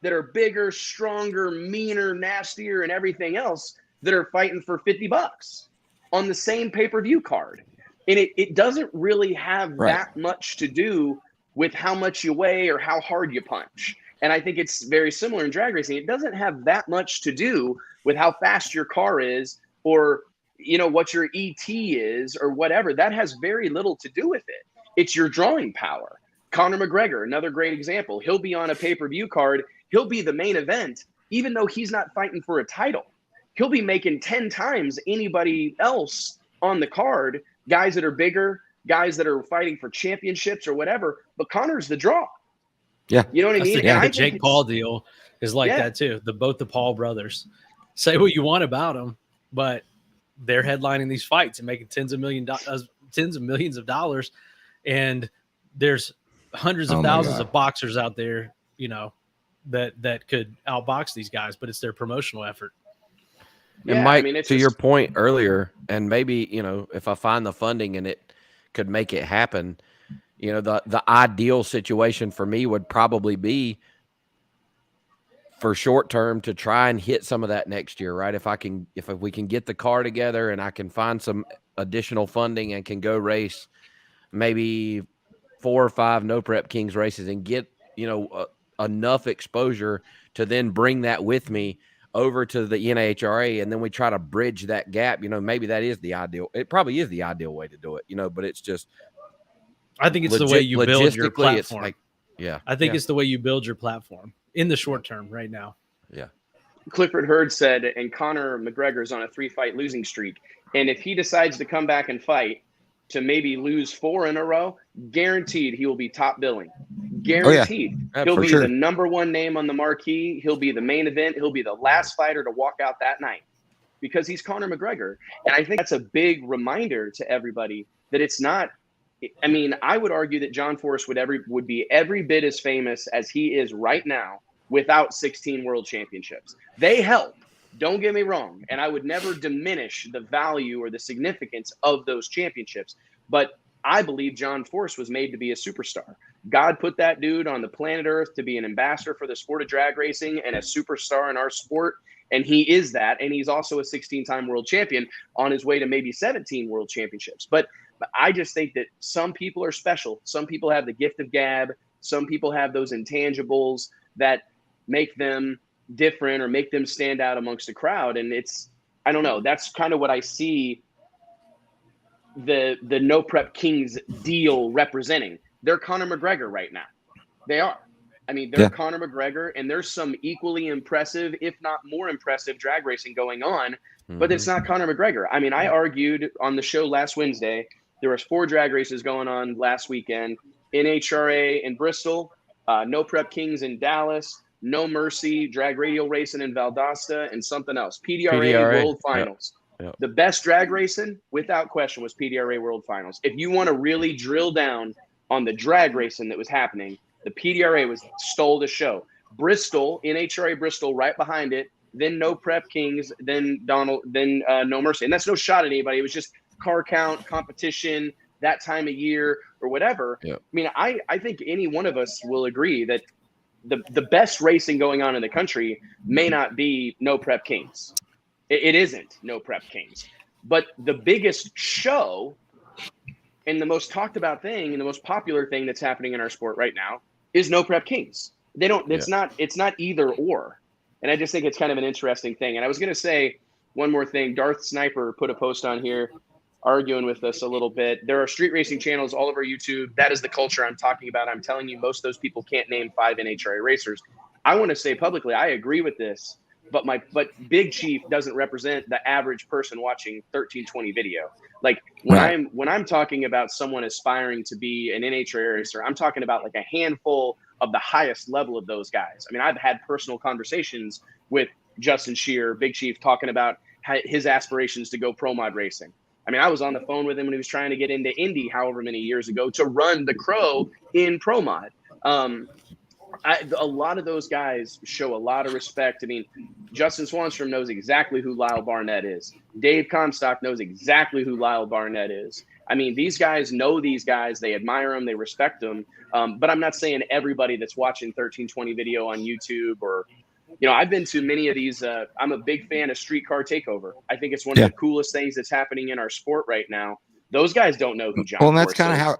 that are bigger, stronger, meaner, nastier, and everything else that are fighting for $50 on the same pay-per-view card. And it doesn't really have that much to do with how much you weigh or how hard you punch. And I think it's very similar in drag racing. It doesn't have that much to do with how fast your car is or, what your ET is or whatever. That has very little to do with it. It's your drawing power. Conor McGregor, another great example. He'll be on a pay-per-view card. He'll be the main event, even though he's not fighting for a title. He'll be making 10 times anybody else on the card, guys that are bigger, guys that are fighting for championships or whatever, but Conor's the draw. Yeah. You know what I mean? The Jake Paul deal is like that too. Both the Paul brothers. Say what you want about them, but they're headlining these fights and making tens of millions of dollars. And there's hundreds of thousands of boxers out there, that could outbox these guys, but it's their promotional effort. And Mike, it's to your point earlier, and maybe, if I find the funding and it could make it happen, the ideal situation for me would probably be for short term to try and hit some of that next year, right? If we can get the car together and I can find some additional funding and can go race maybe 4 or 5 No Prep Kings races and get, enough exposure to then bring that with me over to the NHRA, and then we try to bridge that gap. Maybe that is the ideal. It probably is the ideal way to do it, but it's just, I think it's the way you build your platform. It's like, I think it's the way you build your platform in the short term right now. Yeah. Clifford Hurd said, and Conor McGregor's on a 3-fight losing streak. And if he decides to come back and fight to maybe lose 4 in a row, guaranteed he will be top billing. Guaranteed. Yeah, he'll be sure. the number 1 name on the marquee. He'll be the main event. He'll be the last fighter to walk out that night because he's Conor McGregor. And I think that's a big reminder to everybody that it's not. I mean, I would argue that John Force would be every bit as famous as he is right now without 16 world championships. They help. Don't get me wrong. And I would never diminish the value or the significance of those championships. But I believe John Force was made to be a superstar. God put that dude on the planet Earth to be an ambassador for the sport of drag racing and a superstar in our sport. And he is that. And he's also a 16-time world champion on his way to maybe 17 world championships. But I just think that some people are special. Some people have the gift of gab. Some people have those intangibles that make them different or make them stand out amongst the crowd. And I don't know, that's kind of what I see the No Prep Kings deal representing. They're Conor McGregor right now. They are. I mean, they're Conor McGregor, and there's some equally impressive, if not more impressive, drag racing going on, but it's not Conor McGregor. I mean, I argued on the show last Wednesday, there was 4 drag races going on last weekend, NHRA in Bristol, No Prep Kings in Dallas, No Mercy, drag radial racing in Valdosta, and something else. PDRA World Finals. Yep. The best drag racing, without question, was PDRA World Finals. If you want to really drill down on the drag racing that was happening, the PDRA stole the show. Bristol, NHRA Bristol, right behind it. Then No Prep Kings, then No Mercy. And that's no shot at anybody. It was just car count, competition, that time of year, or whatever. Yep. I mean, I think any one of us will agree that the best racing going on in the country may not be No Prep Kings. It isn't No Prep Kings. But the biggest show and the most talked about thing and the most popular thing that's happening in our sport right now is No Prep Kings. It's not either or. And I just think it's kind of an interesting thing. And I was going to say one more thing. Darth Sniper put a post on here arguing with us a little bit. There are street racing channels all over YouTube. That is the culture I'm talking about. I'm telling you, most of those people can't name 5 NHRA racers. I want to say publicly, I agree with this, but Big Chief doesn't represent the average person watching 1320 video. Like when I'm talking about someone aspiring to be an NHRA racer, I'm talking about like a handful of the highest level of those guys. I mean, I've had personal conversations with Justin Shear, Big Chief, talking about his aspirations to go pro mod racing. I mean, I was on the phone with him when he was trying to get into Indy however many years ago to run the Crow in pro mod. A lot of those guys show a lot of respect. I mean, Justin Swanstrom knows exactly who Lyle Barnett is. Dave Comstock knows exactly who Lyle Barnett is. I mean, these guys know these guys. They admire them. They respect them. But I'm not saying everybody that's watching 1320 video on YouTube or, I've been to many of these. I'm a big fan of Streetcar Takeover. I think it's one of the coolest things that's happening in our sport right now. Those guys don't know who John. Well, and that's kind of how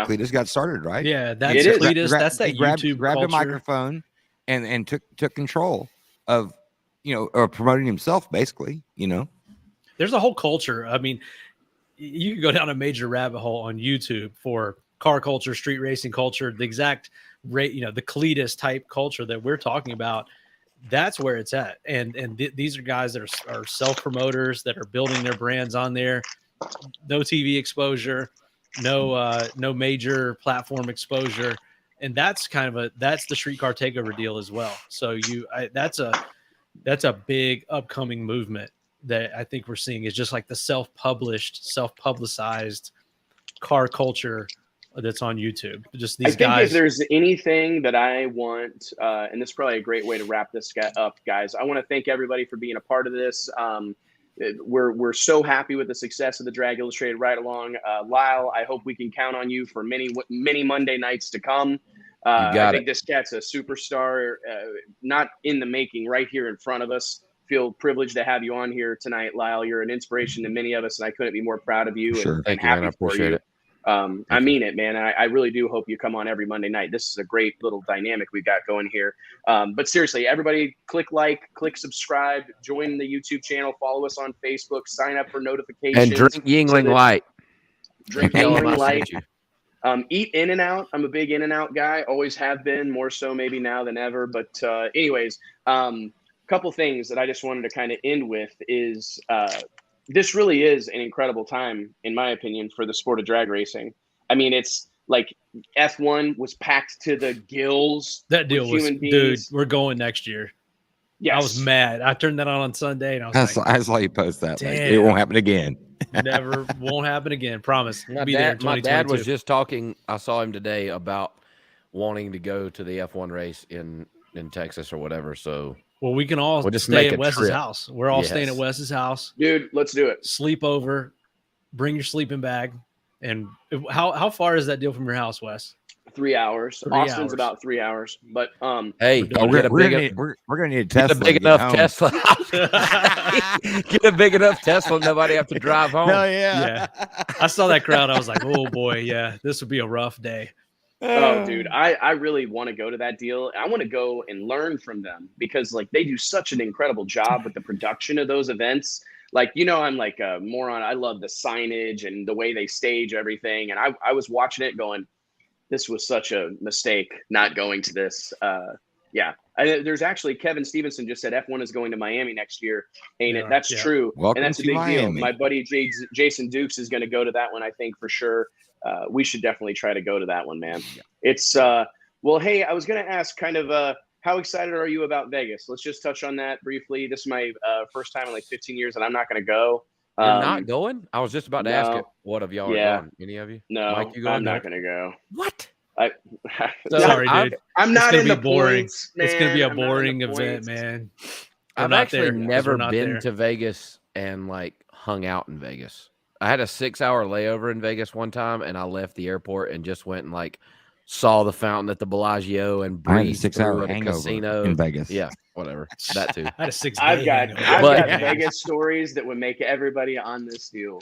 Cletus got started, right? Yeah, that's It is. Cletus. That's that YouTube grabbed culture. a microphone and took control of promoting himself, basically. There's a whole culture. I mean, you can go down a major rabbit hole on YouTube for car culture, street racing culture, the exact rate, the Cletus type culture that we're talking about. That's where it's at. And these are guys that are self-promoters that are building their brands on there. No TV exposure, no major platform exposure. And that's that's the Streetcar Takeover deal as well. So that's a big upcoming movement that I think we're seeing is just like the self-published, self-publicized car culture that's on YouTube. Just I these think guys. if there's anything that I want, and this is probably a great way to wrap this up, guys. I want to thank everybody for being a part of this. We're so happy with the success of the Drag Illustrated ride along. Lyle, I hope we can count on you for many Monday nights to come. I think this cat's a superstar, not in the making, right here in front of us. Feel privileged to have you on here tonight, Lyle. You're an inspiration to many of us, and I couldn't be more proud of you. Sure. And Thank you, happy man. I for appreciate you. it. I mean it, man. I really do hope you come on every Monday night. This is a great little dynamic we've got going here. But seriously, everybody click like, click subscribe, join the YouTube channel, follow us on Facebook, sign up for notifications. And drink Yingling Light. Drink Tell 'em Yingling I Light. sent you. Eat In-N-Out. I'm a big In-N-Out guy. Always have been, more so maybe now than ever. But anyways, couple things that I just wanted to kind of end with is this really is an incredible time, in my opinion, for the sport of drag racing. I mean, it's like F1 was packed to the gills. That deal was, human dude, beings. we're going next year. Yes. I was mad. I turned that on Sunday, and I was like, I saw you post that. Like, it damn. won't happen again. never won't happen again. Promise. My Be there in dad, my dad was 2022. just talking. I saw him today about wanting to go to the F1 race in Texas or whatever. So Well, we can all We'll just stay make at a Wes's trip. house. We're all staying at Yes. Wes's house. Dude, let's do it. Sleep over. Bring your sleeping bag. And how far is that deal from your house, Wes? 3 hours. 3 Austin's hours. about 3 hours. But hey, We're don't doing get a We're big, gonna need, we're gonna need a get Tesla. a big to get enough home. Tesla. Get a big enough Tesla. Nobody have to drive home. Hell yeah. I saw that crowd. I was like, oh boy, yeah, this would be a rough day. oh, dude, I really want to go to that deal. I want to go and learn from them because like they do such an incredible job with the production of those events. Like, you know, I'm like a moron. I love the signage and the way they stage everything. And I was watching it going, this was such a mistake not going to this. Yeah. There's actually Kevin Stevenson just said F1 is going to Miami next year. Ain't it? That's true. Welcome and that's a to big Miami. deal. My buddy Jason Dukes is going to go to that one, I think, for sure. We should definitely try to go to that one, man. Yeah. It's well, hey, I was going to ask kind of how excited are you about Vegas? Let's just touch on that briefly. This is my first time in like 15 years, and I'm not going to go. You're not going? I was just about to ask no. it. What of y'all are Yeah. going? Any of you? No, Mike, you going? I'm not going to go. What? So Sorry, I've- dude. I'm It's not gonna in be the boring. points, man. It's going to be a I'm not in the boring event, points. man. We're I've not actually there 'cause never we're not been there. to Vegas and like hung out in Vegas. I had a 6-hour layover in Vegas one time, and I left the airport and just went and like saw the fountain at the Bellagio and I had a breezed 6-hour through at a hangover casino in Vegas. Yeah, whatever. That too. I had a 6 I've day got hangover. Vegas stories that would make everybody on this deal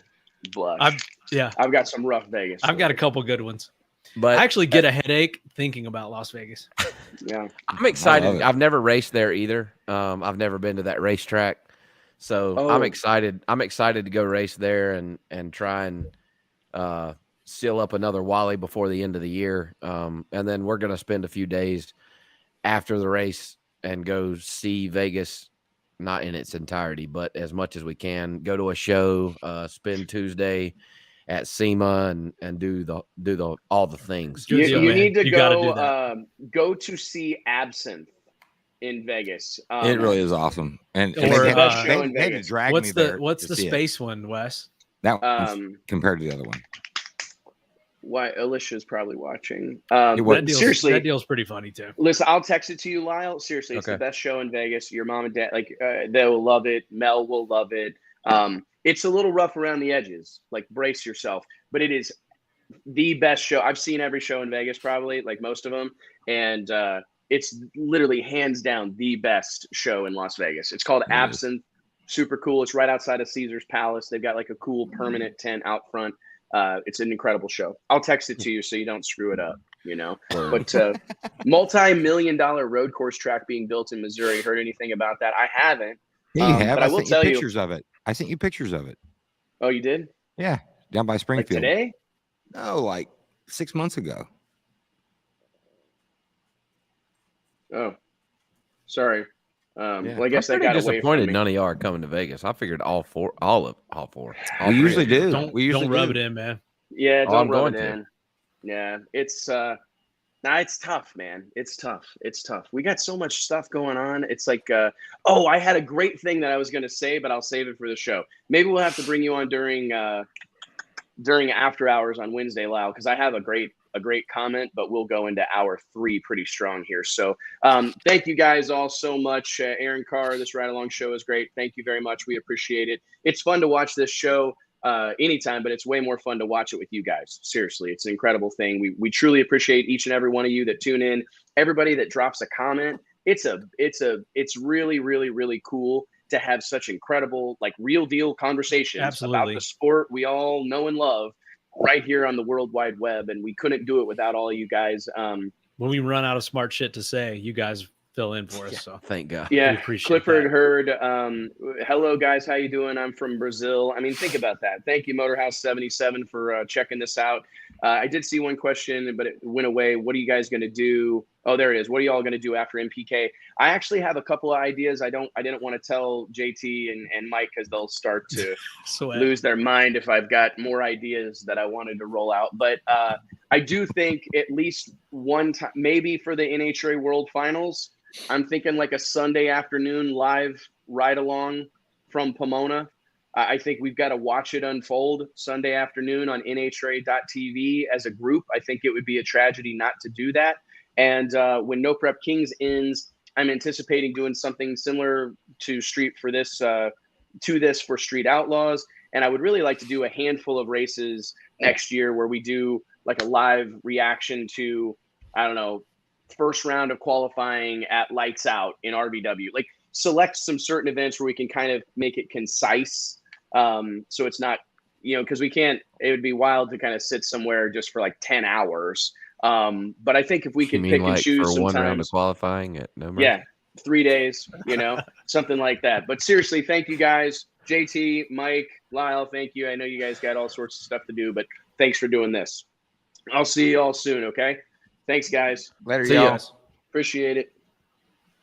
blush. Yeah. I've got some rough Vegas. I've got a stories. couple good ones. But I actually get a headache thinking about Las Vegas. Yeah. I'm I love excited. it. I've never raced there either. I've never been to that racetrack. So Oh. I'm excited. I'm excited to go race there and try and seal up another Wally before the end of the year. And then we're going to spend a few days after the race and go see Vegas, not in its entirety, but as much as we can. Go to a show, spend Tuesday at SEMA and do all the things. Good deal, You man. need to You gotta go do that. go to see Absinthe in Vegas. It really is awesome. And Or, they had show in to Vegas. drag me What's there. the to see it. space one, Wes? That one's Um, compared to the other one. why Alicia's probably watching. What- Seriously, that deal's pretty funny too. listen, I'll text it to you, Lyle. Seriously, it's the Okay. best show in Vegas. Your mom and dad, like, they will love it. Mel will love it. It's a little rough around the edges. Like, brace yourself. But it is the best show. I've seen every show in Vegas, probably, like most of them. And it's literally hands down the best show in Las Vegas. It's called It is. Absinthe. Super cool. It's right outside of Caesar's Palace. They've got like a cool permanent tent out front. It's an incredible show. I'll text it to you so you don't screw it up, you know. But multi-million-dollar road course track being built in Missouri. Heard anything about that? I haven't. Yeah, you have. but I will sent tell you- pictures of it. I sent you pictures of it. Oh, you did? Yeah, down by Like Springfield. today? No, like 6 months ago. Oh, sorry. Yeah. Well, I guess I'm that got pretty away from disappointed me. none of y'all are coming to Vegas. I figured all four. We three usually of you. do. Don't We usually rub do. it in, man. Yeah, Oh, don't I'm rub it going to. in. Yeah, it's it's tough, man. It's tough. It's tough. We got so much stuff going on. It's like, oh, I had a great thing that I was going to say, but I'll save it for the show. Maybe we'll have to bring you on during after hours on Wednesday, Lyle, because I have a great a great comment, but we'll go into hour 3 pretty strong here. So thank you guys all so much. Aaron Carr, this ride along show is great. Thank you very much. We appreciate it. It's fun to watch this show anytime, but it's way more fun to watch it with you guys. Seriously, it's an incredible thing. We truly appreciate each and every one of you that tune in. Everybody that drops a comment. It's really, really, really cool to have such incredible, like, real deal conversations about the sport we all know and love right here on the World Wide Web. And we couldn't do it without all of you guys. When we run out of smart shit to say, you guys fill in for us. So thank God. Yeah, Clifford Hurd. Hello guys, how you doing? I'm from Brazil. I mean, think about that. Thank you, Motorhouse 77, for checking this out. I did see one question, but it went away. What are you guys going to do? Oh, there it is. What are you all going to do after MPK? I actually have a couple of ideas. I didn't want to tell JT and Mike because they'll start to lose their mind if I've got more ideas that I wanted to roll out. But I do think at least one time, maybe for the NHRA World Finals, I'm thinking like a Sunday afternoon live ride along from Pomona. I think we've got to watch it unfold Sunday afternoon on NHRA.tv as a group. I think it would be a tragedy not to do that. And when No Prep Kings ends, I'm anticipating doing something similar to this for Street Outlaws. And I would really like to do a handful of races next year where we do like a live reaction to, I don't know, first round of qualifying at Lights Out in RBW. Like, select some certain events where we can kind of make it concise. So it's not, because it would be wild to kind of sit somewhere just for like 10 hours. But I think if we could pick and choose for sometimes, one round of qualifying at No Mercy? Yeah, 3 days, something like that. But seriously, thank you guys. JT, Mike, Lyle, thank you. I know you guys got all sorts of stuff to do, but thanks for doing this. I'll see you all soon, okay? Thanks, guys. Later, See y'all. ya. Appreciate it.